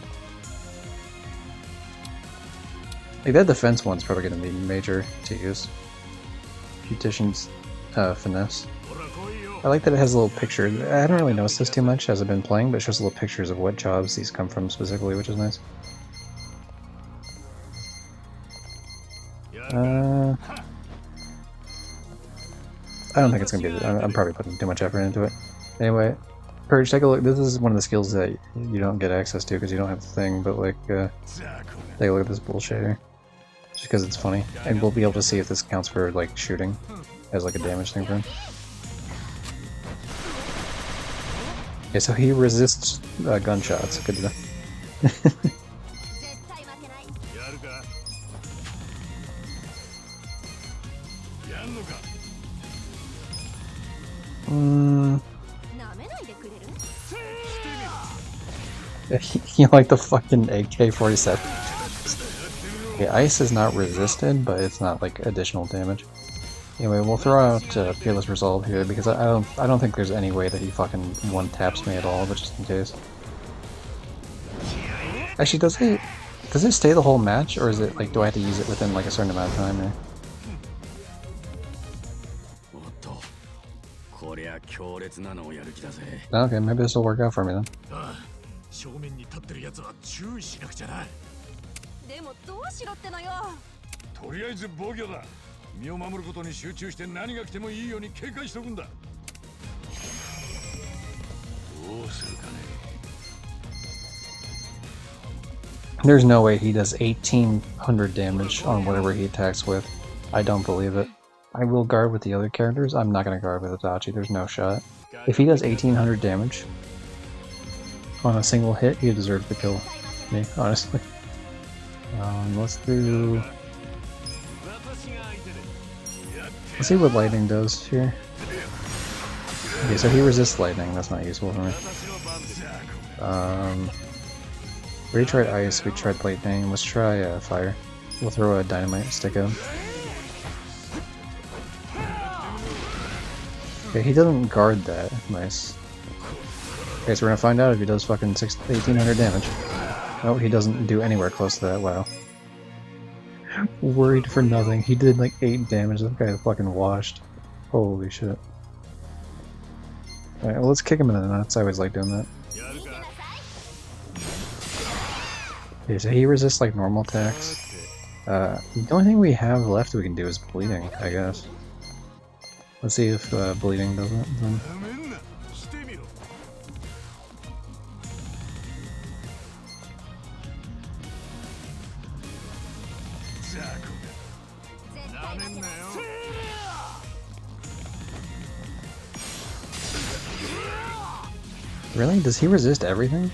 Like that defense one's probably going to be major to use. Beautician's finesse. I like that it has a little picture. I haven't really noticed this too much as I've been playing, but it shows little pictures of what jobs these come from specifically, which is nice. I don't think it's going to be... I'm probably putting too much effort into it. Anyway, Purge, take a look. This is one of the skills that you don't get access to because you don't have the thing, but like, take a look at this bullshit here. Just because it's funny. And we'll be able to see if this counts for like shooting as like a damage thing for him. Okay, so he resists gunshots. Good to know. You like the fucking AK-47. Okay, ice is not resisted, but it's not like additional damage. Anyway, we'll throw out Fearless Resolve here because I don't think there's any way that he fucking one-taps me at all, but just in case. Actually, does it stay the whole match, or is it like do I have to use it within like a certain amount of time here? Okay, maybe this will work out for me then. There's no way he does 1800 damage on whatever he attacks with. I don't believe it. I will guard with the other characters. I'm not going to guard with Itachi. There's no shot. If he does 1800 damage on a single hit, he deserves to kill me, honestly. Let's see what lightning does here. Okay, so he resists lightning. That's not useful for me. We tried ice, we tried lightning. Let's try fire. We'll throw a dynamite stick at him. Okay, he doesn't guard that. Nice. Okay, so we're gonna find out if he does fucking 1800 damage. Oh, he doesn't do anywhere close to that. Wow. Worried for nothing. He did like 8 damage. That guy fucking washed. Holy shit. Alright, well, let's kick him in the nuts. I always like doing that. Okay, so he resists like normal attacks. The only thing we have left we can do is bleeding, I guess. Let's see if bleeding does it. Then. Really? Does he resist everything?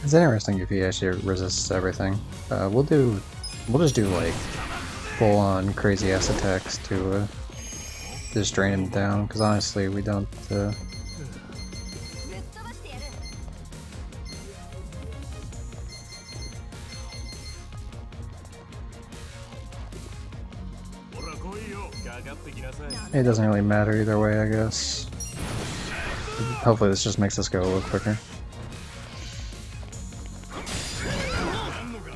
It's interesting if he actually resists everything. We'll just do like full-on crazy-ass attacks to just drain him down. Because honestly, we don't. It doesn't really matter either way, I guess. Hopefully, this just makes us go a little quicker.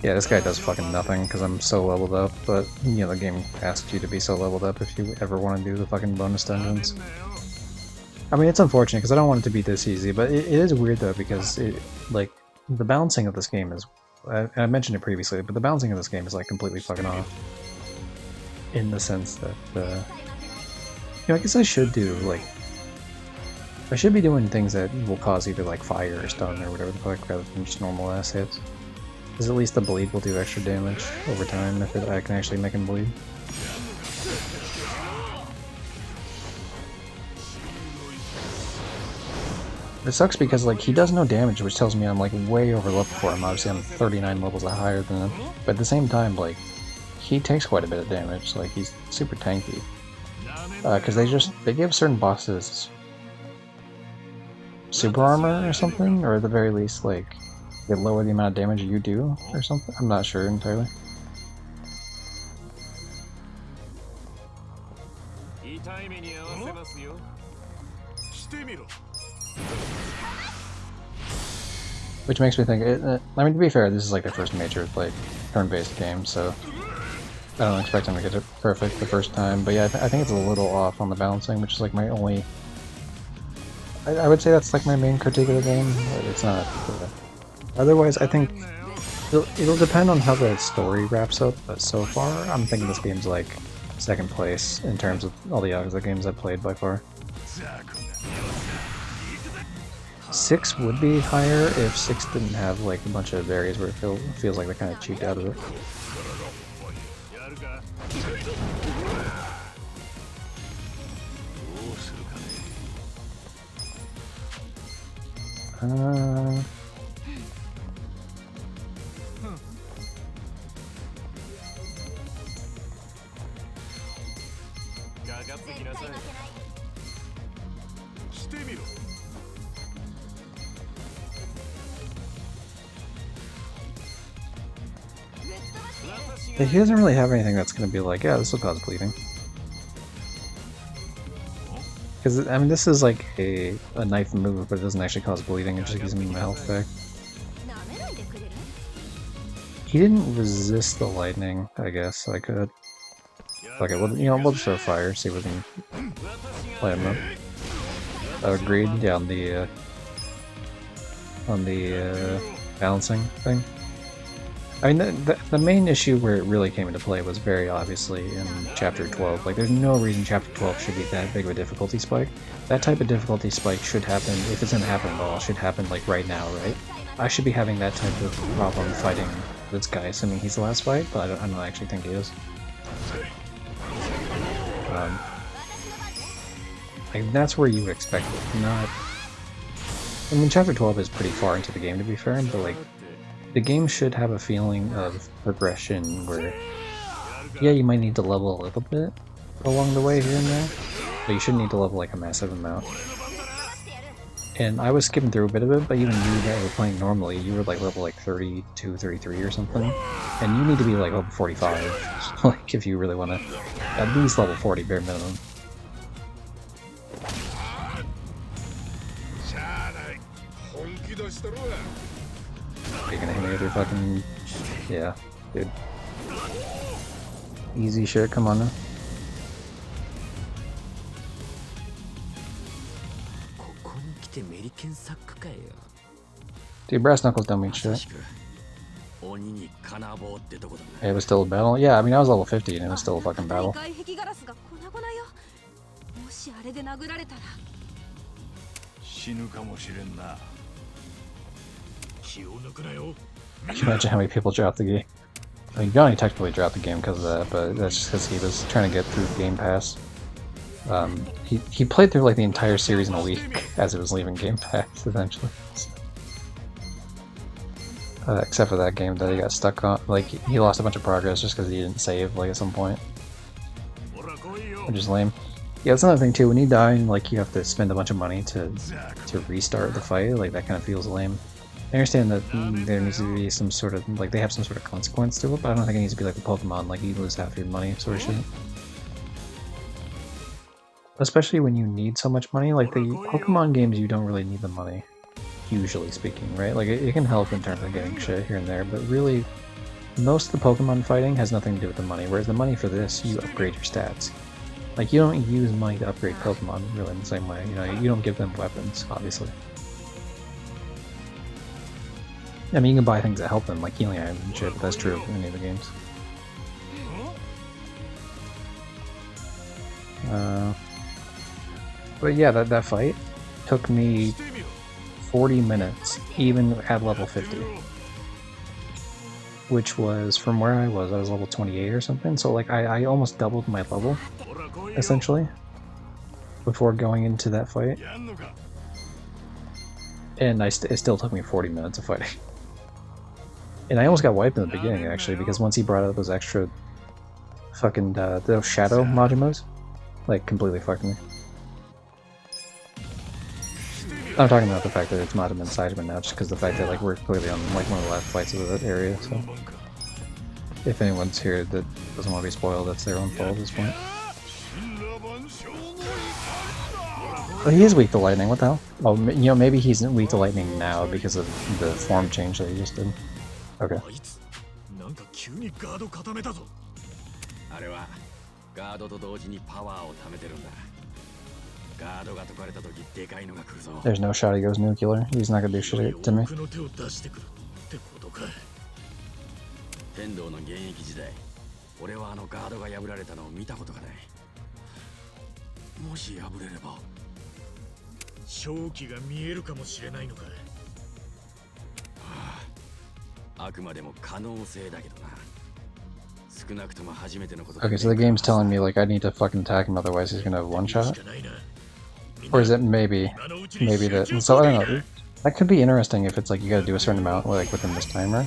Yeah, this guy does fucking nothing because I'm so leveled up, but, you know, the game asks you to be so leveled up if you ever want to do the fucking bonus dungeons. I mean, it's unfortunate because I don't want it to be this easy, but it is weird though because, like, the balancing of this game is... I mentioned it previously, but the balancing of this game is, like, completely fucking off. In the sense that, know, I guess I should do, like... I should be doing things that will cause either, like, fire or stun or whatever the fuck, rather than just normal ass hits. Because at least the bleed will do extra damage over time if I can actually make him bleed. It sucks because, like, he does no damage, which tells me I'm, like, way over level for him. Obviously, I'm 39 levels higher than him. But at the same time, like, he takes quite a bit of damage. Like, he's super tanky. Because they give certain bosses super armor or something, or at the very least, like, they lower the amount of damage you do or something. I'm not sure entirely. Which makes me think, I mean, to be fair, this is like their first major, like, turn-based game, so I don't expect them to get it perfect the first time, but yeah, I think it's a little off on the balancing, which is like my only... I would say that's like my main critique of the game, but it's not... Otherwise, I think it'll depend on how the story wraps up, but so far, I'm thinking this game's like second place in terms of all the Yakuza games I've played by far. 6 would be higher if 6 didn't have like a bunch of areas where it feels like they kind of cheaped out of it. He doesn't really have anything that's going to be like, yeah, this will cause bleeding. Because, I mean, this is like a knife move, but it doesn't actually cause bleeding, it just gives me my health back. He didn't resist the lightning, I guess, so I could... Okay, well, you know, we'll just throw fire, see if we can play him up. Agreed, yeah, on the balancing thing. I mean, the main issue where it really came into play was very obviously in Chapter 12. Like, there's no reason Chapter 12 should be that big of a difficulty spike. That type of difficulty spike should happen, if it's gonna happen at all, should happen, like, right now, right? I should be having that type of problem fighting this guy, assuming he's the last fight, but I don't actually think he is. Like, that's where you would expect it, not... I mean, Chapter 12 is pretty far into the game, to be fair, but, like, the game should have a feeling of progression where, yeah, you might need to level a little bit along the way here and there, but you shouldn't need to level like a massive amount. And I was skipping through a bit of it, but even you that were playing normally, you were like level like 32, 33 or something, and you need to be like level 45, like if you really want to, at least level 40 bare minimum. Are you gonna hit me with your fucking... Yeah, dude. Easy shit, come on now. Dude, brass knuckles don't mean shit. It was still a battle? Yeah, I mean, I was level 50 and it was still a fucking battle. Can you imagine how many people dropped the game? I mean, Johnny technically dropped the game because of that, but that's just because he was trying to get through Game Pass. He played through like the entire series in a week as it was leaving Game Pass eventually. Except for that game that he got stuck on. Like, he lost a bunch of progress just because he didn't save like at some point. Which is lame. Yeah, that's another thing too. When you die and like you have to spend a bunch of money to restart the fight, like that kind of feels lame. I understand that there needs to be some sort of, like, they have some sort of consequence to it, but I don't think it needs to be like the Pokemon, like you lose half your money sort of shit. Especially when you need so much money, like the Pokemon games you don't really need the money, usually speaking, right? Like it can help in terms of getting shit here and there, but really, most of the Pokemon fighting has nothing to do with the money, whereas the money for this, you upgrade your stats. Like, you don't use money to upgrade Pokemon, really, in the same way, you know, you don't give them weapons, obviously. I mean, you can buy things that help them, like healing items and shit, but that's true of any of the games. But yeah, that fight took me 40 minutes, even at level 50. Which was, from where I was level 28 or something, so like I almost doubled my level, essentially, before going into that fight. And it still took me 40 minutes of fighting. And I almost got wiped in the beginning, actually, because once he brought out those extra fucking, those shadow Majimos, like, completely fucked me. I'm talking about the fact that it's Majima and Saitama now, just because the fact that, like, we're clearly on, like, one of the last fights of that area, so... If anyone's here that doesn't want to be spoiled, that's their own fault at this point. Oh, he is weak to lightning, what the hell? Oh, you know, maybe he's weak to lightning now because of the form change that he just did. Okay. あれはガードと同時にパワーを貯めてるんだ。ガードが解かれた時でかいのが来るぞ。There's no shot he goes nuclear. He's not gonna do shit to me. 天道の現役時代、俺はあのガードが破られたのを見たことがない。もし破れれば、正気が見えるかもしれないのか。あくまでも可能性だけどな。少なくとも初めてのこと。Okay, so the game's telling me like I need to fucking attack him, otherwise he's gonna have one shot. Or is it maybe that? So I don't know. That could be interesting if it's like you gotta do a certain amount like within this timer.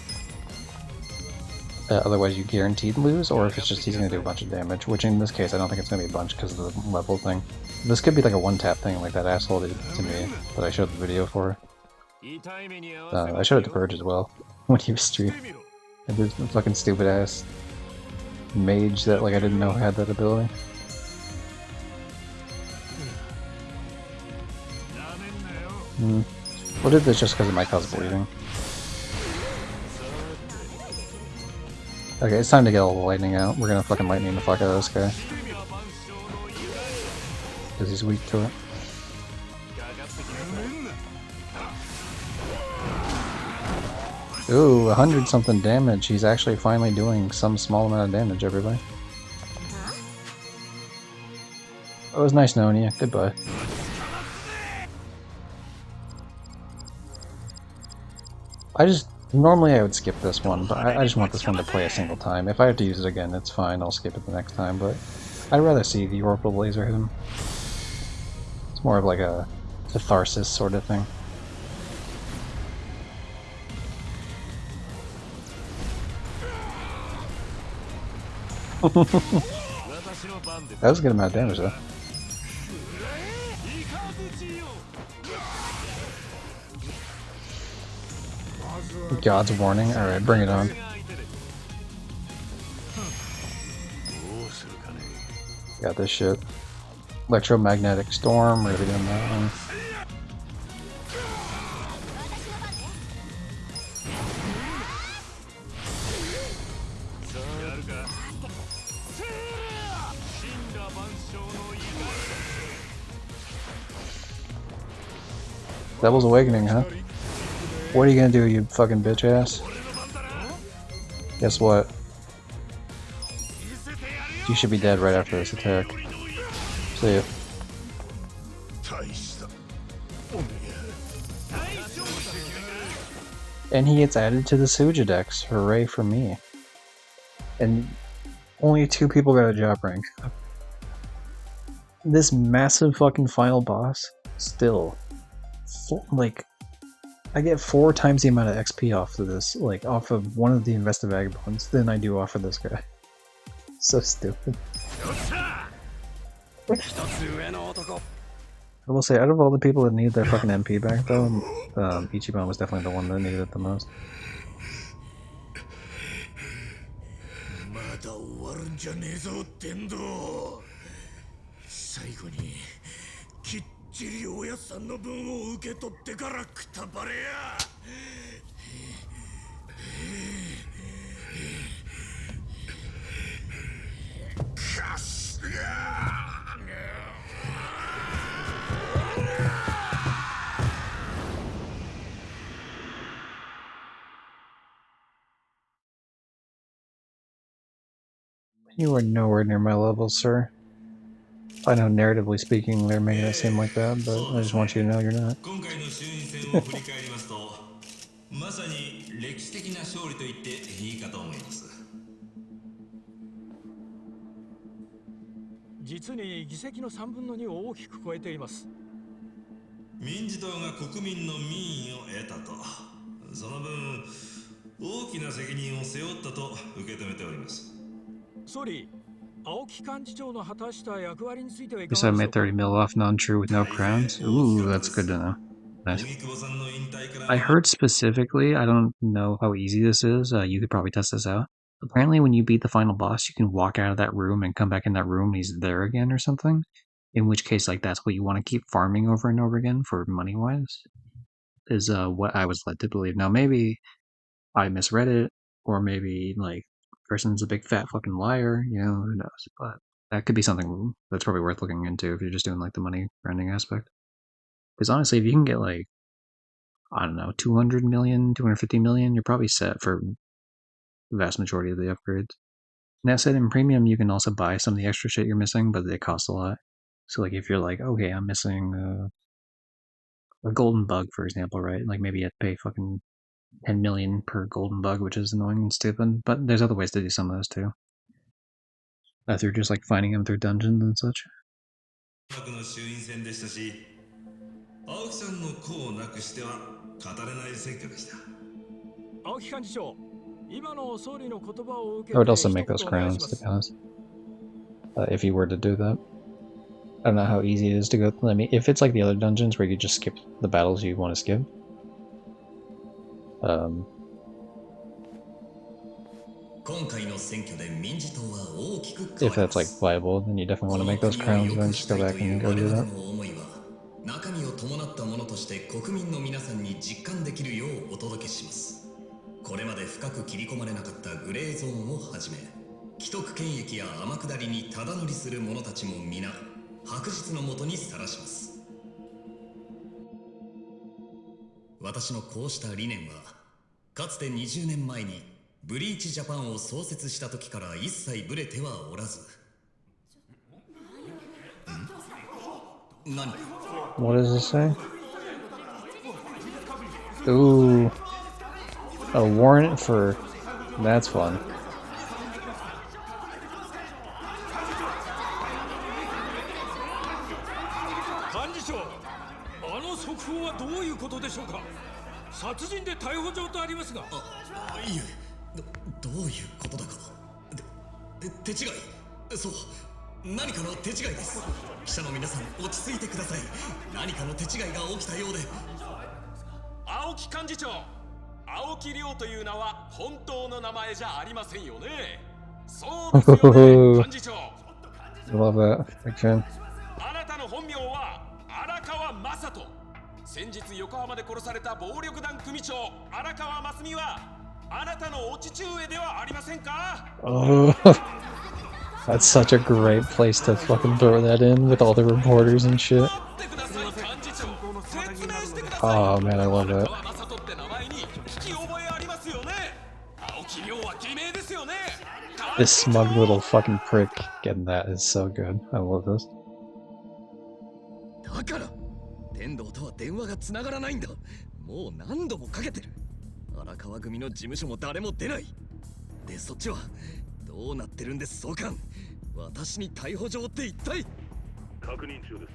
Otherwise you guaranteed lose, or if it's just he's gonna do a bunch of damage, which in this case I don't think it's gonna be a bunch because of the level thing. This could be like a one-tap thing like that asshole did to me that I showed the video for. I showed it to Purge as well when he was streaming. And this fucking stupid ass mage that like I didn't know had that ability. What did this just because of my cause bleeding? Okay, it's time to get all the lightning out. We're gonna fucking lightning the fuck out of this guy. Because he's weak to it. Ooh, 100 something damage. He's actually finally doing some small amount of damage, everybody. It was nice knowing you. Goodbye. Normally I would skip this one, but I just want this one to play a single time. If I have to use it again, it's fine, I'll skip it the next time, but I'd rather see the orbital laser hit him. It's more of like a catharsis sort of thing. That was a good amount of damage though. God's warning. Alright, bring it on. Got this shit. Electromagnetic storm, we're gonna be doing that one. Devil's Awakening, huh? What are you gonna do, you fucking bitch ass? Guess what? You should be dead right after this attack. See ya. And he gets added to the Suja Dex. Hooray for me. And only 2 people got a job rank. This massive fucking final boss, still, like, I get 4 times the amount of XP off of this, like, off of one of the Invested Vagabonds than I do off of this guy. So stupid. I will say, out of all the people that need their fucking MP back, though, Ichiban was definitely the one that needed it the most. まだ終わるんじゃねえぞ、天道。最後にきっちりおやっさんの分を受け取ってからくたばれや。かすが。You are nowhere near my level, sir. I know narratively speaking they're making it seem like that, but I just want you to know you're not. 今回の衆院選を振り返りますとまさに歴史的な勝利と言っていいかと思います。実に議席の3分の2を大きく超えています。民事党が国民の民意を得たと、その分大きな責任を背負ったと受け止めております。総理、青木幹事長の果たした役割についてはい You か said I がでしょ made うか。 30 mil off non-true with no crowns? Ooh, that's good to know. Nice. I heard specifically, I don't know how easy this is, you could probably test this out. Apparently when you beat the final boss, you can walk out of that room and come back in that room and he's there again or something. In which case, like, that's what you want to keep farming over and over again for money-wise. Is what I was led to believe. Now maybe I misread it, or maybe, like, person's a big fat fucking liar, you know, who knows, but that could be something that's probably worth looking into if you're just doing, like, the money grinding aspect. Because honestly, if you can get, like, I don't know, 200 million, 250 million, you're probably set for the vast majority of the upgrades. And that said, in premium, you can also buy some of the extra shit you're missing, but they cost a lot. So, like, if you're like, okay, I'm missing a golden bug, for example, right? Like, maybe you have to pay fucking 10 million per golden bug, which is annoying and stupid, but there's other ways to do some of those too. Through just, like, finding them through dungeons and such. 青木さんの功をなくしては語れない選挙でした。青木幹事長、今の総理の言葉を受け I would て also 一 make 言 those お願いし crowns, ま to す。 be honest. If you were to do that. I don't know how easy it is to go. I mean, if it's like the other dungeons where you just skip the battles you want to skip. If that's like viable, then you definitely want to make those crowns and then just go back and go do that. 中身を伴ったものとして国民の皆さんに実感できるようお届けします。これまで深く切り込まれなかったグレーゾーンをはじめ、既得権益や天下りにただ乗りする者たちも皆白日のもとにさらします。私のこうした理念は、かつて20年前にブリーチジャパンを創設した時から一切ブレてはおらず。何？ What does this say? Ooh. A warrant for... That's fun. 幹事長、あの速報はどういうことでしょうか。殺人で逮捕状とありますが。いえ、どういうことだか。手違い。そう、何かの手違いです。記者の皆さん、落ち着いてください。何かの手違いが起きたようで。青木幹事長、青木亮という名は本当の名前じゃありませんよね。そうですよね、幹事長。I love that. Big fan. あなたの本名は荒川雅人。先日横浜で殺された暴力団組長荒川真澄はあなたのお父上ではありませんか？ Oh, that's such a great place to fucking throw that in with all the reporters and shit. Oh man, I love that. This smug little fucking prick getting that is so good. I love this. だから天童とは電話がつながらないんだ。もう何度もかけてる。荒川組の事務所も誰も出ない。で、そっちはどうなってるんです、総監。私に逮捕状って一体。確認中です。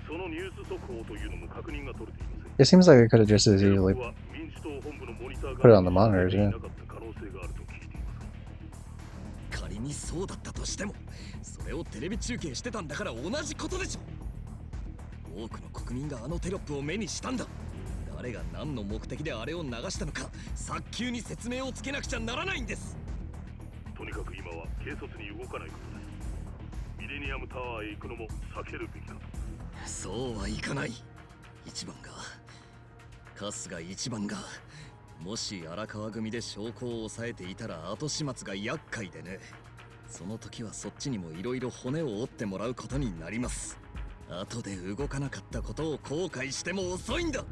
そのニュース速報というのも確認が取れていません。 It seems like they could have just as easily put it on the monitors, yeah. 仮にそうだったとしても、それをテレビ中継してたんだから同じことでしょ。多くの国民があのテロップを目にしたんだ。誰が何の目的であれを流したのか、早急に説明をつけなくちゃならないんです。とにかく今は軽率に動かないことです。ミレニアムタワーへ行くのも避けるべきだと。そうはいかない。一番が、春日一番が、もし荒川組で証拠を抑えていたら後始末が厄介でね。その時はそっちにもいろいろ骨を折ってもらうことになります。後で動かなかったことを後悔しても遅いんだ。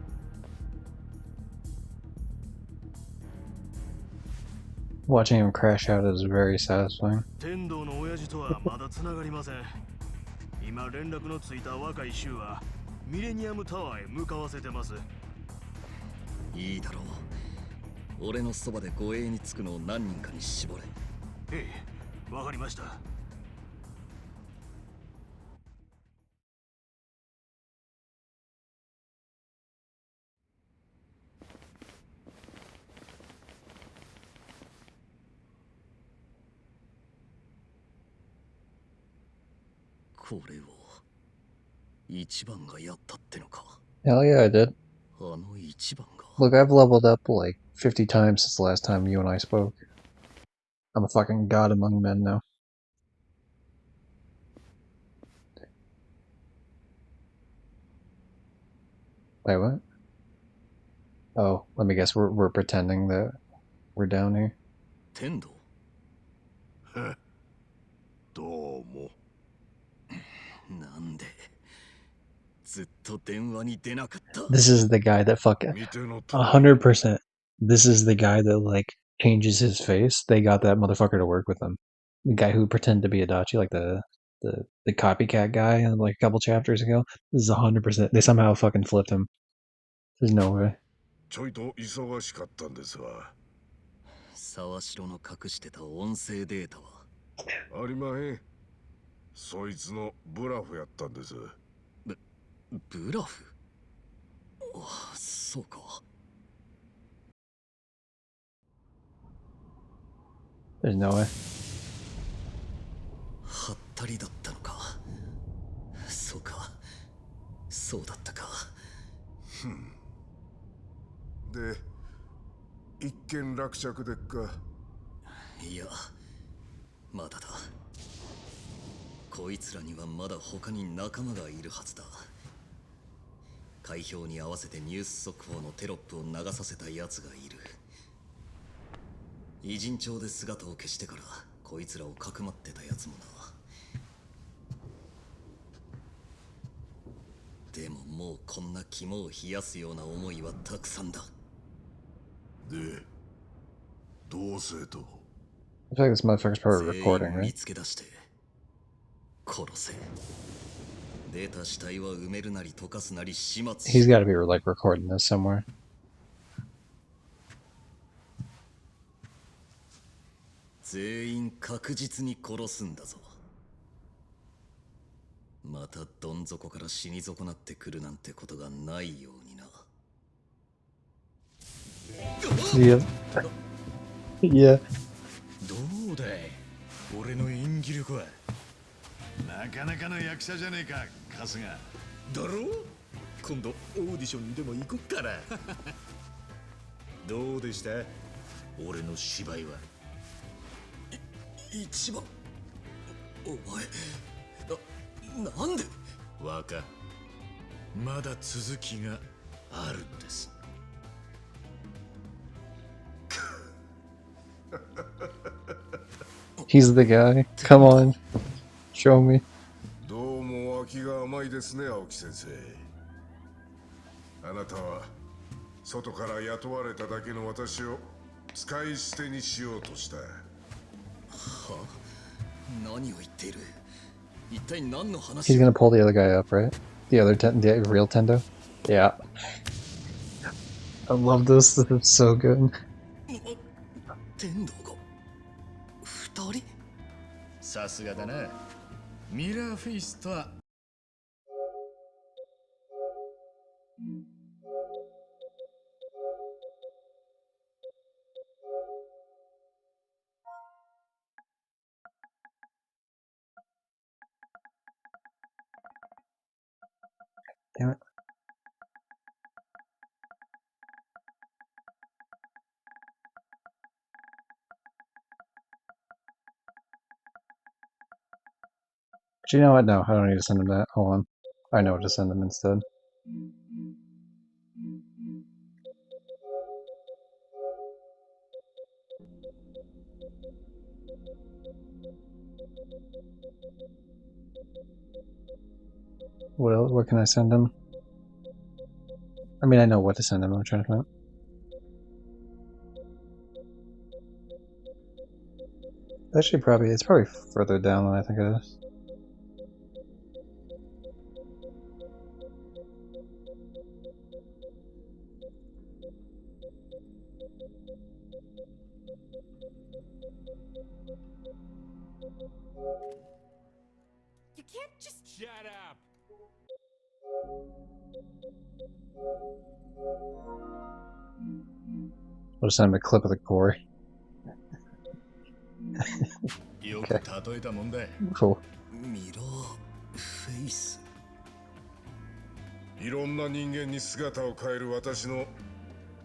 Watching him crash out is very satisfying. 天童の親父とはまだつながりません。今連絡のついた若い衆はミレニアムタワーへ向かわせてます。いいだろう。俺のそばで護衛につくのを何人かに絞れ。ええ、わかりました。これを一番がやったってのか。 Hell yeah, I did. あの一番が。 Look, I've leveled up like 50 times since the last time you and I spoke. I'm a fucking god among men now. Wait, what? Oh, let me guess. We're pretending that we're down here. 天道。どうも。なんでずっと電話に出なかった。 This is the guy that fucking 100%. This is the guy that like changes his face. They got that motherfucker to work with them. The guy who pretended to be Adachi, like the copycat guy, like a couple chapters ago. This is 100%. They somehow fucking flipped him. There's no way. ちょいと忙しかったんですわ。沢城の隠してた音声データはありまへん。そいつのブラフやったんです。ブラフ。ああ、そうか。There's no way. はったりだったのか。そうか。そうだったか。で、一件落着でっか。いや、まだだ。こいつらにはまだ他に仲間がいるはずだ。開票に合わせてニュース速報のテロップを流させた奴がいる。偉人帳で姿を消してからこいつらをかくまってた奴もな。でももうこんな肝を冷やすような思いはたくさんだ。で、どうせと。I feel like this motherfucker's probably 全 recording, 員見 right? つけ出して殺せ。出た死体は埋めるなり溶かすなり始末し。 He's got to be like recording this somewhere. 全員確実に殺すんだぞ。またどん底から死に損なってくるなんてことがないようにな。 Yeah. Yeah. どうだい、俺の演技力は。なかなかの役者じゃねえか、春日。だろう。今度オーディションにでも行こっから。どうでした、俺の芝居は。一番。お前なんで。若、まだ続きがあるんです。He's the guy. Come on. Show me. どうも脇が甘いですね、青木先生。あなたは外から雇われただけの私を使い捨てにしようとした。は？何を言っている。一体何の話。 He's gonna pull the other guy up, right? The real Tendo? Yeah. I love this. This is so good. 天道が二人。さすがだな。ミラーフェイスとは。Damn it. But you know what? No, I don't need to send him that. Hold on. I know what to send him instead. What else? What can I send him? I mean, I know what to send him. I'm trying to find. Actually, it's probably further down than I think it is. Shut up. I'll just send him a clip of the core. よく例えたもんだ。 Cool. ミラーフェイス。いろんな人間に姿を変える私の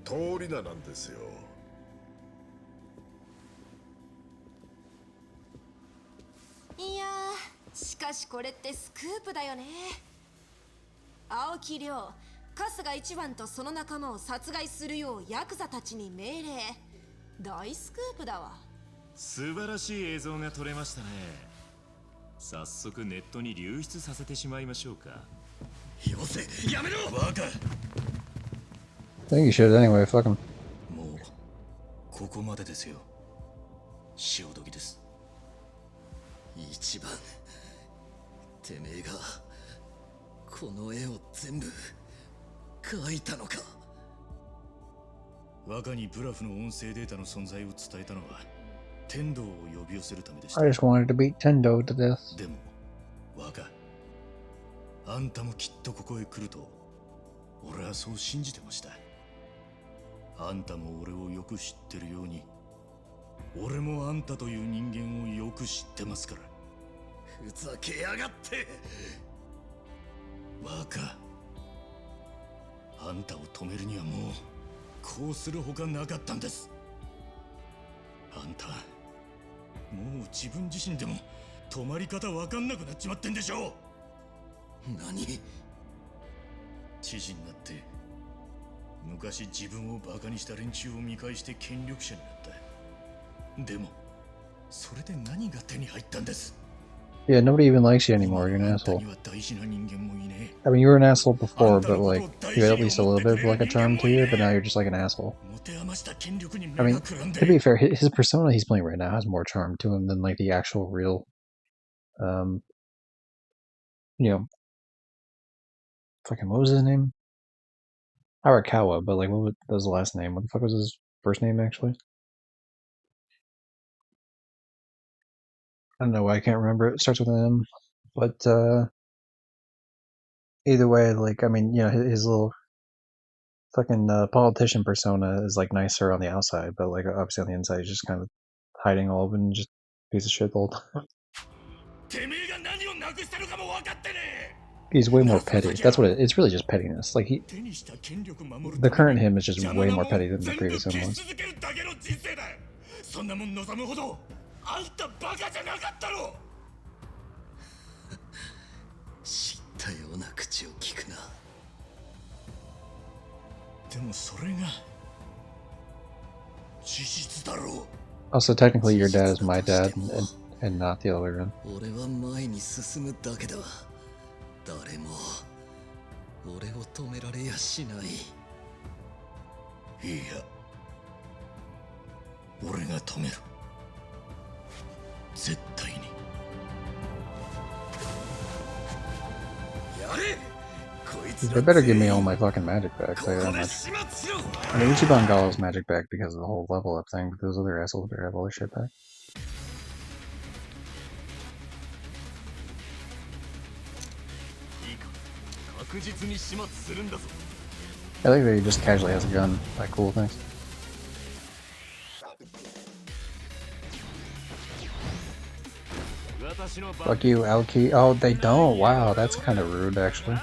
通り名なんですよ。いやー、しかしこれってスクープだよね。青木亮、春日一番とその仲間を殺害するようヤクザたちに命令。大スクープだわ。素晴らしい映像が撮れましたね。早速ネットに流出させてしまいましょうか。よせ、やめろ、バカ。 I think you should anyway, fuck him. もうここまでですよ。潮時です。一番てめえがこの絵を全部描いたのか。若にブラフの音声データの存在を伝えたのは天道を呼び寄せるためでした。 I just wanted to beat Tendo to death. でも若、あんたもきっとここへ来ると俺はそう信じてました。あんたも俺をよく知ってるように俺もあんたという人間をよく知ってますから。ふざけやがって。若、あんたを止めるにはもうこうするほかなかったんです。あんたもう自分自身でも止まり方わかんなくなっちまってんでしょ。何？知事になって昔自分をバカにした連中を見返して権力者になった。でもそれで何が手に入ったんです？ Yeah, nobody even likes you anymore. You're an asshole. I mean, you were an asshole before, but like, you had at least a little bit of like a charm to you, but now you're just like an asshole. I mean, to be fair, his persona he's playing right now has more charm to him than like the actual real, you know, fucking, what was his name? Arakawa, but like, what was the last name? What the fuck was his first name actually? I don't know why I can't remember. It starts with an M, but either way, like, I mean, you know, his little fucking politician persona is like nicer on the outside, but like obviously on the inside he's just kind of hiding all of it and just piece of shit the whole time. He's way more petty. That's what it's really just pettiness. Like the current him is just way more petty than the previous him was. そんなもん望むほどあんたバカじゃなかったろ。知ったような口を聞くな。でもそれが事実だろう。 Also, technically, your dad is my dad, and not the other way around. 俺は前に進むだけだ。誰も俺を止められやしない。いや、俺が止める。絶対に。やれ！ They better give me all my fucking magic back, tell you that much. I mean, Ichiban got all his magic back because of the whole level up thing, but those other assholes better have all their shit back. I like that he just casually has a gun. Like, cool things. Fuck you, Alki. Oh, they don't. Wow, that's kind of rude, actually.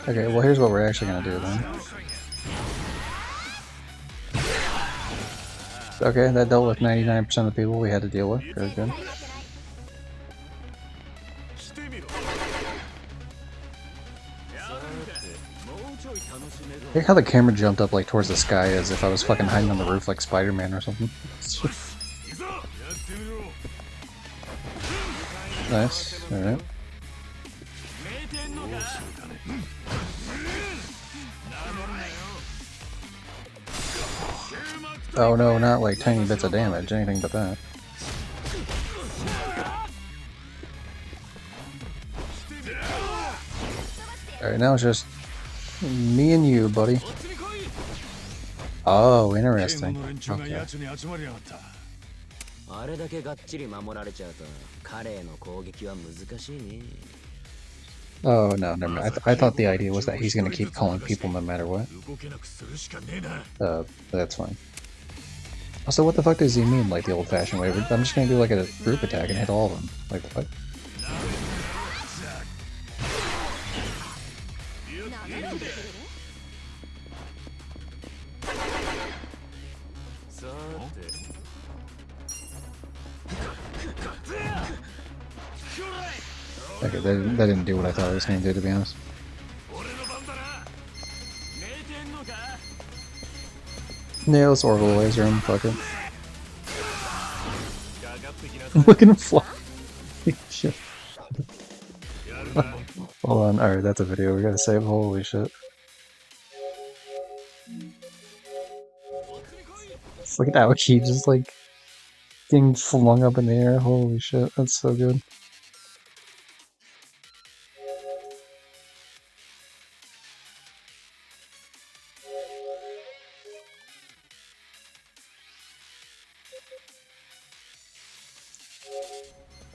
Okay, well, here's what we're actually gonna do then. Okay, that dealt with 99% of the people we had to deal with. Very good. I like how the camera jumped up like towards the sky as if I was fucking hiding on the roof like Spider-Man or something. Nice. Alright. Oh no, not like tiny bits of damage, anything but that. Alright, now it's just me and you, buddy. Oh, interesting. Okay. あれだけがっちり守られちゃうと彼への攻撃は難しいね。 Oh, no, never mind. I thought the idea was that he's gonna keep calling people no matter what. That's fine. Also, what the fuck does he mean, like the old-fashioned way? I'm just gonna do like a group attack and hit all of them. Like the fuck? Okay, that didn't do what I thought it was gonna do, to be honest. Yeah, let's orbital laser him, fuck it. Look at him fly. Shit. Hold on, alright, that's a video we gotta save, holy shit. Look at Aoki just like getting flung up in the air, holy shit, that's so good.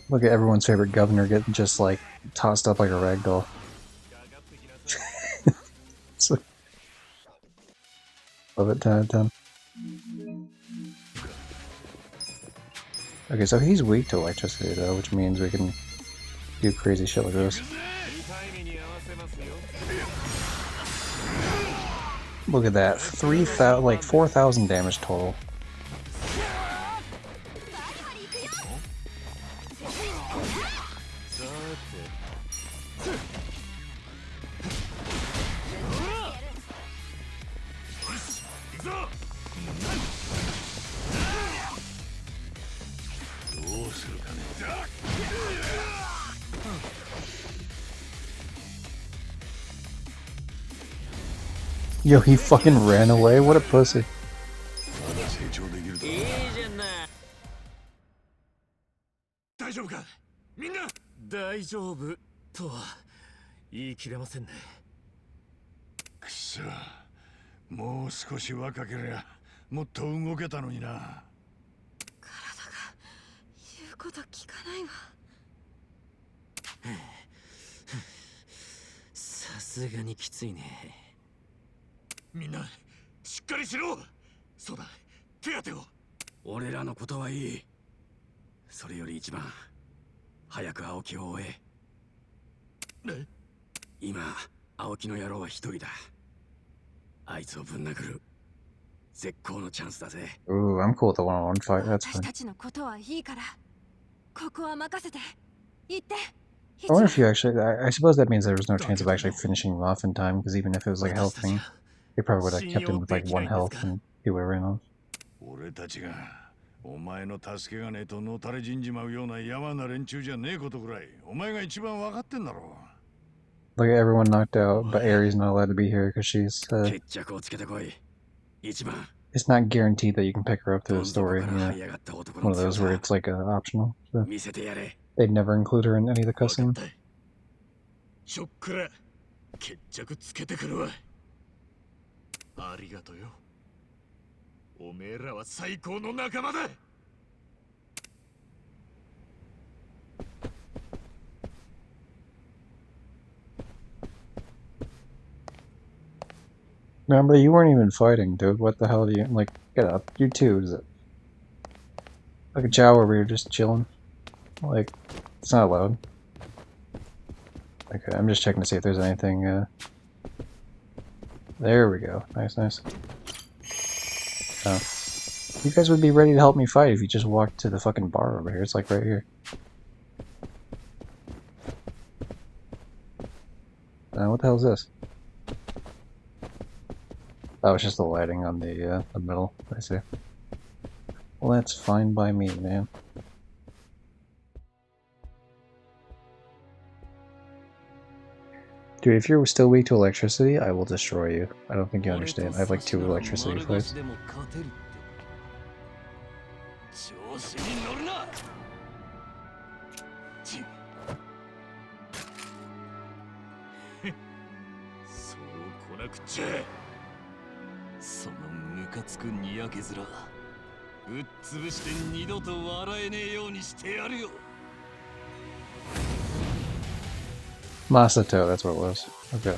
Look at everyone's favorite governor getting just like tossed up like a ragdoll. So, love it 10 out of 10. Okay, so he's weak to electricity though, which means we can do crazy shit like this. Look at that, 3,000, like 4,000 damage total. Yo, he fucking ran away? What a pussy. 大丈夫かみんな大丈夫とは言い切れませんねくそもう少し若けりゃもっと動けたのにな体が言うこと聞かないわさすがにきついねみんなしっかりしろそうだ手当てを俺らのことはいいそれより一番早く青木を追え今青木の野郎は一人だあいつをぶん殴る絶好のチャンスだぜ Ooh, I'm cool with the one-on-one fight, that's fine. 私たちのことはいいからここは任せて行って I wonder if you actually, I suppose that means there was no chance of actually finishing him off in time, because even if it was like a health thing, they probably would have kept him with like 1 health and he would have ran off. 俺たちがお前の助けがねえとのたれ死んじまうようなやわな連中じゃねえことぐらいお前が一番分かってんだろ Look at everyone knocked out, but Aries not allowed to be here because she's, it's not guaranteed that you can pick her up through the story, you know. One of those where it's like optional, so they'd never include her in any of the cutscenes. ショックら決着つけてくるわありがとよおめえらは最高の仲間だ Remember, you weren't even fighting, dude. What the hell do you, like, get up. You too, is it? Look at Chow over here just chilling. Like, it's not allowed. Okay, I'm just checking to see if there's anything, There we go. Nice, nice. Oh. You guys would be ready to help me fight if you just walked to the fucking bar over here. It's like right here. What the hell is this? Oh, it's just the lighting on the middle. I see. Well, that's fine by me, man. Dude, if you're still weak to electricity, I will destroy you. I don't think you understand. I have like 2 electricity plates. くっちゃ。そのムカつくにやけ面ぶっ潰して二度と笑えねえようにしてやるよ。 Masato, that's what it was. Okay.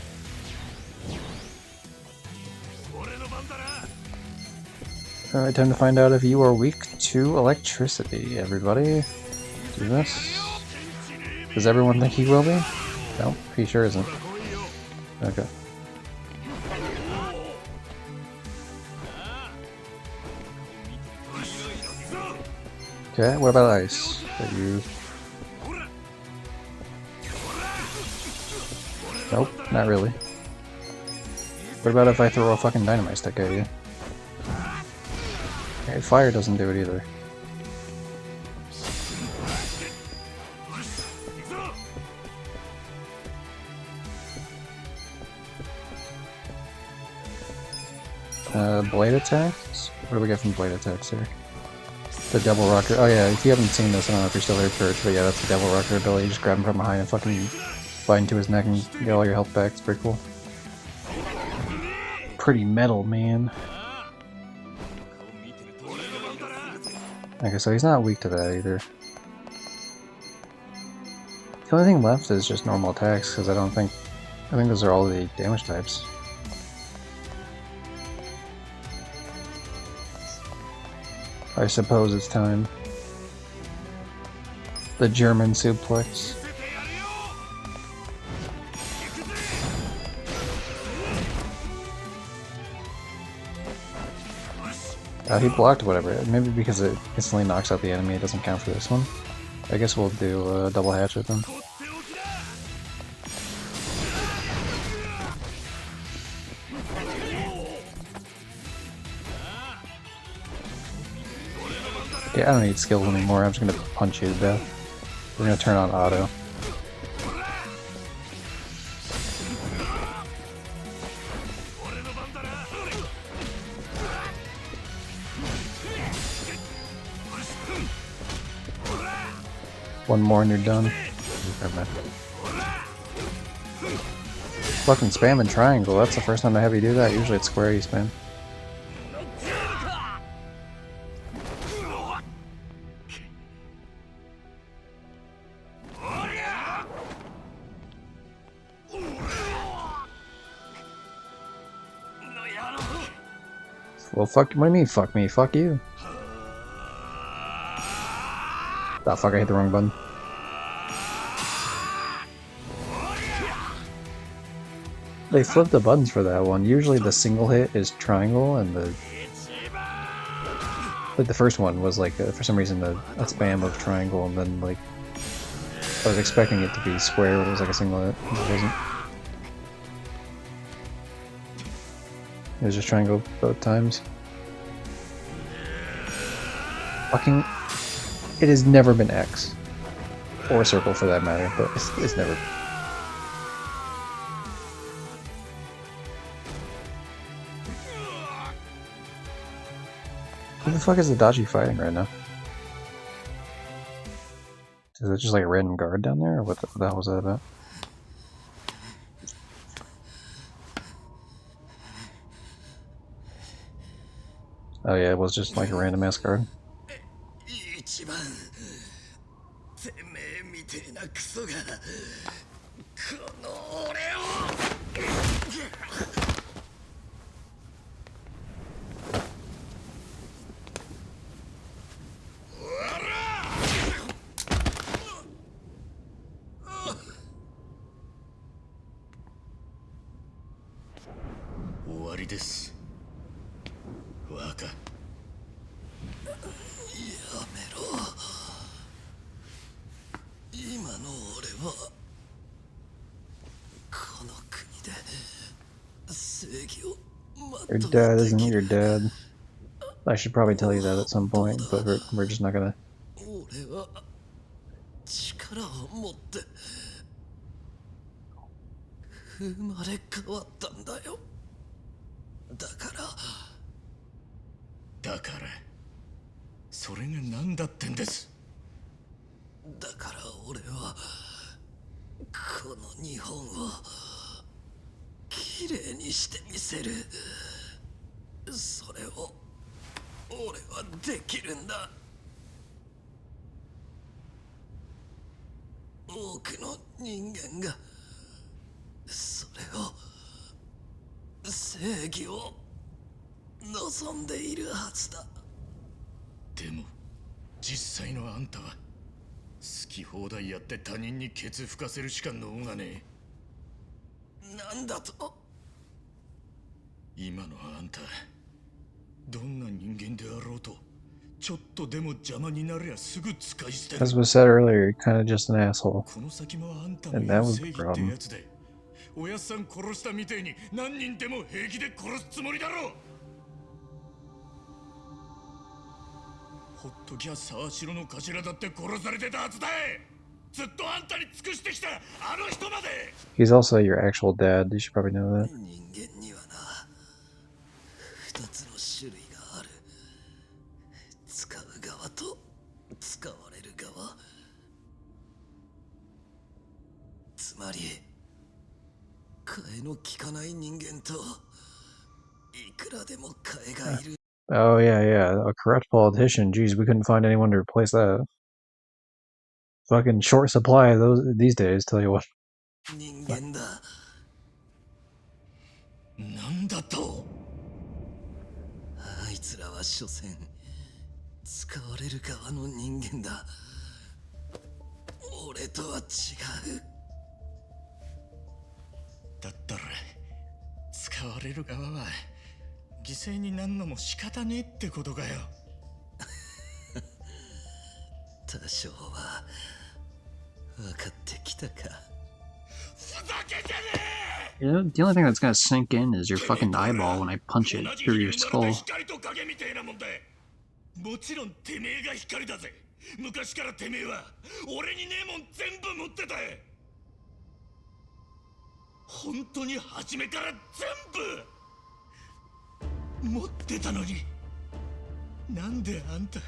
Alright, time to find out if you are weak to electricity, everybody. Do this. Does everyone think he will be? No, he sure isn't. Okay. Okay, what about ice? Are you... Nope, not really. What about if I throw a fucking dynamite stick at you? Okay, fire doesn't do it either. Blade attacks? What do we get from blade attacks here? The double rocker. Oh yeah, if you haven't seen this, I don't know if you're still there, Church, but yeah, that's the double rocker ability. You just grab him from behind and fucking bite into his neck and get all your health back. It's pretty cool. Pretty metal, man. Okay, so he's not weak to that either. The only thing left is just normal attacks, because I think those are all the damage types. I suppose it's time. The German suplex. He blocked whatever. Maybe because it instantly knocks out the enemy, it doesn't count for this one. I guess we'll do a double hatch with him. Yeah, I don't need skills anymore. I'm just gonna punch you to death. We're gonna turn on auto. One more and you're done. Fucking spam and triangle. That's the first time I have you do that. Usually it's square you spam. Well, fuck. What do you mean, fuck me? Fuck you. Ah, fuck, I hit the wrong button. They flipped the buttons for that one. Usually the single hit is triangle, and the first one was like, for some reason, a spam of triangle, and then, like, I was expecting it to be square, but it was like a single hit. It wasn't. It was just triangle both times. Fucking... It has never been X. Or circle for that matter, but it's never... Who the fuck is the Adachi fighting right now? Is it just like a random guard down there, or what the hell was that about? Oh yeah, it was just like a random ass guard. Your dad isn't your dad. I should probably tell you that at some point, but we're just not gonna. きれいにしてみせる。それを俺はできるんだ。多くの人間がそれを正義を望んでいるはずだ。でも実際のあんたは好き放題やって他人にケツ吹かせるしか能がねえ。なんだと？今のあんた、どんな人間であろうとちょっとでも邪魔になりゃすぐ使い捨てる。 As was said earlier, you're kind of just an asshole. この先もあんた And の that 言う was 正 the 義って problem. やつでおやっさん殺したみてえに何人でも平気で殺すつもりだろう。ほっときゃ沢城の頭だって殺されてたはずだ。ずっとあんたに尽くしてきたあの人まで。 He's also your actual dad. You should probably know that. 人間にはな、2つの種類がある。使う側と使われる側。つまり替えの利かない人間といくらでも替えがいる。 Oh, yeah, yeah. A corrupt politician. Jeez, we couldn't find anyone to replace that. Fucking short supply of those these days, tell you what. 人間だ。なんだと？あいつらは所詮使われる側の人間だ。俺とは違う。だったら使われる側は犠牲になんのも仕方ねえってことかよ。多少は分かってきたか。ふざけてねえ。 You know, the only thing that's gonna sink in is your fucking eyeball when I punch it through your skull. 光と影みてえなもんだ。もちろんてめえが光だぜ。昔からてめえは俺にねえもん全部持ってた。本当に初めから全部持ってたのに、なんであんた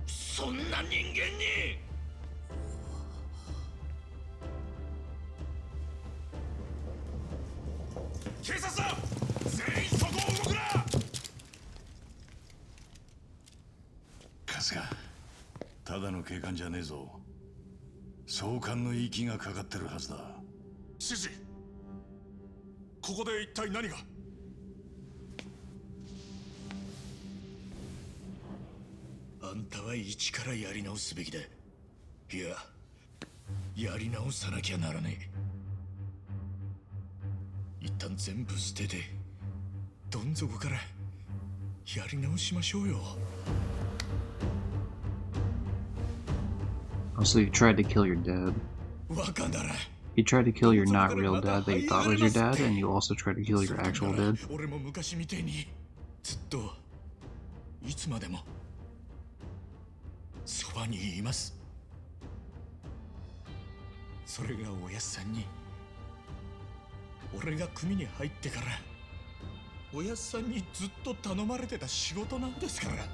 そんな人間に。警察だ、全員そこを動くな。春日、ただの警官じゃねえぞ。総監の息がかかってるはずだ。指示、ここで一体何が。あんたは一からやり直すべきだ。いや、やり直さなきゃならねえ。一旦全部捨ててどん底からやり直しましょうよ。 Also, you tried to kill your dad. わかんだら。 You tried to kill your not real dad that you thought was your dad, and you also tried to kill your actual dad. 俺も昔みてえにずっといつまでもそばにいます。それがおやっさんに、俺が組に入ってからおやっさんにずっと頼まれてた仕事なんですから。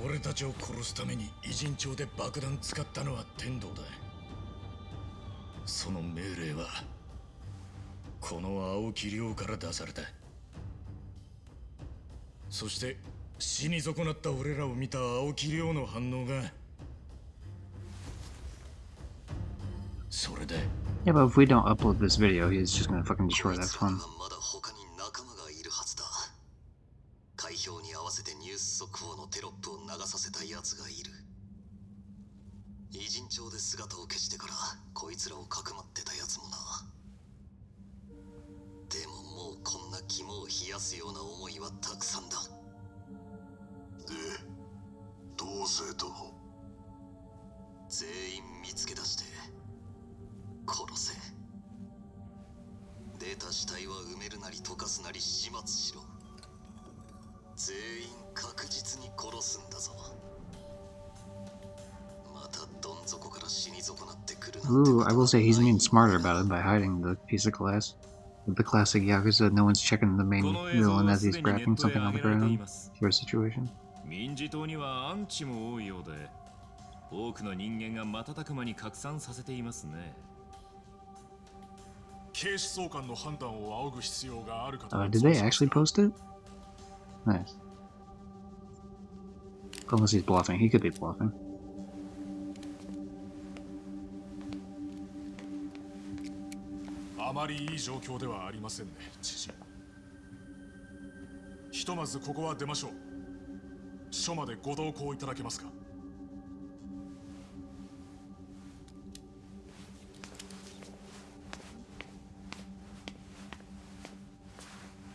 俺たちを殺すために偉人帳で爆弾使ったのは天道だ。その命令はこの青木亮から出された。そして死に損なった俺らを見た青木亮の反応がそれで。 Yeah, but if we don't upload this video, he's just gonna fucking destroy that fun. まだ他に仲間がいるはずだ。開票に合わせてニュース速報のテロップを流させた奴がいる。偉人帳で姿を消してからこいつらをかくまってた奴もな。でももうこんな肝を冷やすような思いはたくさんだ。で、どうせと。全員見つけ出して殺せ。出た死体は埋めるなり溶かすなり始末しろ。全員確実に殺すんだぞ。またどん底から死に損なってくるなんて。 Ooh, I will say he's being smarter about it by hiding the piece of glass. The classic Yakuza, no one's checking the main villain as he's grabbing something on the ground sort of situation. 民事党にはアンチも多いようで、多くの人間が瞬く間に拡散させていますね。警視総監の判断を仰ぐ必要があるかと。Did they actually post it? Nice. Unless he's bluffing. He could be bluffing. あまりいい状況ではありませんね、知事。ひとまずここは出ましょう。署までご同行いただけますか。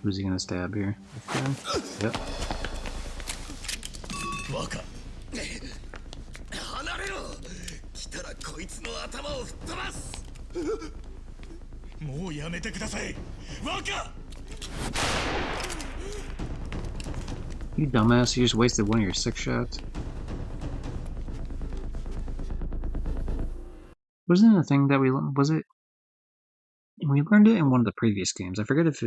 Who's he gonna stab here? Yep. バカ。離れろ。来たらこいつの頭を吹っ飛ばす。もうやめてください。バカ。 You dumbass, you just wasted one of your 6 shots. Wasn't it a thing that we learned it in one of the previous games. I forget if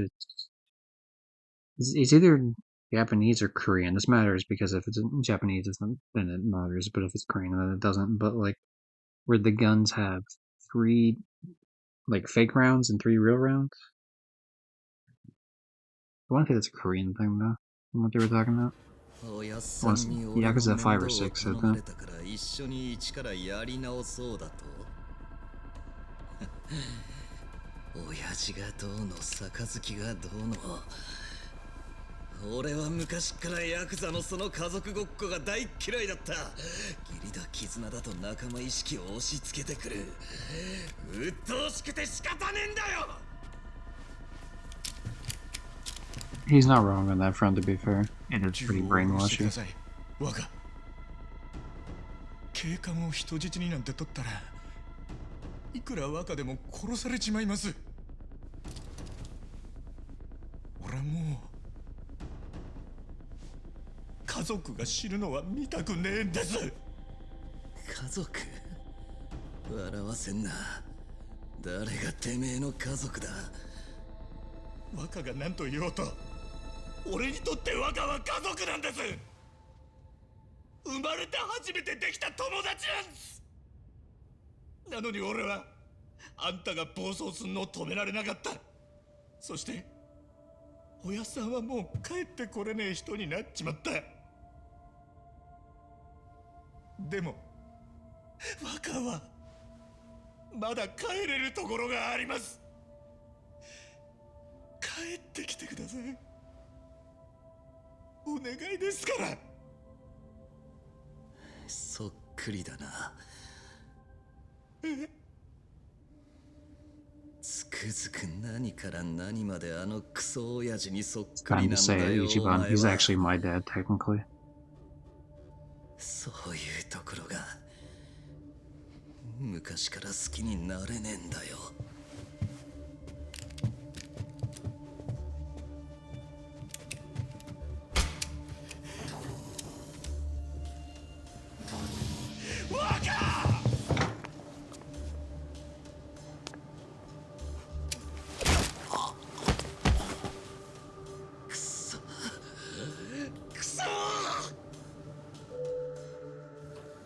it's either Japanese or Korean. This matters because if it's Japanese, then it matters, but if it's Korean, then it doesn't. But like, where the guns have 3 like fake rounds and 3 real rounds. I want to say that's a Korean thing though. What they were talking about. Yakuza 5 or 6, I think. 親父がどうの杯がどうの。俺は昔からヤクザのその家族ごっこが大嫌いだった。義理だ絆だと仲間意識を押し付けてくる。鬱陶しくて仕方ねえんだよ。 He's not wrong on that front, to be fair. It is pretty brainwashy. 若。警官を人質になんて取ったら、いくら若でも殺されちまいます。俺はもう家族が死ぬのは見たくねえんです。家族？笑わせんな。誰がてめえの家族だ。若が何と言おうと、俺にとって若は家族なんです。生まれて初めてできた友達なんです。なのに俺はあんたが暴走すんのを止められなかった。そして親さんはもう帰ってこれねえ人になっちまった。でも若はまだ帰れるところがあります。帰ってきてください。お願いですから。そっくりだな。つくづく何から何まであのクソ親父にそっくり Time な to んだ say よ。 it, Ichiban. He's actually my dad, technically. そういうところが昔から好きになれねえんだよ。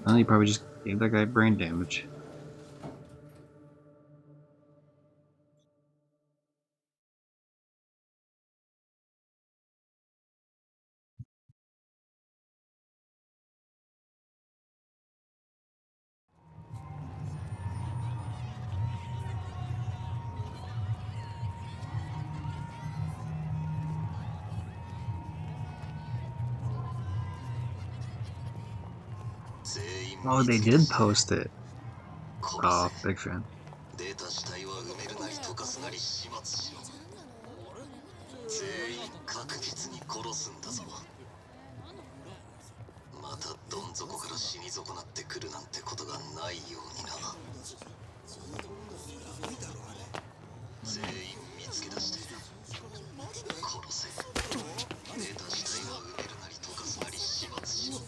Well, he probably just gave that guy brain damage. Oh, they did post it. Oh, big fan. 出た死体は埋めるなり溶かすなり始末しろ。全員確実に殺すんだぞ。またどん底から死に損なってくるなんてことがないようにな。全員見つけ出して殺せ。出た死体は埋めるなり溶かすなり始末しろ。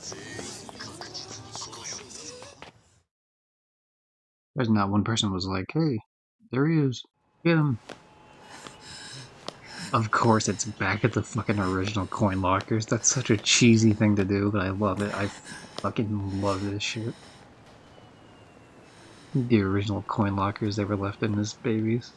全員確実に殺すんだぞ。There's not one person was like, hey, there he is. Get him. Of course, it's back at the fucking original coin lockers. That's such a cheesy thing to do, but I love it. I fucking love this shit. The original coin lockers they were left in as babies.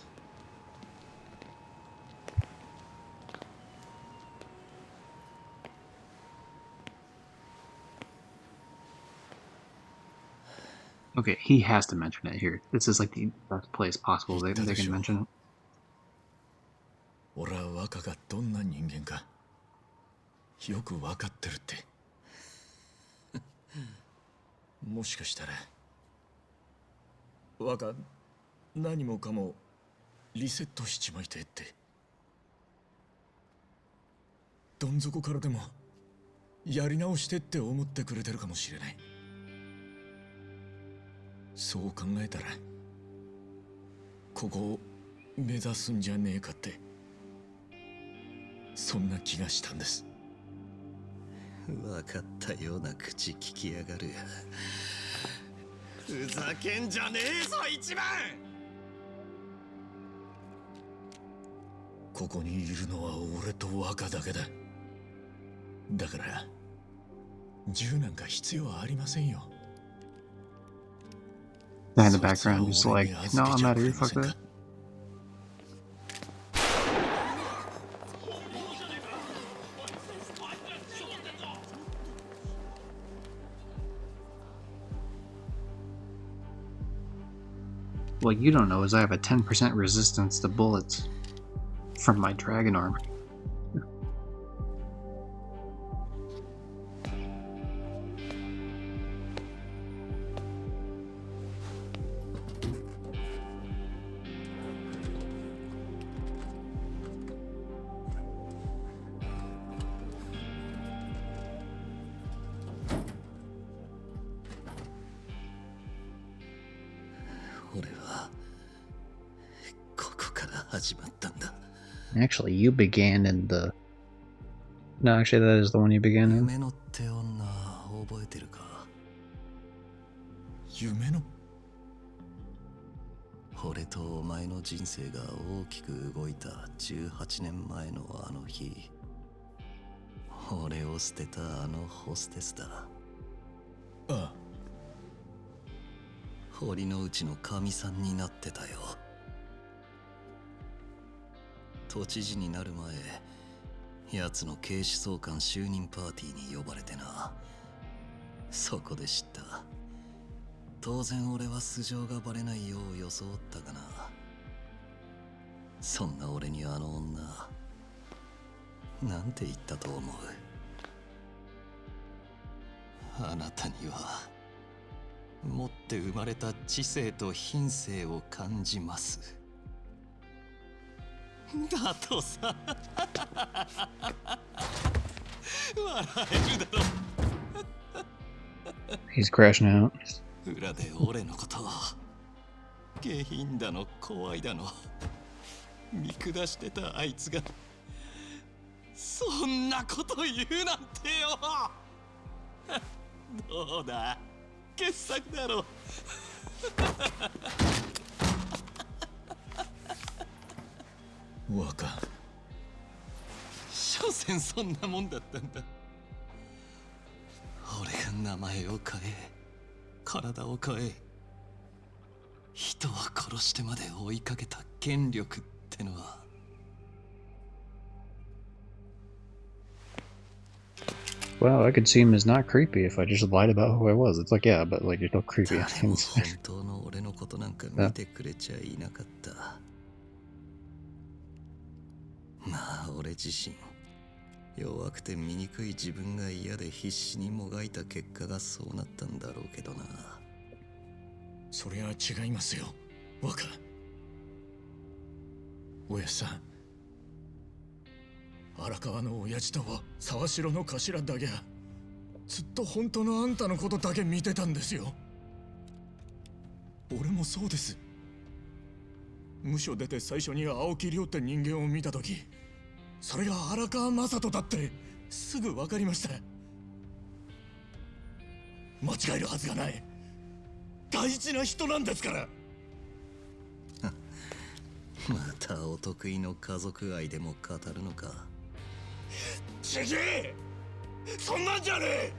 Okay, he has to mention it here. This is like the best place possible they can mention it. 俺は若がどんな人間かよく分かってるってもしかしたら若何もかもリセットしちまいてってどん底からでもやり直してって思ってくれてるかもしれない。そう考えたらここを目指すんじゃねえかってそんな気がしたんです。分かったような口聞きやがる。ふざけんじゃねえぞ一番。ここにいるのは俺と若だけだ。だから銃なんか必要ありませんよ。Guy in the background just like, no, I'm out of here, fuck that. What you don't know is I have a 10% resistance to bullets from my dragon armor. Actually, you began in the... No, actually, that is the one you began in. 夢のって女覚えてるか？夢の？俺とお前の人生が大きく動いた18年前のあの日、俺を捨てたあのホステスだ。ああ。堀の内の神さんになってたよ。都知事になる前、奴の警視総監就任パーティーに呼ばれてな。そこで知った。当然俺は素性がバレないよう装ったがな。そんな俺にあの女、なんて言ったと思う？あなたには持って生まれた知性と品性を感じます。だとさ笑えるだろ。He's crashing out. 裏で俺のことを下品だの怖いだの見下してたあいつがそんなこと言うなんてよ。どうだ傑作だろ。若所詮そんなもんだったんだ。俺が名前を変え体を変え人を殺してまで追いかけた権力ってのは。Well, I could see him as not creepy if I just lied about who I was. It's like, yeah, but like you're still creepy. 誰も本当の俺のことなんか見てくれちゃいなかった。まあ俺自身弱くて醜い自分が嫌で必死にもがいた結果がそうなったんだろうけどな。それは違いますよ若。おやさん、荒川の親父と沢城の頭だけはずっと本当のあんたのことだけ見てたんですよ。俺もそうです。無所出て最初に青木亮って人間を見たとき、それが荒川雅人だってすぐ分かりました。間違えるはずがない。大事な人なんですから。またお得意の家族愛でも語るのか。ちげえ、そんなんじゃねえ。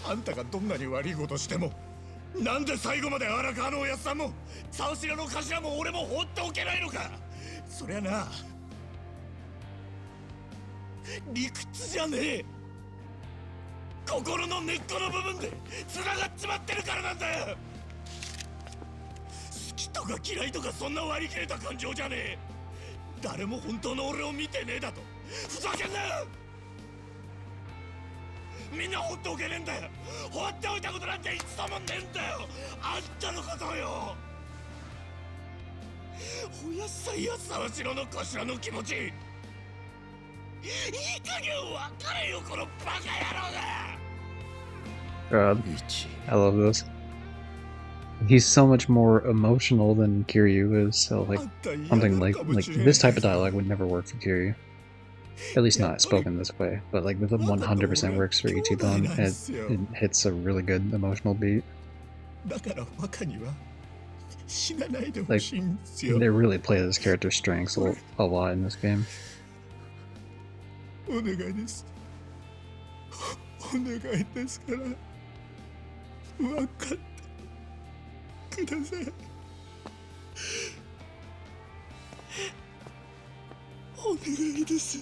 あんたがどんなに悪いことしても、なんで最後まで荒川のおやっさんも沢城の頭も俺も放っておけないのか。そりゃな、理屈じゃねえ、心の根っこの部分で繋がっちまってるからなんだよ。好きとか嫌いとかそんな割り切れた感情じゃねえ。誰も本当の俺を見てねえだとふざけんなよ。みんな放っておけねえんだよ。放っておいたことなんて一度もねえんだよ、あんたのことをよ。おやっさんや沢城の頭の気持ち、いい加減分かれよ、このバカ野郎が。God, I love this. He's so much more emotional than Kiryu is, so like something like this type of dialogue would never work for Kiryu. At least not spoken this way, but like this 100% works for Ichiban, and it hits a really good emotional beat. Like, they really play this character's strengths a lot in this game. お願いです。お願いですから分かってください。お願いです。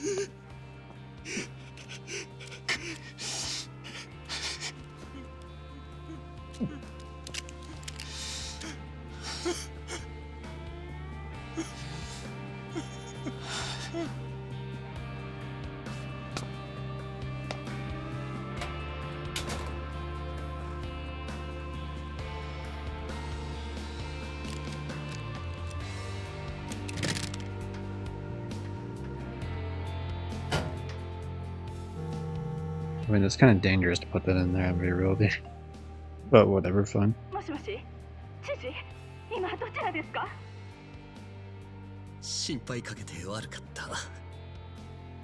I mean, it's kind of dangerous to put that in there, I'll be real with you. But whatever, fun. もしもし、知事、今どちらですか？心配かけて悪かった。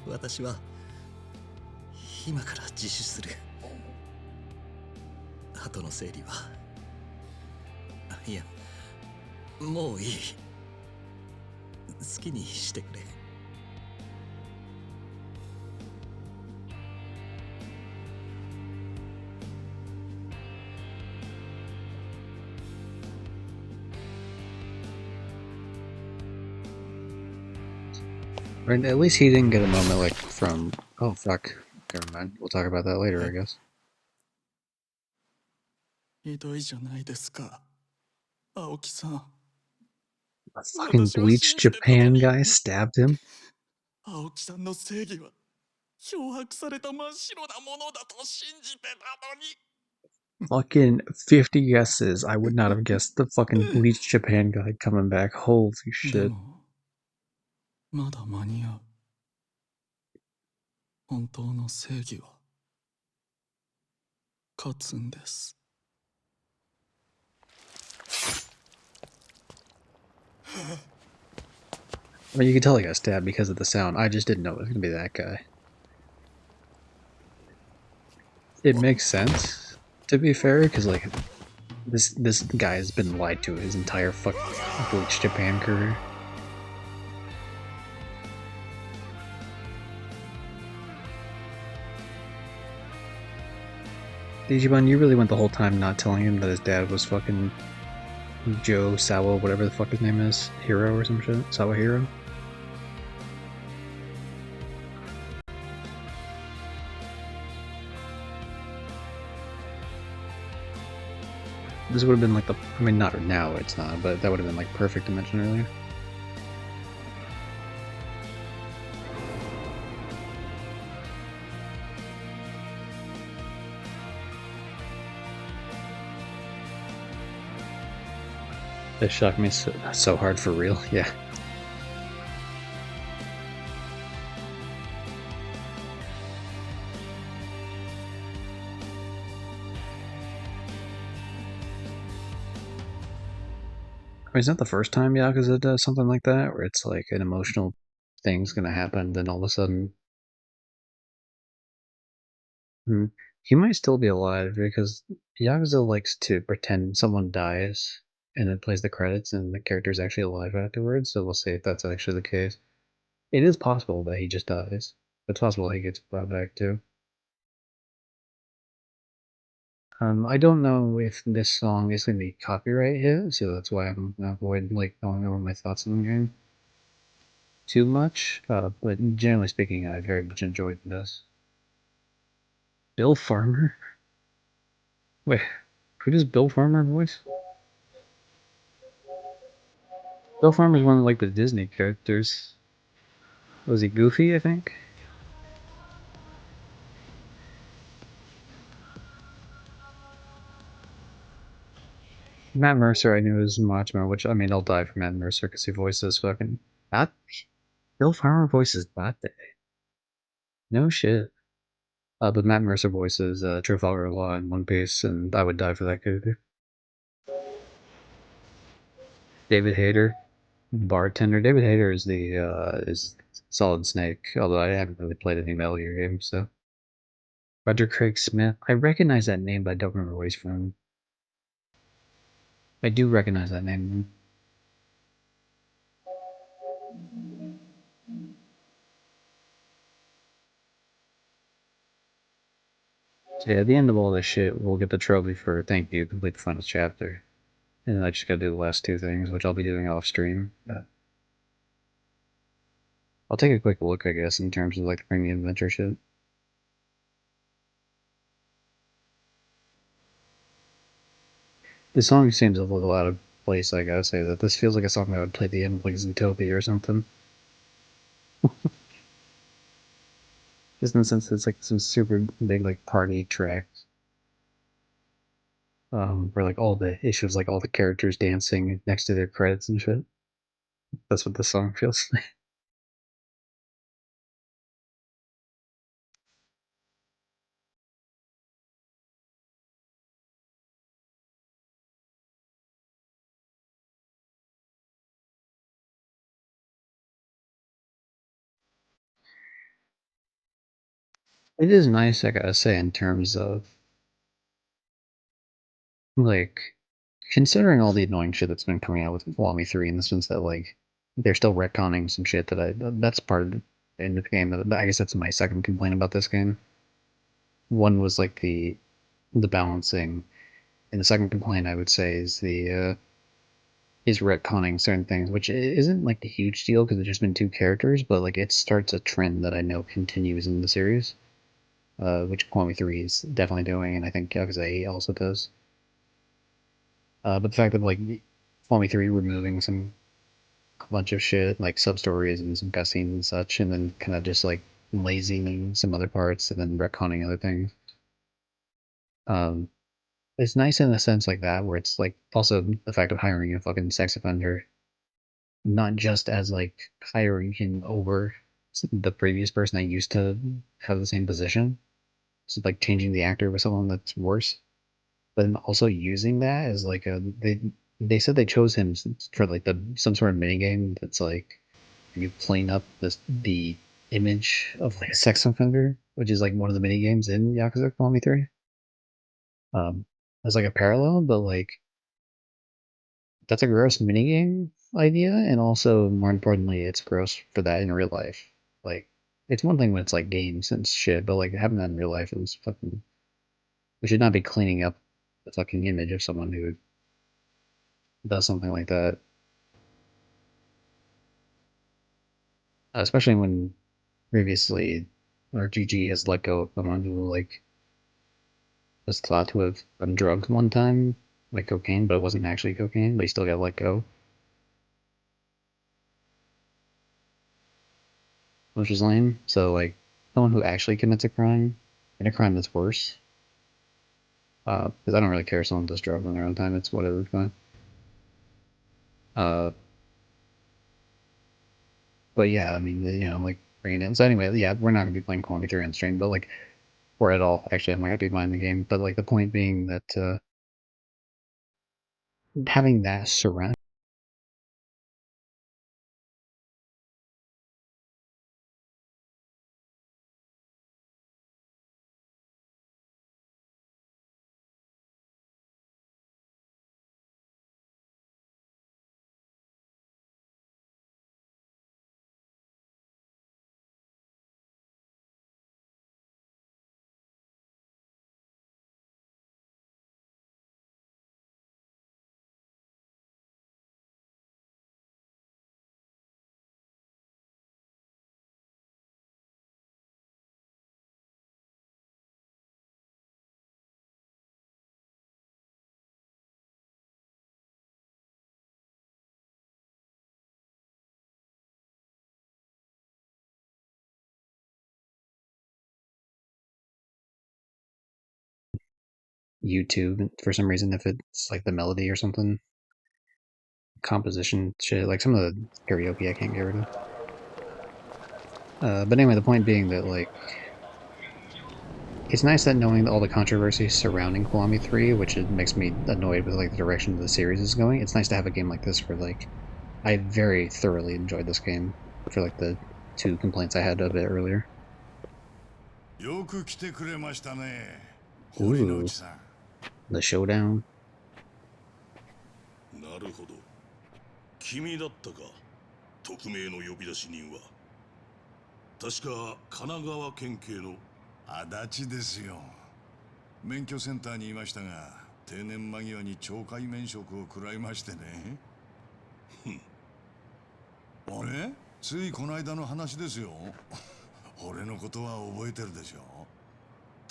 私は今から自首する。後の整理は、いや、もういい。好きにしてくれ。Right, at least he didn't get a moment like from, oh fuck, never mind, we'll talk about that later, I guess. ひどいじゃないですか、青木さん。 A fucking Bleach Japan guy stabbed him? 青木さんの正義は漂白された真っ白なものだと信じてたのに。 Fucking 50 guesses, I would not have guessed the fucking Bleach Japan guy coming back, holy shit. まだ間に合う。本当の正義は勝つんです。 I mean, you can tell he got stabbed because of the sound. I just didn't know it was gonna be that guy. It makes sense, to be fair, because like this guy has been lied to his entire fucking Bleach Japan career. Digimon, you really went the whole time not telling him that his dad was fucking Joe Sawa, whatever the fuck his name is, Hero or some shit? Sawa Hero? This would have been like the, I mean, not now, it's not, but that would have been like perfect to mention earlier. They shocked me so hard for real, yeah. I mean, it's not the first time Yakuza does something like that, where it's like an emotional thing's gonna happen, then all of a sudden... He might still be alive, because Yakuza likes to pretend someone dies, and then plays the credits, and the character's actually alive afterwards. So we'll see if that's actually the case. It is possible that he just dies. It's possible he gets brought back too. I don't know if this song is going to be copyright hit, so that's why I'm avoiding like going over my thoughts on the game too much. But generally speaking, I very much enjoyed this. Bill Farmer? Wait, who does Bill Farmer voice? Bill Farmer's one of like the Disney characters. Was he Goofy, I think? Matt Mercer I knew was much more, which I mean I'll die for Matt Mercer because he voices fucking Bat. Bill Farmer voices Bat. No shit. But Matt Mercer voices Trafalgar Law in One Piece, and I would die for that character. David Hayter, bartender. David Hayter is the is Solid Snake, although I haven't really played any Metal Gear games, so. Roger Craig Smith. I recognize that name, but I don't remember where he's from. I do recognize that name. So yeah, at the end of all this shit, we'll get the trophy for thank you, complete the final chapter. And then I just gotta do the last two things, which I'll be doing off stream. I'll take a quick look, I guess, in terms of like the premium adventure shit. The song seems a little out of place, I gotta say that. This feels like a song that would play the end of like Zootopia or something. Just in the sense that it's like some super big like party tracks. Where like all the issues, like all the characters dancing next to their credits and shit. That's what the song feels like. It is nice, I gotta say, in terms of like considering all the annoying shit that's been coming out with Wami 3 in the sense that like they're still retconning some shit that's part of the end of the game. I guess that's my second complaint about this game. One was like the balancing, and the second complaint I would say is the is retconning certain things, which isn't like the huge deal because there's just been two characters, but like it starts a trend that I know continues in the series, which Kwami 3 is definitely doing, and I think Yakuza 8 also does. But the fact that like Kwami 3 removing some a bunch of shit like sub stories and some cutscenes and such, and then kind of just like lazing some other parts and then retconning other things. Um, it's nice in a sense like that, where it's like also the fact of hiring a fucking sex offender, not just as like hiring him over the previous person that used to have the same position, so like changing the actor with someone that's worse, but then also using that as like a they said they chose him for like the some sort of mini game that's like you clean up the image of like a sex offender, which is like one of the mini games in Yakuza Kiwami 3. As like a parallel, but like that's a gross minigame idea, and also more importantly, it's gross for that in real life. Like, it's one thing when it's like games and shit, but like having that in real life is fucking. We should not be cleaning up the fucking image of someone who does something like that, especially when previously RGG has let go of someone who like was thought to have done drugs one time, like cocaine, but it wasn't actually cocaine, but he still got let go, which is lame. So like someone who actually commits a crime and a crime that's worse. Because I don't really care if someone does drugs on their own time. It's whatever, fine. Uh, but yeah, I mean, you know, like bringing it in. So anyway, yeah, we're not gonna be playing Quality 3 on stream, but like, or at all. Actually, I'm not gonna be buying the game. But like, the point being that having that surround YouTube for some reason if it's like the melody or something. Composition shit, like some of the karaoke I can't get rid of. But anyway, the point being that like it's nice that knowing all the controversy surrounding Kiwami 3, which it makes me annoyed with like the direction the series is going. It's nice to have a game like this where like I very thoroughly enjoyed this game for like the 2 complaints I had of it earlier. Ooh, the showdown. なるほど。君だったか。匿名の呼び出し人は。確か神奈川県警の足立ですよ。免許センターにいましたが、定年間際に懲戒免職を食らいましてね。あれ？ついこの間の話ですよ。俺のことは覚えてるでしょ。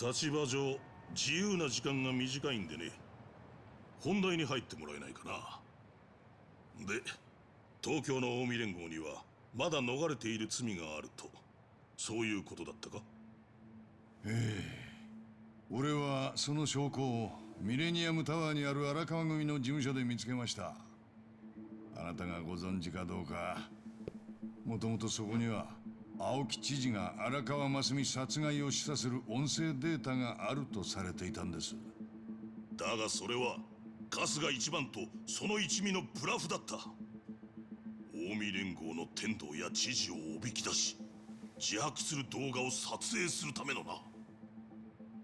立場上自由な時間が短いんでね。本題に入ってもらえないかな。で、東京の近江連合にはまだ逃れている罪があると、そういうことだったか？ええ。俺はその証拠をミレニアムタワーにある荒川組の事務所で見つけました。あなたがご存知かどうか。もともとそこには青木知事が荒川真澄殺害を示唆する音声データがあるとされていたんです。だがそれは春日一番とその一味のブラフだった。近江連合の天道や知事をおびき出し自白する動画を撮影するためのな。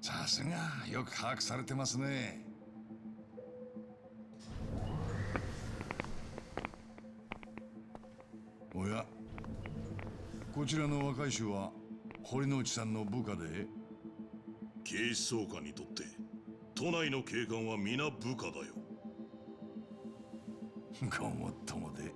さすがよく把握されてますね。おや、こちらの若い衆は堀之内さんの部下で？警視総監にとって都内の警官は皆部下だよ。ごもっともで。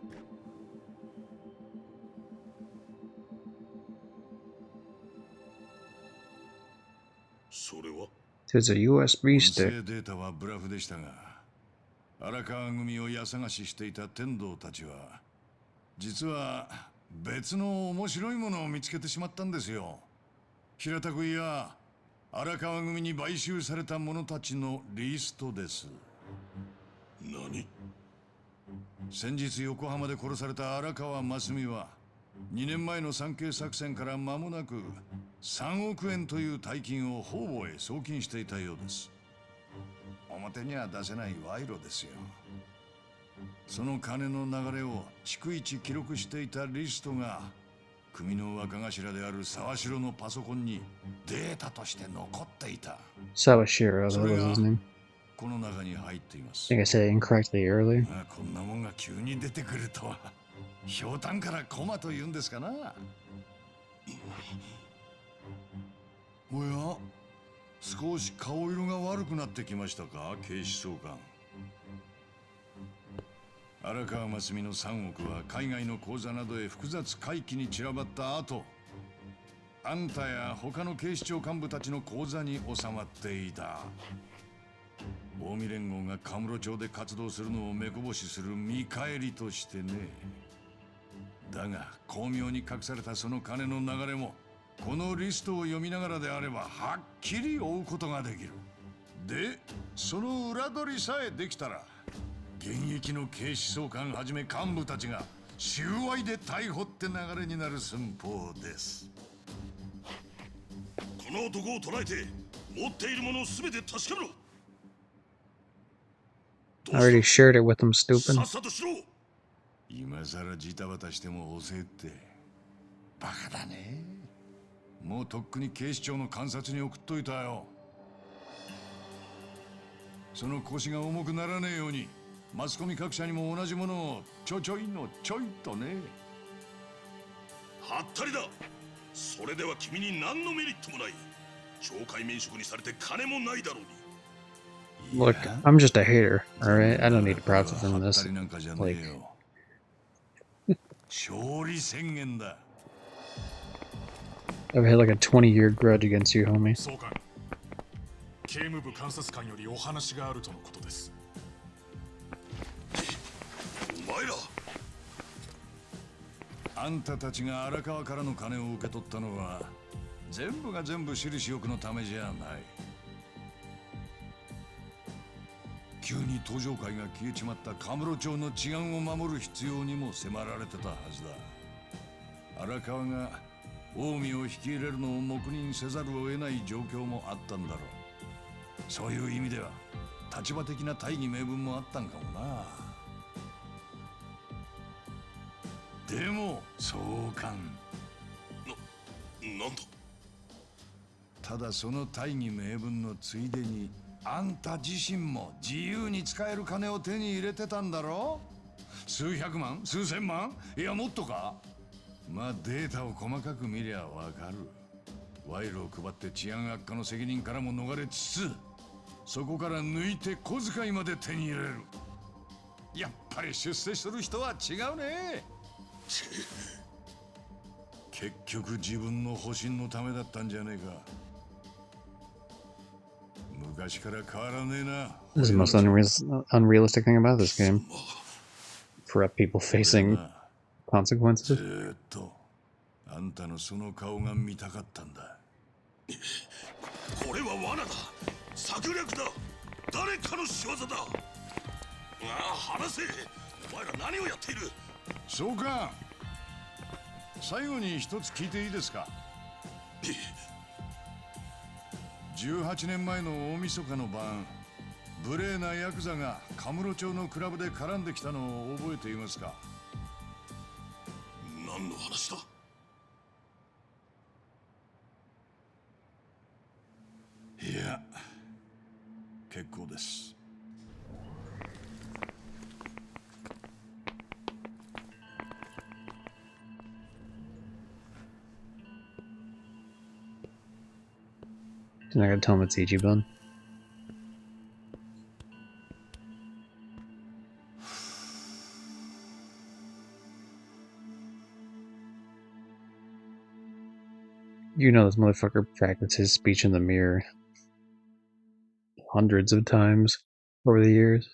それは There's a USB 音 stick. 声データはブラフでしたが、荒川組を家探ししていた天道たちは実は別の面白いものを見つけてしまったんですよ。平たく言や荒川組に買収された者たちのリストです。何？先日横浜で殺された荒川真澄は2年前の産経作戦から間もなく3億円という大金を方々へ送金していたようです。表には出せない賄賂ですよ。その金の流れを逐一記録していたリストが組の若頭である沢城のパソコンにデータとして残っていた。Sawashiro, that そ was れ his が name. この中に入っています。I think I said it incorrectly earlier. こんなもんが急に出てくるとは、ひょうたんからコマと言うんですかな。おや、少し顔色が悪くなってきましたか、警視総監。荒川真澄の3億は海外の口座などへ複雑回帰に散らばった後、あんたや他の警視庁幹部たちの口座に収まっていた。近江連合がカムロ町で活動するのを目こぼしする見返りとしてね。だが巧妙に隠されたその金の流れもこのリストを読みながらであればはっきり追うことができる。で、その裏取りさえできたら現役の警視総監はじめ幹部たちが収賄で逮捕って流れになる寸法です。この男を捕らえて持っているものを全て確かめろ。I already shared it with him, stupid. さっさとしろ。今さらジタバタしても遅えって。バカだね。もうとっくに警視庁の監察に送っといたよ。その腰が重くならねえようにマスコミ各社にも同じものをちょいのちょいとね。はったりだ。それでは君に何のメリットもない。懲戒免職にされて金もないだろうに。Look, I'm just a hater, alright? I don't need to profit from this. Like, 勝利宣言だ。I've had like a 20-year grudge against you, homie. 総監、警務部監察官よりお話があるとのことです。お前ら、あんたたちが荒川からの金を受け取ったのは全部が全部私利私欲のためじゃない。急に登場界が消えちまったカムロ町の治安を守る必要にも迫られてたはずだ。荒川が近江を引き入れるのを黙認せざるを得ない状況もあったんだろう。そういう意味では立場的な大義名分もあったんかもな。でもそうかん。なんだ。ただその大義名分のついでにあんた自身も自由に使える金を手に入れてたんだろ。数百万、数千万、いやもっとか。まあデータを細かく見りゃわかる。賄賂を配って治安悪化の責任からも逃れつつ、そこから抜いて小遣いまで手に入れる。やっぱり出世する人は違うね。結局自分の保身のためだったんじゃねえか。昔から変わらねえな。 This is the most unrealistic thing about this game. Corrupt people facing consequences. ずっとあんたのその顔が見たかったんだ。これは罠だ。策略だ。誰かの仕業だ。ああ、話せ。お前ら何をやっている。そうか。最後に一つ聞いていいですか。18年前の大晦日の晩、無礼なヤクザがカムロ町のクラブで絡んできたのを覚えていますか。何の話だ。いや、結構です。I'm not gonna tell him it's Ichiban. You know this motherfucker practiced his speech in the mirror hundreds of times over the years.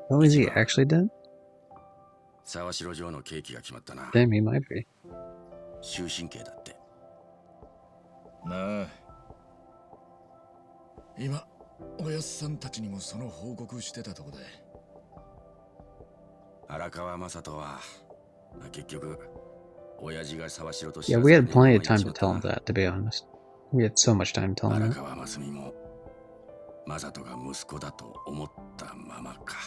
Oh, is he actually dead? 沢城城の刑期が決まったな。 Damn, he might be. 終身刑だって。なあ、今おやっさんたちにもその報告してたとこで。荒川雅人は結局親父が沢城と Yeah, we had plenty of time to tell him that, to be honest. We had so much time telling 荒 him. 川真澄も雅人が息子だと思ったままか。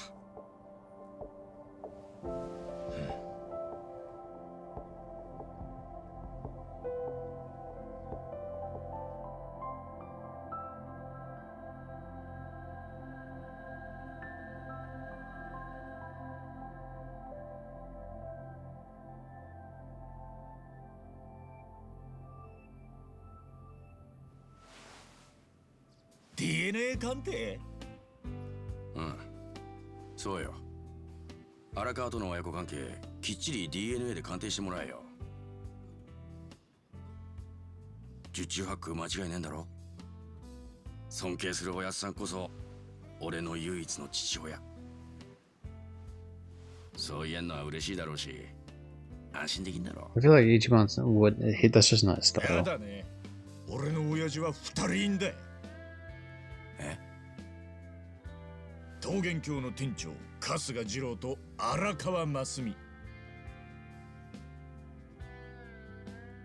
DNA 鑑定？うん、そうよ。荒川との親子関係きっちり DNA で鑑定してもらえよ。十中八九間違いねえんだろ。尊敬するおやっさんこそ俺の唯一の父親。そう言えんのは嬉しいだろうし、安心できんだろ。 I feel like Ichiban's that's just not his や style. だね。俺の親父は2人いんだ。え？桃源郷の店長春日二郎と荒川真澄。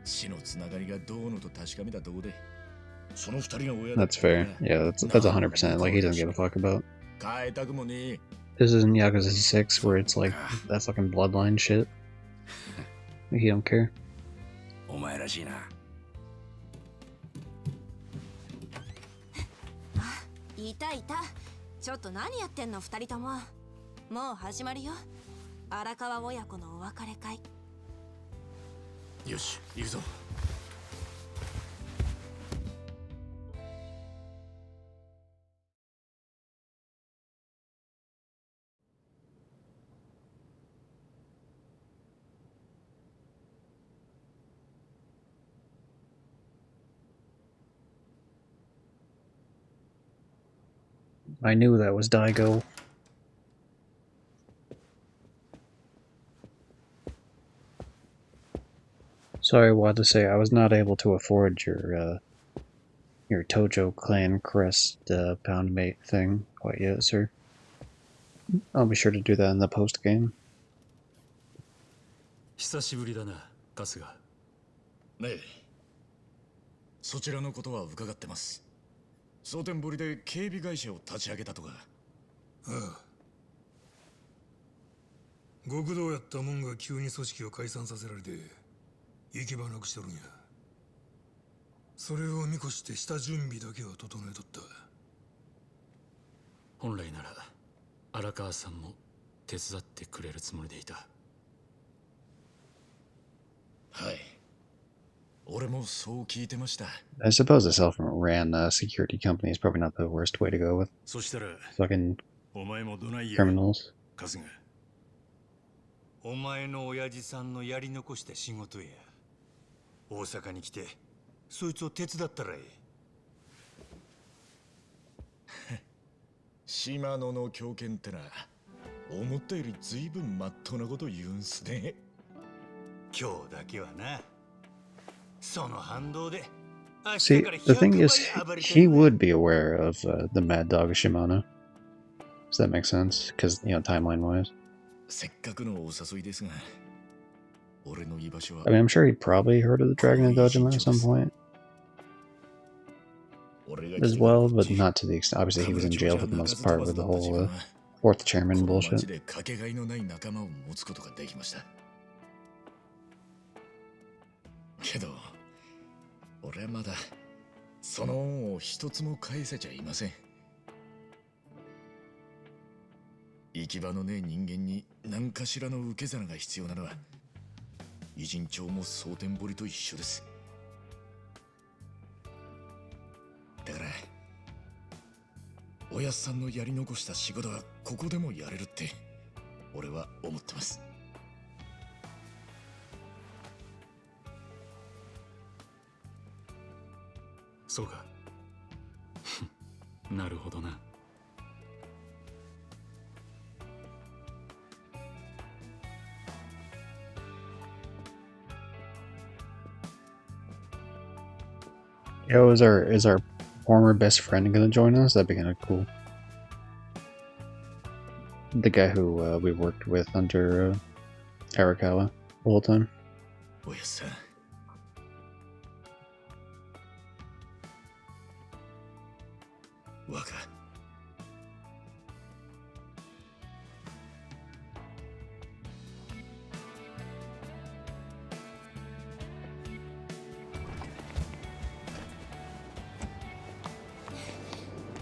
血のつながりがどうのと確かめたとこで、その2人が親だ。 That's fair. Yeah, that's 100%. Like, he doesn't give a fuck about. 変えたくもねえ。 This isn't Yakuza 6 where it's like that fucking bloodline shit. He don't care. お前らしいな。いたいた。ちょっと何やってんの二人とも。もう始まるよ。荒川親子のお別れ会。よし、行くぞ。I knew that was Daigo. Sorry, what to say. I was not able to afford your Tojo Clan Crest pound mate thing quite yet, sir. I'll be sure to do that in the post game. 久しぶりだな、春日。ねえ、そちらのことは伺ってます。蒼天堀で警備会社を立ち上げたとか。ああ。極道やったもんが急に組織を解散させられて行き場なくしとるんや。それを見越して下準備だけは整えとった。本来なら荒川さんも手伝ってくれるつもりでいた。はい。俺もそう聞いてました。I suppose a self-ran security company is probably not the worst way to go with そしたら fucking お前もどないや criminals. 春日。お前の親父さんのやり残した仕事や。大阪に来てそいつを手伝ったらええ。島野の狂犬ってな、思ったより随分まっとうなこと言うんすね。今日だけはな。その反動で。See, the thing is, he would be aware of the Mad Dog Shimano. Does that make sense? Because, you know, timeline-wise. せっかくのお誘いですが、俺の居場所は。I mean, I'm sure he probably heard of the Dragon and Dojima at some point. As well, but not to the extent. Obviously, he was in jail for the most part with the whole fourth chairman bullshit. かけがえのない仲間を持つことができました。けど、俺はまだその恩を一つも返せちゃいません。行き場のねえ人間に何かしらの受け皿が必要なのは、偉人帳も蒼天堀と一緒です。だから、おやっさんのやり残した仕事はここでもやれるって、俺は思ってます。そうか。なるほどな。Yo, is our former best friend gonna join us? That'd be kind of cool. The guy who we worked with under Arakawa the whole time. おやっさん。若。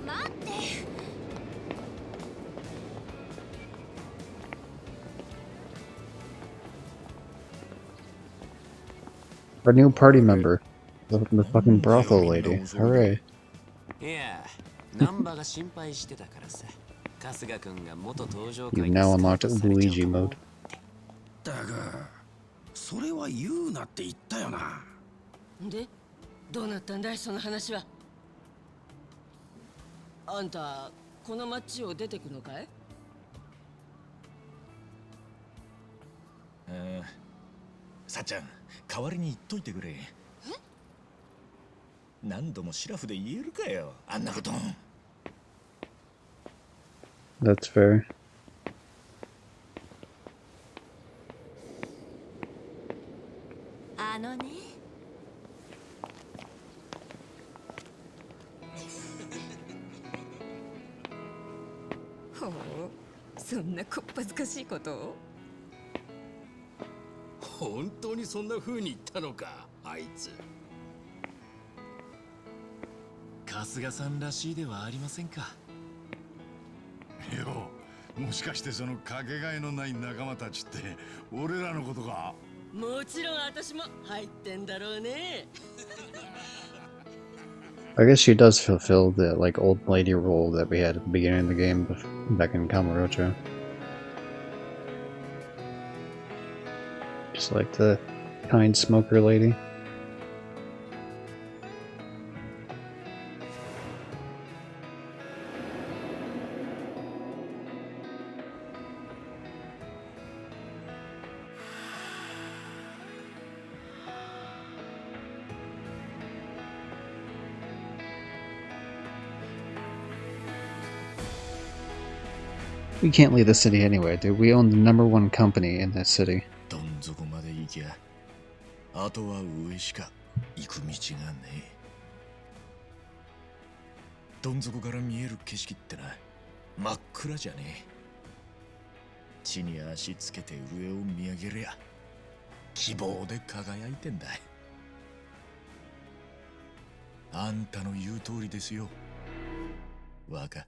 待って。Our new party member, the fucking brothel lady. Hooray! いや、ナンバが心配してたからさ。春日君が元登場 You've 会に now スカウ unlocked トされちゃ Luigi うかも mode. だがそれは言うなって言ったよな。で、どうなったんだいその話は。あんたこの町を出てくのかい？さっちゃん、代わりに言っといてくれ。何度もシラフで言えるかよ、あんなこと。That's fair. あのね。ほう、そんなこっぱずかしいことを？本当にそんな風に言ったのか、あいつ。春日さんらしいではありませんか。よ、もしかしてそのかけがえのない仲間たちって俺らのことか？もちろん私も入ってんだろうね。I guess she does fulfill the like old lady role that we had at the beginning of the game back in Kamurocho. Just like the kind smoker lady. We can't leave the city anyway, dude. We own the #1 company in this city. どん底まで行きゃあとは上しか行く道がねえ。どん底から見える景色ってな真っ暗じゃねえ。地に足つけて上を見上げりゃ希望で輝いてんだ。あんたの言う通りですよ若。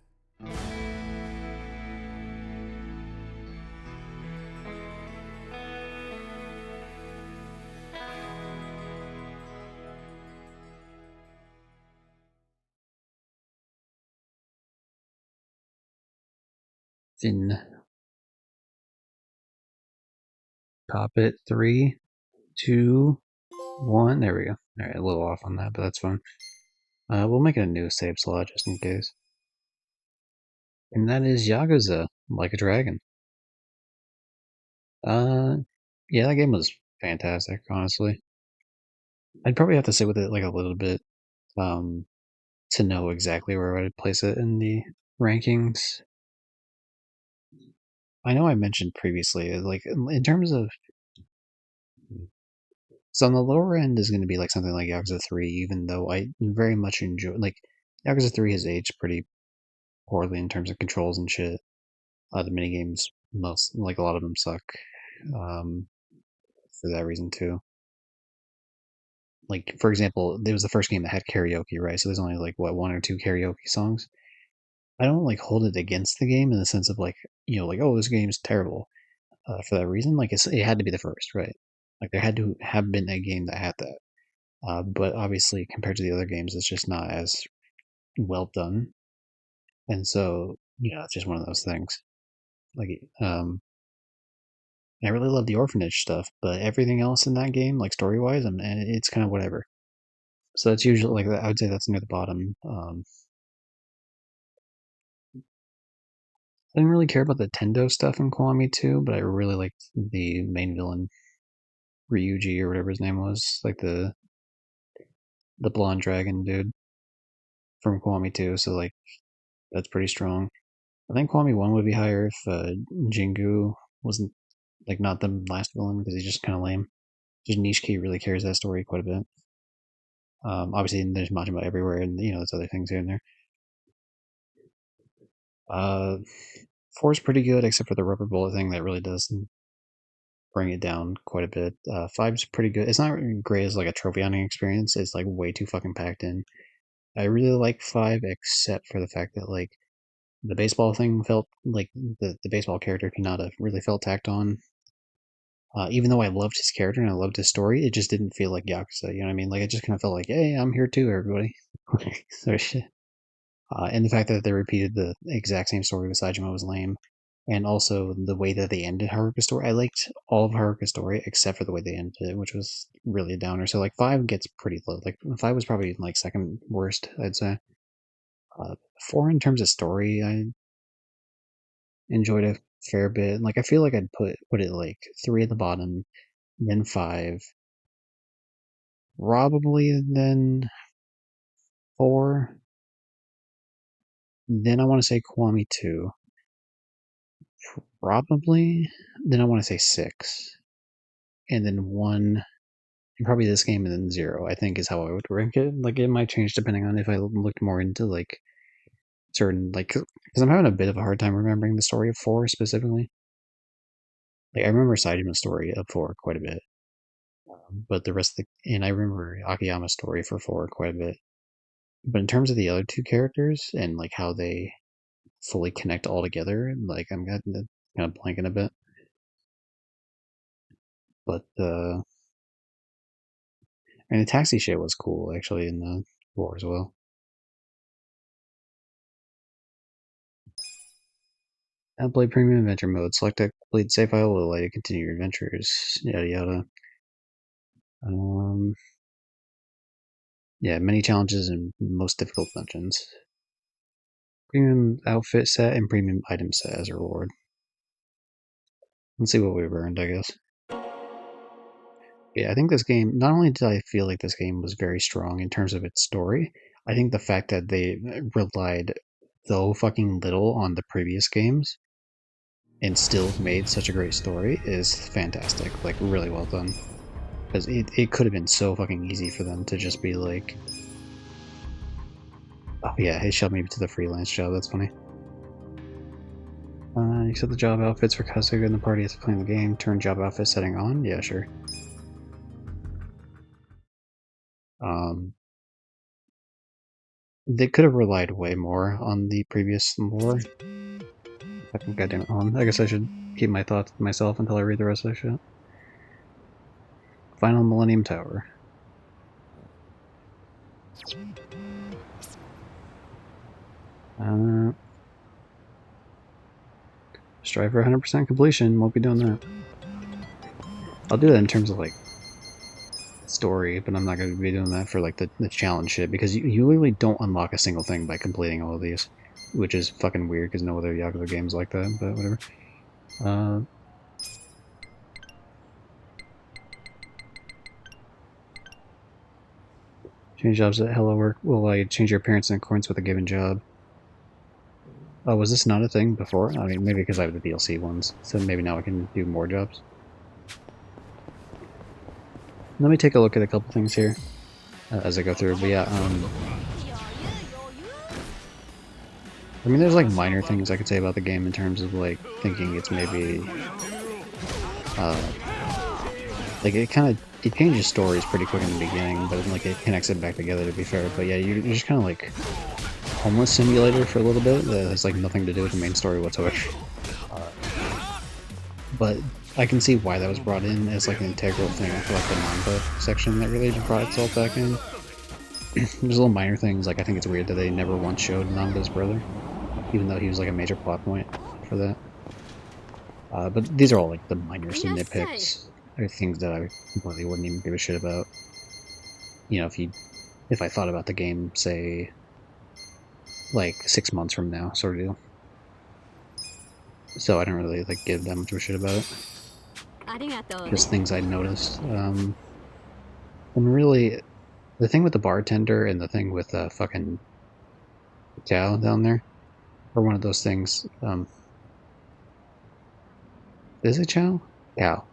In pop it 3, 2, 1. There we go. Alright, a little off on that, but that's fine. We'll make it a new save slot just in case. And that is Yakuza, Like a Dragon. Yeah, that game was fantastic, honestly. I'd probably have to sit with it like a little bit, to know exactly where I'd place it in the rankings. I know I mentioned previously, like in terms of, so on the lower end is going to be like something like Yakuza 3, even though I very much enjoy, like, Yakuza 3 has aged pretty poorly in terms of controls and shit. The minigames, most, like, a lot of them suck, for that reason too. Like, for example, it was the first game that had karaoke, right? So there's only like, what, 1 or 2 karaoke songs? I don't like hold it against the game in the sense of like, like, oh, this game's terrible, for that reason. Like, it had to be the first, right? Like, there had to have been a game that had that. But obviously, compared to the other games, it's just not as well done. And so, it's just one of those things. Like, I really love the orphanage stuff, but everything else in that game, like story wise, it's kind of whatever. So that's usually like, I would say that's near the bottom. I didn't really care about the Tendo stuff in Kiwami 2, but I really liked the main villain, Ryuji or whatever his name was, like the blonde dragon dude from Kiwami 2. So like, that's pretty strong. I think Kiwami 1 would be higher if Jingu wasn't, like, not the last villain, because he's just kind of lame. Just Nishiki really carries that story quite a bit. Obviously, there's Majima everywhere, and there's other things here and there. 4 is pretty good, except for the rubber bullet thing that really does bring it down quite a bit. 5 is pretty good. It's not great as like a trophy hunting experience. It's like way too fucking packed in. I really like 5, except for the fact that like the baseball thing felt like the baseball character Hinata really felt tacked on. Even though I loved his character and I loved his story, it just didn't feel like Yakuza. You know what I mean? Like, it just kind of felt like, hey, I'm here too, everybody. So shit. And the fact that they repeated the exact same story with Sajima was lame. And also the way that they ended Haruka's story. I liked all of Haruka's story except for the way they ended it, which was really a downer. So like 5 gets pretty low. Like 5 was probably like second worst, I'd say. 4 in terms of story, I enjoyed a fair bit. Like, I feel like I'd put it like 3 at the bottom, then 5, probably then 4. Then I want to say Kiwami 2. Probably. Then I want to say 6. And then 1. And probably this game and then 0, I think, is how I would rank it. Like, it might change depending on if I looked more into, like, certain, like, because I'm having a bit of a hard time remembering the story of 4 specifically. Like, I remember Sajima's story of 4 quite a bit. But the rest of the, and I remember Akiyama's story for 4 quite a bit. But in terms of the other 2 characters and, like, how they fully connect all together, like, I'm kind of blanking a bit. But, and the taxi shit was cool, actually, in the 4 as well. Play Premium Adventure Mode. Select a complete save file will allow you to continue your adventures. Yada yada. Yeah, many challenges and most difficult dungeons. Premium outfit set and premium item set as a reward. Let's see what we've earned, I guess. Yeah, I think this game, not only did I feel like this game was very strong in terms of its story, I think the fact that they relied so fucking little on the previous games and still made such a great story is fantastic. Like, really well done. Because it could have been so fucking easy for them to just be like, oh yeah, he shoved me to the freelance job, that's funny. You accept the job outfits for Kasuga and the party after playing the game. Turn job outfit setting on? Yeah, sure. They could have relied way more on the previous lore. Fucking goddamn it, on. I guess I should keep my thoughts to myself until I read the rest of the shit. Final Millennium Tower. Strive for 100% completion. Won't be doing that. I'll do that in terms of like story, but I'm not going to be doing that for like the challenge shit because you literally don't unlock a single thing by completing all of these, which is fucking weird because no other Yakuza games like that. But whatever. Change jobs at Hello Work. Will I change your appearance in accordance with a given job? Oh, was this not a thing before? I mean, maybe because I have the DLC ones, so maybe now I can do more jobs. Let me take a look at a couple things here as I go through. But yeah, I mean, there's like minor things I could say about the game in terms of like thinking it's maybe like it changes stories pretty quick in the beginning, but like it connects it back together, to be fair. But yeah, you're just kind of like homeless simulator for a little bit that has like nothing to do with the main story whatsoever. But I can see why that was brought in as like an integral thing for like the manga section that really brought itself back in. There's little minor things, like I think it's weird that they never once showed Nanba's brother, even though he was like a major plot point for that. But these are all like the minor nitpicks, or things that I completely wouldn't even give a shit about. You know, if I thought about the game, say, like 6 months from now, sort of deal. So I don't really like give that much of a shit about it. Just things I noticed. And really, the thing with the bartender and the thing with fucking Cal down there are one of those things. Is it Chow? Cow.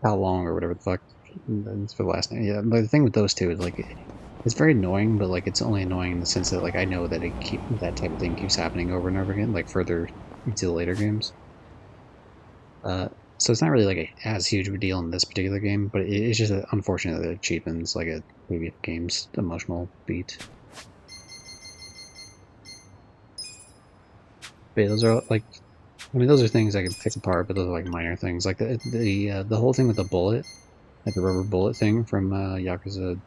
How long or whatever the fuck. That's for the last name. Yeah, but the thing with those two is like it's very annoying, but like it's only annoying in the sense that like I know that that type of thing keeps happening over and over again, like further into the later games. So it's not really like as huge of a deal in this particular game, but it's just unfortunate that it cheapens like a previous game's emotional beat. But yeah, those are like, I mean, those are things I can pick apart, but those are like minor things. Like the whole thing with the bullet, like the rubber bullet thing from Yakuza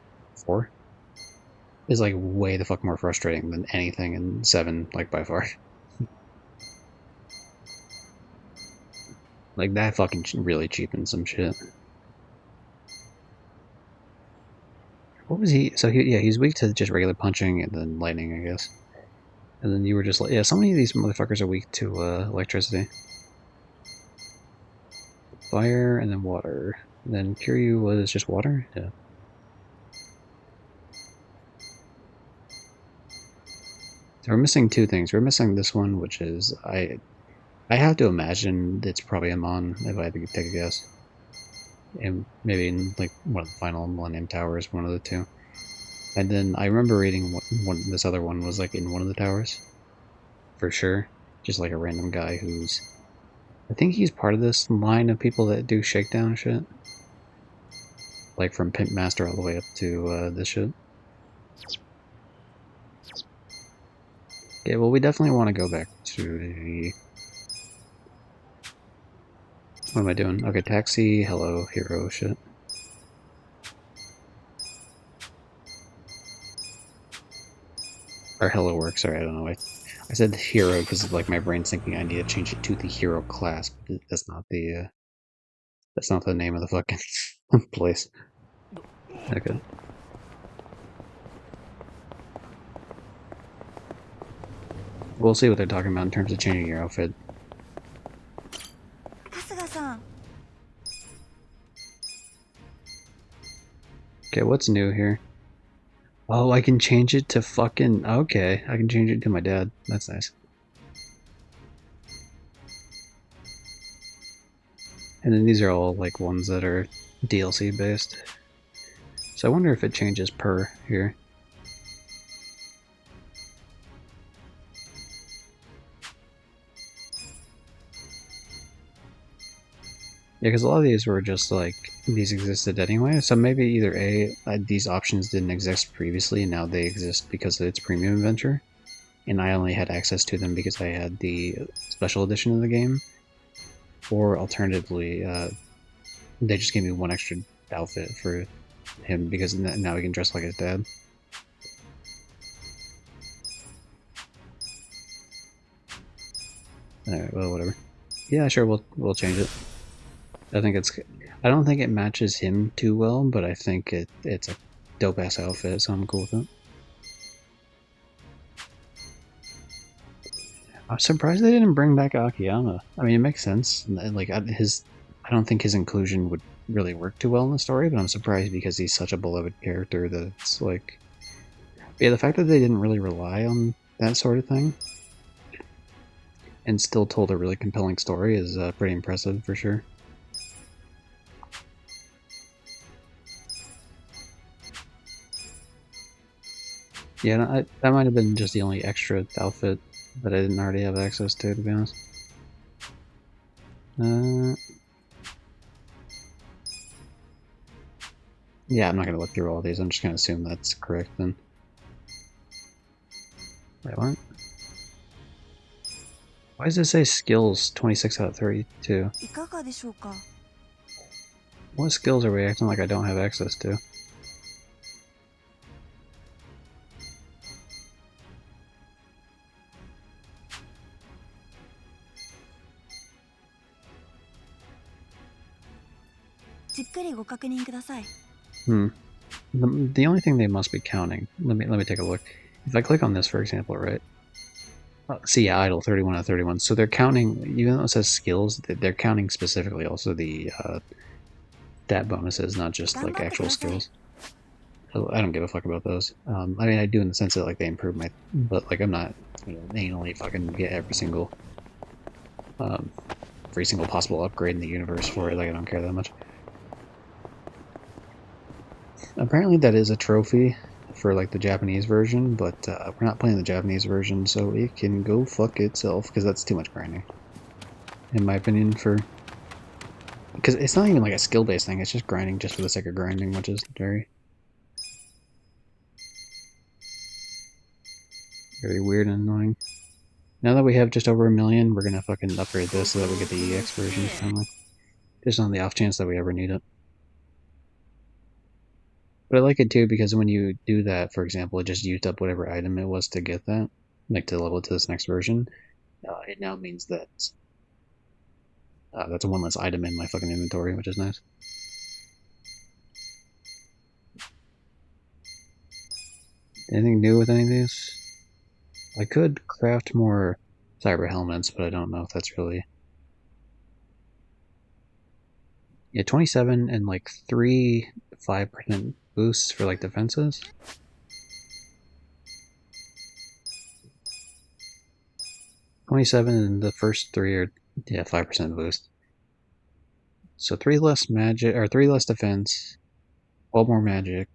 4, is like way the fuck more frustrating than anything in 7, like by far. Like that fucking really cheapened some shit. What was he? So yeah, he's weak to just regular punching and then lightning, I guess. And then you were just like, yeah, so many of these motherfuckers are weak to electricity. Fire and then water. And then Kiryu was just water? Yeah. So we're missing two things. We're missing this one, which is I have to imagine it's probably Amon if I had to take a guess. And maybe in like one of the final Millennium Towers, one of the two. And then I remember reading this other one was like in one of the towers. For sure. Just like a random guy who's I think he's part of this line of people that do shakedown shit. Like from Pimp Master all the way up to this shit. Okay, well we definitely want to go back to the... What am I doing? Okay, taxi, hello, hero shit. Or hello work, sorry, I don't know. I said hero because like my brain's thinking I need to change it to the hero class, but that's not the name of the fucking place. Okay. We'll see what they're talking about in terms of changing your outfit. Okay, what's new here? Oh, I can change it to fucking... Okay, I can change it to my dad. That's nice. And then these are all like ones that are DLC based. So I wonder if it changes per here. Yeah, because a lot of these were just like, these existed anyway, so maybe either A, these options didn't exist previously and now they exist because it's Premium Adventure, and I only had access to them because I had the special edition of the game, or alternatively, they just gave me one extra outfit for him because now he can dress like his dad. Alright, well, whatever. Yeah, sure, we'll change it. I don't think it matches him too well, but I think it's a dope ass outfit, so I'm cool with it. I'm surprised they didn't bring back Akiyama. I mean, it makes sense. Like I don't think his inclusion would really work too well in the story, but I'm surprised because he's such a beloved character that it's like, yeah, the fact that they didn't really rely on that sort of thing and still told a really compelling story is pretty impressive for sure. Yeah, that might have been just the only extra outfit that I didn't already have access to be honest. Yeah, I'm not going to look through all these, I'm just going to assume that's correct then. Wait, what? Why does it say skills 26 out of 32? What skills are we acting like I don't have access to? The only thing they must be counting, let me take a look. If I click on this, for example, right? See, idle 31 out of 31. So they're counting, even though it says skills, they're counting specifically also the stat bonuses, not just like actual skills. So I don't give a fuck about those. I mean, I do in the sense that like they improve my, but like I'm not, anally fucking get every single possible upgrade in the universe for it. Like I don't care that much. Apparently that is a trophy for like the Japanese version, but we're not playing the Japanese version, so it can go fuck itself because that's too much grinding, in my opinion. Because it's not even like a skill-based thing; it's just grinding just for the sake of grinding, which is very weird and annoying. Now that we have just over 1 million, we're gonna fucking upgrade this so that we get the EX version finally, just on the off chance that we ever need it. But I like it too because when you do that, for example, it just used up whatever item it was to get that, like to level to this next version. It now means that that's one less item in my fucking inventory, which is nice. Anything new with any of these? I could craft more cyber helmets, but I don't know if that's really... Yeah, 27 and like 3 5% boosts for like defenses. 27 and the first 3 are, yeah, 5% boost. So 3 less magic, or 3 less defense, 12 more magic,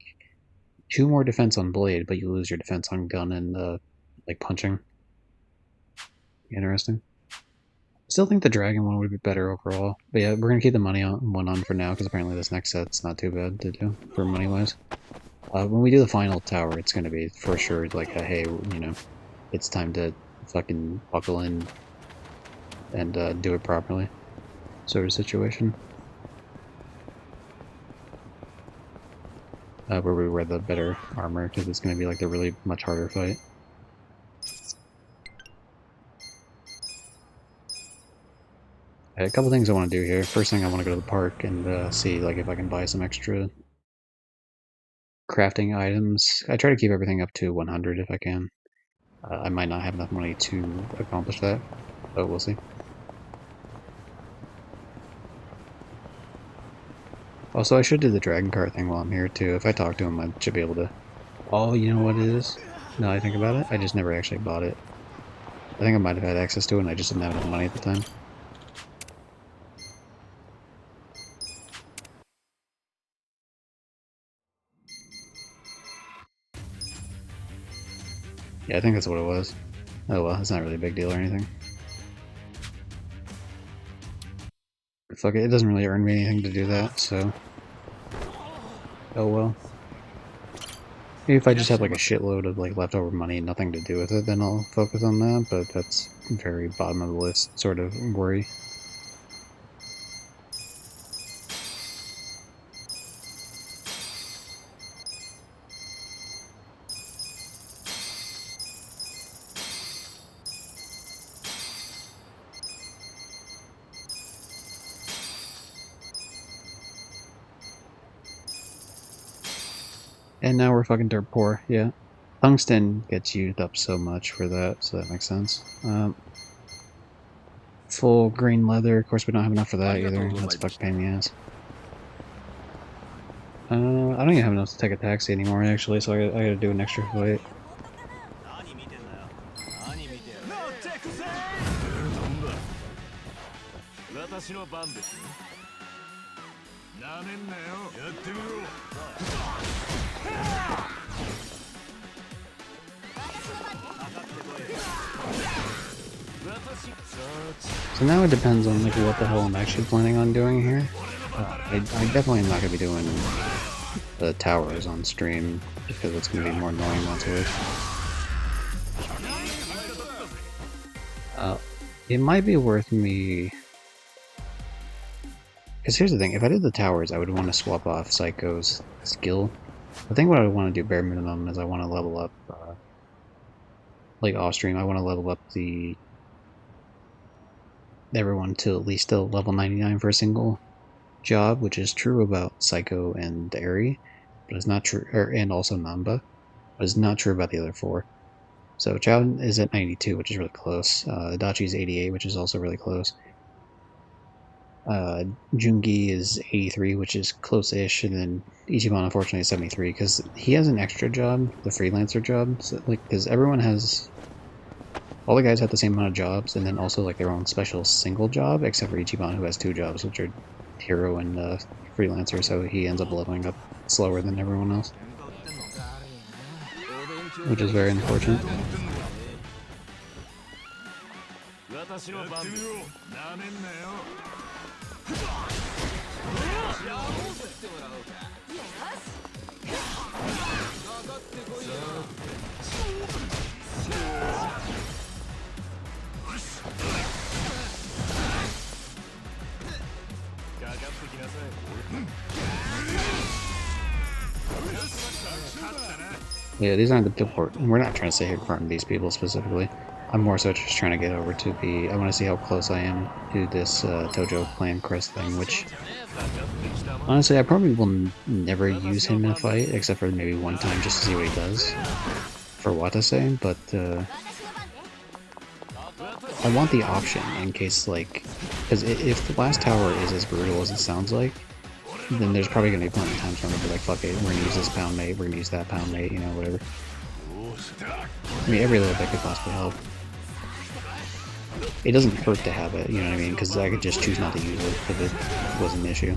2 more defense on blade, but you lose your defense on gun and like punching. Interesting. Still think the dragon one would be better overall, but yeah, we're gonna keep the money one on for now because apparently this next set's not too bad to do for money wise. When we do the final tower, it's gonna be for sure like a hey, it's time to fucking buckle in and do it properly sort of situation. Where we wear the better armor because it's gonna be like the really much harder fight. A couple things I want to do here. First thing, I want to go to the park and see like if I can buy some extra crafting items. I try to keep everything up to 100 if I can. I might not have enough money to accomplish that, but we'll see. Also, I should do the dragon cart thing while I'm here too. If I talk to him, I should be able to... Oh, you know what it is? Now I think about it, I just never actually bought it. I think I might have had access to it and I just didn't have enough money at the time. Yeah, I think that's what it was. Oh well, it's not really a big deal or anything. Fuck it, it doesn't really earn me anything to do that, so... Oh well. Maybe if I just had like a shitload of like leftover money and nothing to do with it, then I'll focus on that, but that's very bottom of the list sort of worry. And now we're fucking dirt poor, yeah. Tungsten gets used up so much for that, so that makes sense. Full green leather, of course we don't have enough for that either. That's a fucking pain in the ass. I don't even have enough to take a taxi anymore actually, so I gotta do an extra flight. So now it depends on like what the hell I'm actually planning on doing here. I definitely am not going to be doing the towers on stream because it's going to be more annoying once it it might be worth me... Because here's the thing, if I did the towers I would want to swap off Psycho's skill. I think what I would want to do bare minimum is I want to level up, like off stream, I want to level up everyone to at least a level 99 for a single job, which is true about Psycho and Eri, but it's not true, and also Namba, but it's not true about the other four. So Chao is at 92, which is really close. Adachi is 88, which is also really close. Jungi is 83, which is close-ish, and then Ichiban unfortunately is 73 because he has an extra job, the freelancer job. So, like, because everyone has, all the guys have the same amount of jobs, and then also like their own special single job, except for Ichiban who has two jobs, which are hero and freelancer. So he ends up leveling up slower than everyone else, which is very unfortunate. Yeah, these aren't the people. We're not trying to sit here and farm these people specifically. I'm more so just trying to get over to the... I want to see how close I am to this Tojo clan crest thing, which... Honestly, I probably will never use him in a fight, except for maybe one time just to see what he does for Watase, but I want the option in case, like... Because if the last tower is as brutal as it sounds like, then there's probably going to be plenty of times where I'm going to be like, fuck it, we're going to use this pound mate, we're going to use that pound mate, you know, whatever. I mean, every little bit could possibly help. It doesn't hurt to have it, you know what I mean? Because I could just choose not to use it if it was an issue.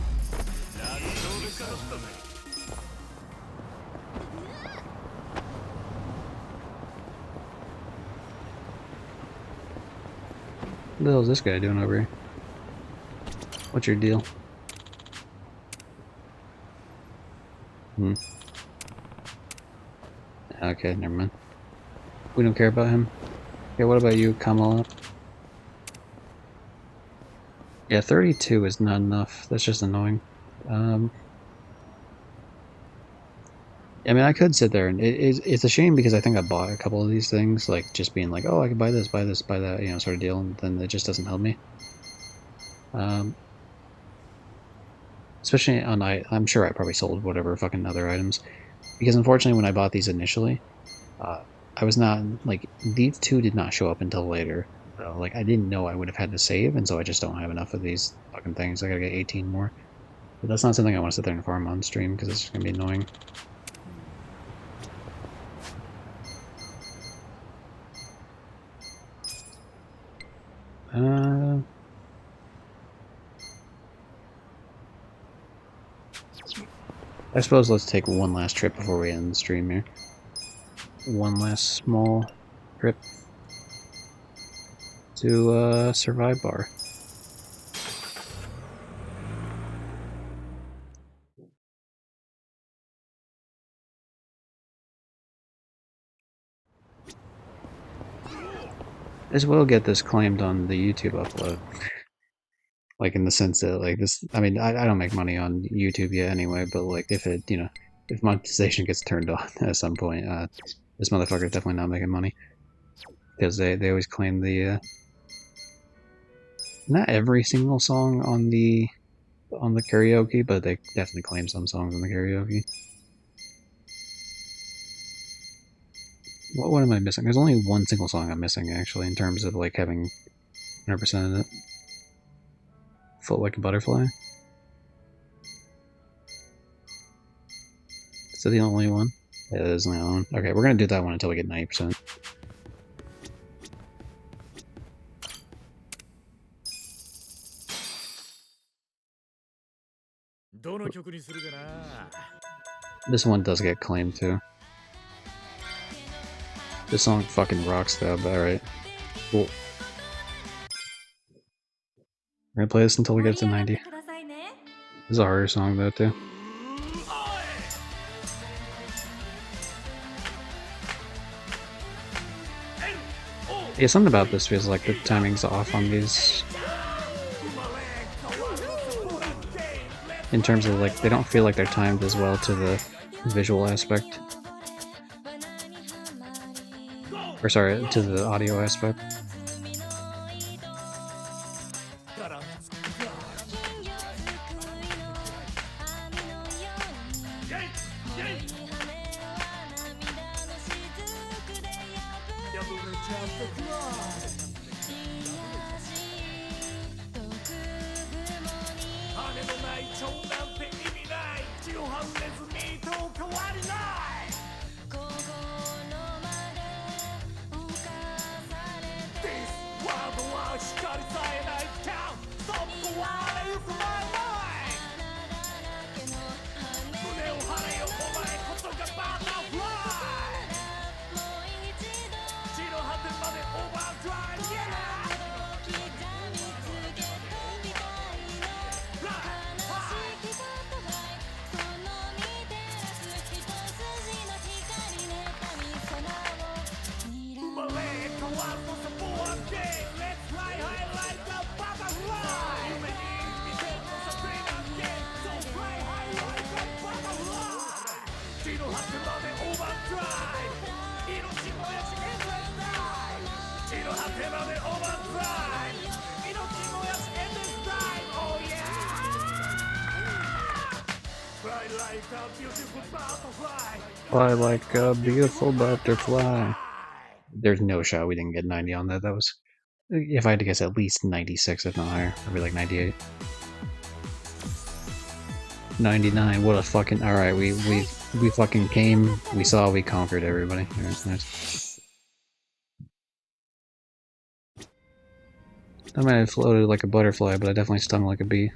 What the hell is this guy doing over here? What's your deal? Okay, never mind. We don't care about him. Okay, what about you, Kamala? Yeah, 32 is not enough. That's just annoying. I mean, I could sit there, and it's a shame because I think I bought a couple of these things, like just being like, oh, I can buy this, buy that, you know, sort of deal, and then it just doesn't help me. Especially on, I'm sure I probably sold whatever fucking other items, because unfortunately when I bought these initially, I was not, like, these two did not show up until later. So, like, I didn't know I would have had to save, and so I just don't have enough of these fucking things. I gotta get 18 more. But that's not something I want to sit there and farm on stream, because it's just gonna be annoying. I suppose let's take one last trip before we end the stream here. One last small secret to survive bar. As well get this claimed on the YouTube upload. Like in the sense that like this, I mean, I don't make money on YouTube yet anyway, but like if it, you know, if monetization gets turned on at some point, this motherfucker's definitely not making money. Because they always claim the, not every single song on the karaoke, but they definitely claim some songs on the karaoke. What am I missing? There's only one single song I'm missing, actually, in terms of, like, having 100% of it. Float Like a Butterfly? Is that the only one? Yeah, that is the only one. Okay, we're gonna do that one until we get 90%. どの曲にするかな。 This one does get claimed, too. This song fucking rocks, though, but alright. Cool. We're gonna play this until we get to 90. This is a harder song, though, too. Yeah, something about this feels like the timing's off on these. In terms of, like, they don't feel like they're timed as well to the visual aspect. Or sorry, to the audio aspect. Fly like a beautiful butterfly. There's no shot we didn't get 90 on that. That was, if I had to guess, at least 96, if not higher. Maybe like 98. 99, what a fucking... Alright, we fucking came, we saw, we conquered everybody. Alright, nice. I might have floated like a butterfly, but I definitely stung like a bee.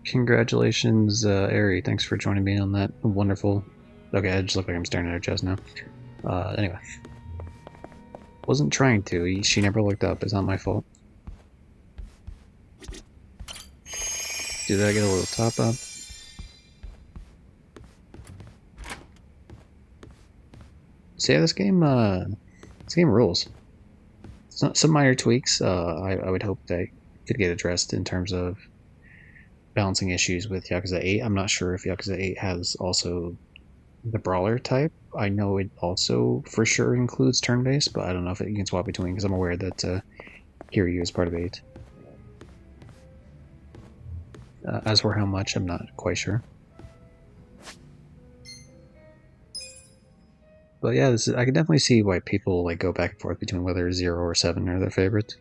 Congratulations, Ari. Thanks for joining me on that wonderful... Okay, I just look like I'm staring at her chest now. Anyway. Wasn't trying to. She never looked up. It's not my fault. Did I get a little top up? So yeah, this game rules. Some minor tweaks I would hope that could get addressed in terms of balancing issues with Yakuza 8. I'm not sure if Yakuza 8 has also the brawler type. I know it also for sure includes turn-based, but I don't know if you can swap between, because I'm aware that Kiryu is part of 8. As for how much, I'm not quite sure. But yeah, I can definitely see why people like go back and forth between whether 0 or 7 are their favorites.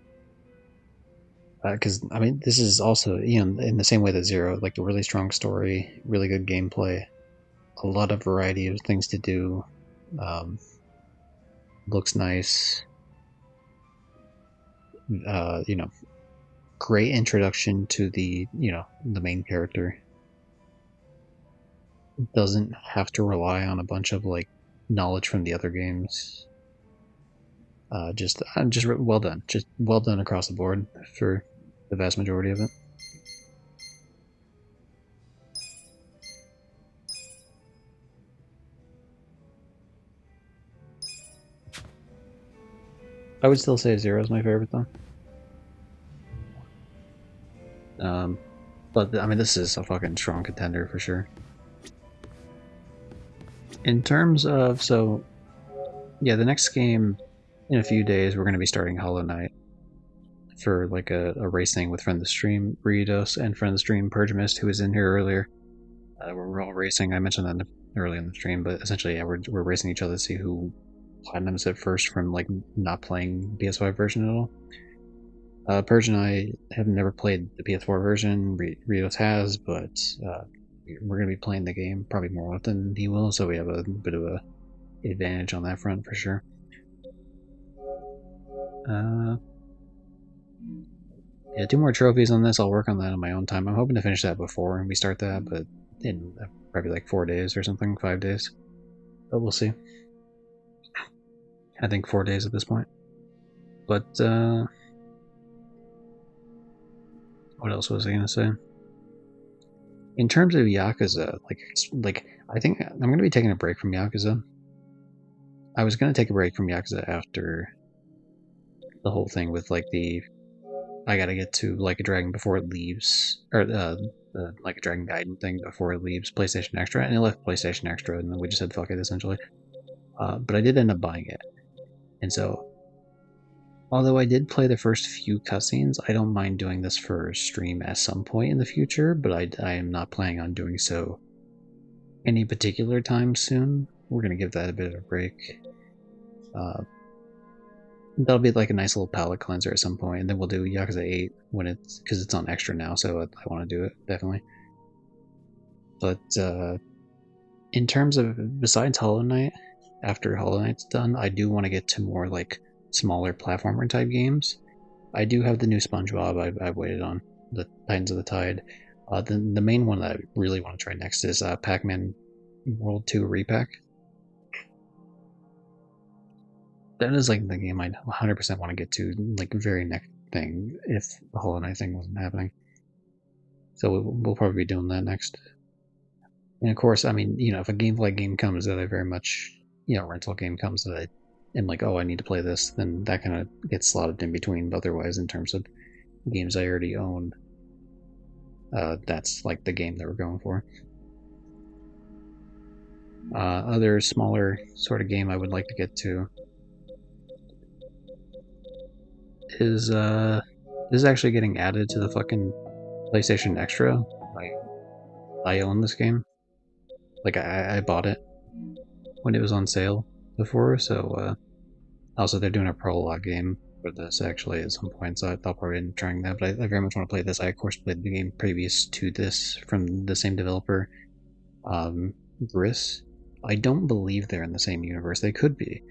Because, I mean, this is also, you know, in the same way that 0, like a really strong story, really good gameplay, a lot of variety of things to do, looks nice, you know, great introduction to the, you know, the main character. Doesn't have to rely on a bunch of, like, knowledge from the other games. Just well done. Just well done across the board for the vast majority of it. I would still say 0 is my favorite though. But I mean, this is a fucking strong contender for sure. In terms of, so yeah, the next game in a few days we're going to be starting Hollow Knight for like a race thing with friend of the stream Ritos and friend of the stream Purgemist, who was in here earlier. We're all racing. I mentioned that early in the stream, but essentially, yeah, we're racing each other to see who platinums it first from like not playing PS5 version at all. Purge and I have never played the PS4 version. Rios has, but we're going to be playing the game probably more often than he will, so we have a bit of a advantage on that front for sure. Yeah, 2 more trophies on this. I'll work on that on my own time. I'm hoping to finish that before we start that, but in probably like 4 days or something, 5 days. But we'll see. I think 4 days at this point. But what else was I gonna say? In terms of Yakuza, like I think I'm gonna be taking a break from Yakuza. I was gonna take a break from Yakuza after the whole thing with like the I gotta get to Like a Dragon before it leaves, or Like a Dragon Gaiden thing before it leaves PlayStation Extra, and it left PlayStation Extra, and then we just said fuck it essentially. But I did end up buying it, and so although I did play the first few cutscenes, I don't mind doing this for stream at some point in the future, but I am not planning on doing so any particular time soon. We're going to give that a bit of a break. That'll be like a nice little palate cleanser at some point, and then we'll do Yakuza 8 because it's on Extra now, so I want to do it, definitely. But in terms of, besides Hollow Knight, after Hollow Knight's done, I do want to get to more like smaller platformer type games. I do have the new SpongeBob I've waited on, the Titans of the Tide. The main one that I really want to try next is Pac-Man World 2 Repack. That is like the game I'd 100% want to get to, like very next thing, if the Hollow Knight thing wasn't happening. So we'll probably be doing that next. And of course, I mean, if a Gamefly game comes that I very much, rental game comes that I am like, oh, I need to play this, then that kind of gets slotted in between. But otherwise, in terms of games I already own, that's like the game that we're going for. Other smaller sort of game I would like to get to is this is actually getting added to the fucking PlayStation Extra. I own this game. Like I bought it when it was on sale before, so also they're doing a prologue game for this actually at some point, so I'll probably end up trying that, but I very much want to play this. I of course played the game previous to this from the same developer, Gris. I don't believe they're in the same universe. They could be,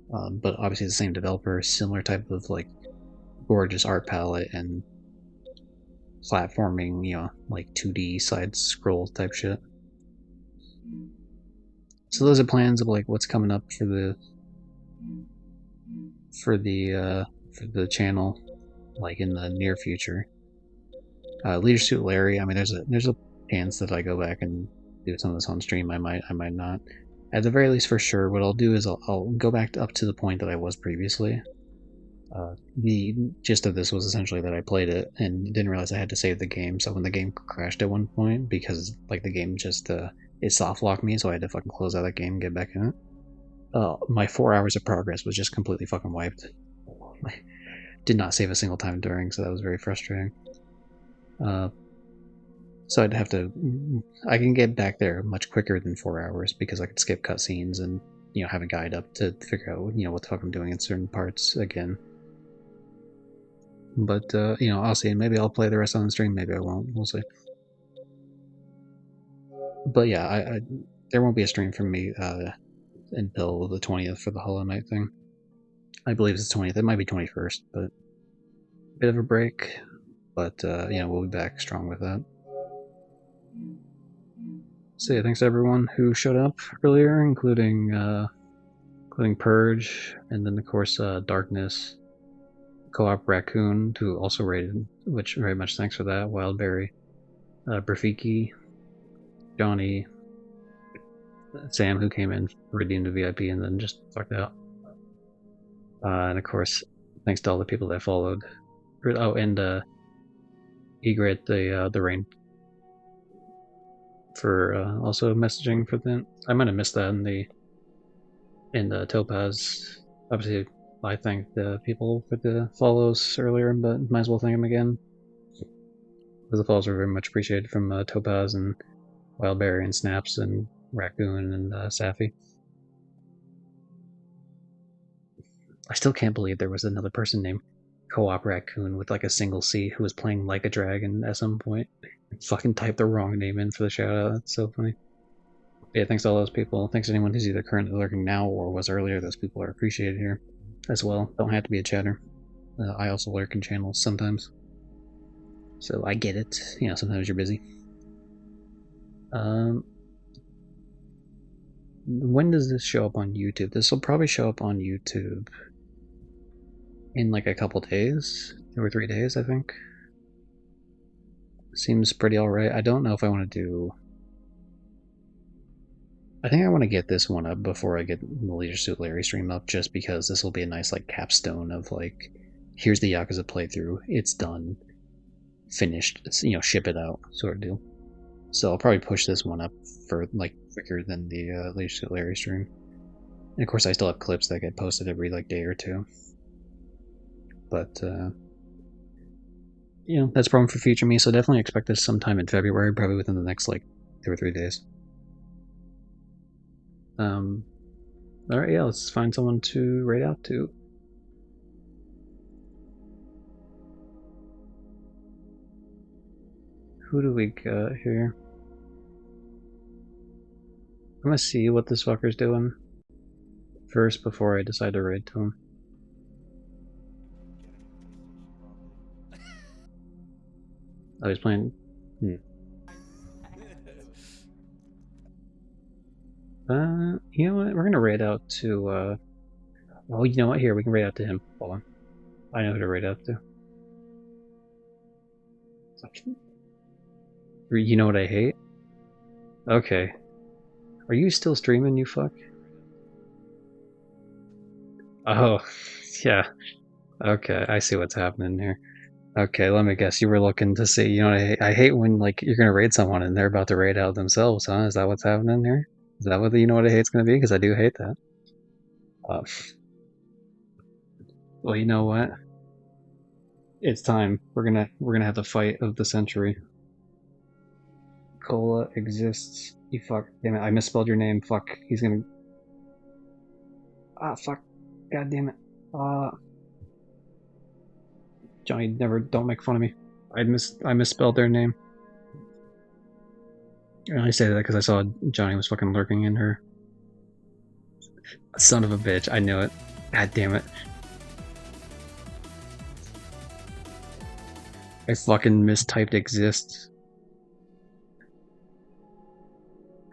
but obviously the same developer, similar type of like gorgeous art palette and platforming, like 2D side scroll type shit. So those are plans of like what's coming up for the channel, like in the near future. Leisure Suit Larry. I mean, there's a chance that I go back and do some of this on stream. I might not. At the very least, for sure, what I'll do is I'll go back up to the point that I was previously. The gist of this was essentially that I played it and didn't realize I had to save the game. So when the game crashed at one point, because like the game just it soft locked me, so I had to fucking close out that game and get back in it. My 4 hours of progress was just completely fucking wiped. I did not save a single time during, so that was very frustrating. So I'd have to. I can get back there much quicker than 4 hours because I could skip cutscenes and have a guide up to figure out what the fuck I'm doing in certain parts again. But I'll see. Maybe I'll play the rest on the stream. Maybe I won't. We'll see. But yeah, I there won't be a stream from me until the 20th for the Hollow Knight thing. I believe it's the 20th. It might be 21st, but bit of a break. But we'll be back strong with that. So yeah, thanks to everyone who showed up earlier, including Purge, and then of course Darkness, Co-op Raccoon, who also rated, which very much thanks for that. Wildberry, Brafiki, Johnny, Sam, who came in, redeemed a VIP, and then just fucked out. And of course, thanks to all the people that followed. Oh, and Egret, the Rain, for also messaging for that. I might have missed that in the Topaz. Obviously, I thanked the people for the follows earlier, but might as well thank them again. Because the follows are very much appreciated from Topaz and Wildberry and Snaps and Raccoon and Safi. I still can't believe there was another person named Co-op Raccoon with like a single C who was playing like a dragon at some point. Fucking typed the wrong name in for the shout out. That's so funny. Yeah, thanks to all those people. Thanks to anyone who's either currently lurking now or was earlier. Those people are appreciated here as well. Don't have to be a chatter. I also lurk in channels sometimes. So I get it. You know, sometimes you're busy. When does this show up on YouTube? This will probably show up on YouTube in like a couple days, 2 or 3 days, I think. Seems pretty alright. I don't know if I want to do... I think I want to get this one up before I get the Leisure Suit Larry stream up, just because this will be a nice like capstone of like, here's the Yakuza playthrough, it's done, finished, you know, ship it out, sort of deal. So I'll probably push this one up for like quicker than the Leisure Suit Larry stream. And of course I still have clips that get posted every like day or two. But you know, that's a problem for future me, so definitely expect this sometime in February, probably within the next like 2 or 3 days. Alright, yeah, let's find someone to raid out to. Who do we got here? I'm gonna see what this fucker's doing first before I decide to raid to him. Oh, he's playing... you know what? We're gonna raid out to, oh, you know what? Here, we can raid out to him. Hold on. I know who to raid out to. You know what I hate? Okay. Are you still streaming, you fuck? Oh, yeah. Okay, I see what's happening here. Okay, let me guess. You were looking to see, you know, I hate when, like, you're gonna raid someone and they're about to raid out themselves, huh? Is that what's happening here? Is that what the you know what I hate's gonna be? Because I do hate that. Well, you know what? It's time. We're gonna have the fight of the century. Cola exists. You fuck. Damn it, I misspelled your name. Fuck. He's gonna... Ah, fuck. God damn it. Johnny, don't make fun of me. I misspelled their name. I only say that because I saw Johnny was fucking lurking in her. Son of a bitch, I knew it. God damn it. I fucking mistyped exists.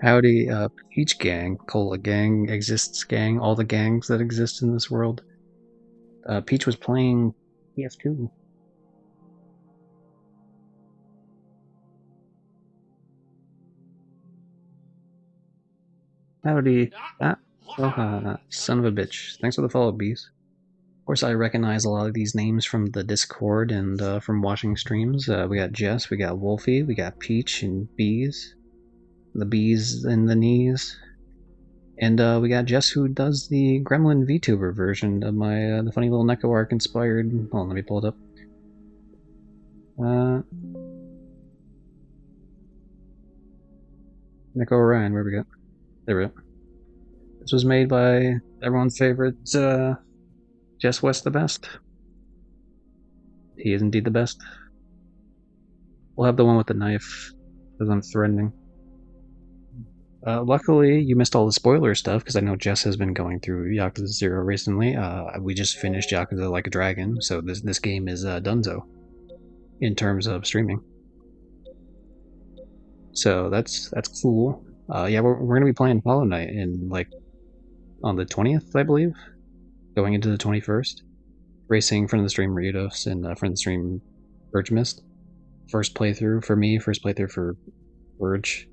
Howdy, Peach Gang, Cola Gang, Exists Gang, all the gangs that exist in this world. Peach was playing PS2. Howdy. Son of a bitch. Thanks for the follow, Bees. Of course, I recognize a lot of these names from the Discord and from watching streams. We got Jess, we got Wolfie, we got Peach and Bees. The bees and the knees. And we got Jess, who does the Gremlin VTuber version of my the funny little Neko arc inspired... Hold on, let me pull it up. Neko Orion, where we go? There we go. This was made by everyone's favorite, Jess West the best. He is indeed the best. We'll have the one with the knife, because I'm threatening. Luckily, you missed all the spoiler stuff, because I know Jess has been going through Yakuza 0 recently. We just finished Yakuza Like a Dragon, so this game is donezo in terms of streaming. So that's cool. Yeah, we're gonna be playing Hollow Knight in like on the 20th, I believe, going into the 21st. Racing from the stream Ritos and from the stream Verge Mist. First playthrough for me, first playthrough for Verge.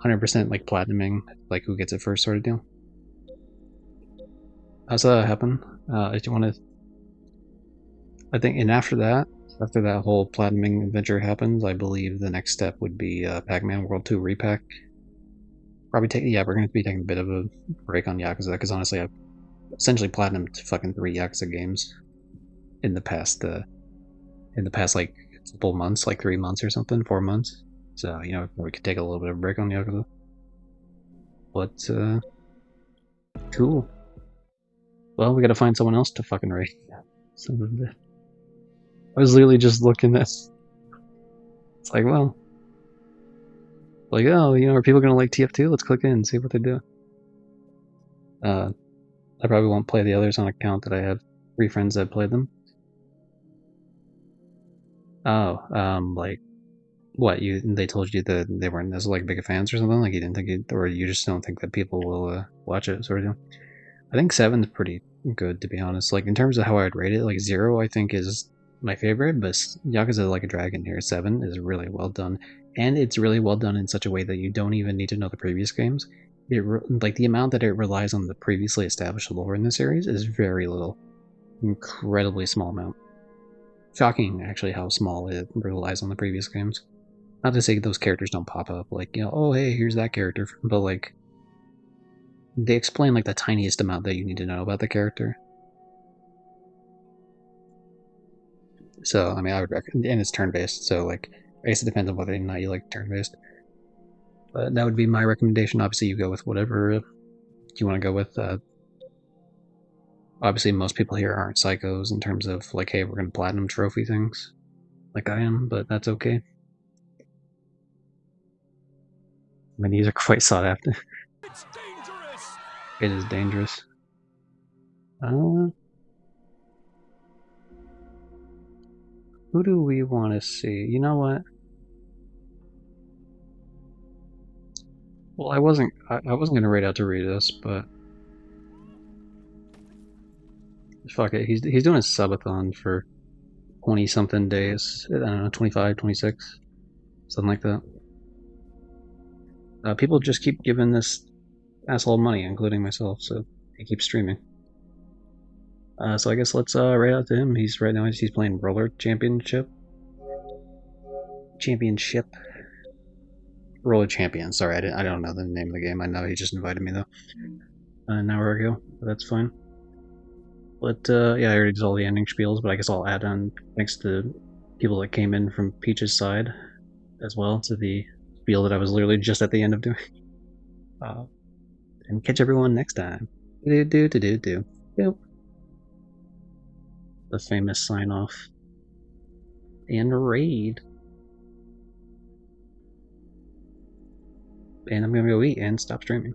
100% like platinuming, like who gets it first sort of deal. How's that happen? If you want to, I think, and after that whole platinuming adventure happens, I believe the next step would be Pac-Man World 2 repack. Probably we're going to be taking a bit of a break on Yakuza, because honestly, I've essentially platinumed fucking 3 Yakuza games in the past like couple months, like 3 months or something, 4 months. So, you know, we could take a little bit of a break on Yakuza. But, cool. Well, we gotta find someone else to fucking raid. I was literally just looking at. It's like, well, like, oh, you know, are people gonna like TF2? Let's click in and see what they do. I probably won't play the others on account that I have 3 friends that played them. Oh, like, what, they told you that they weren't as like big fans or something? Like you didn't think it, or you just don't think that people will watch it, sort of deal? I think 7's pretty good, to be honest. Like, in terms of how I'd rate it, like 0 I think is my favorite, but Yakuza Like a Dragon here, 7, is really well done. And it's really well done in such a way that you don't even need to know the previous games. Like, the amount that it relies on the previously established lore in the series is very little. Incredibly small amount. Shocking, actually, how small it relies on the previous games. Not to say those characters don't pop up, like, you know, oh hey, here's that character, but like, they explain like the tiniest amount that you need to know about the character. So, I mean, I would recommend, and it's turn-based, so like, I guess it depends on whether or not you like turn-based. But that would be my recommendation. Obviously, you go with whatever you want to go with. Obviously, most people here aren't psychos in terms of like, hey, we're going to platinum trophy things, like I am, but that's okay. I mean, these are quite sought after. It's dangerous. It is dangerous. Who do we want to see? You know what? Well, I wasn't gonna raid out to Ritos, but fuck it. He's doing a subathon for 20 something days. I don't know, 25, 26, something like that. People just keep giving this asshole money, including myself, so he keeps streaming. So I guess let's raid out to him. He's playing Roller Championship. Roller Champion. Sorry, I don't know the name of the game. I know he just invited me though. An hour ago, but that's fine. But yeah, I already did all the ending spiels, but I guess I'll add on thanks to people that came in from Peach's side as well to the spiel that I was literally just at the end of doing. And catch everyone next time. Do. Yep. The famous sign off. And raid. And I'm gonna go eat and stop streaming.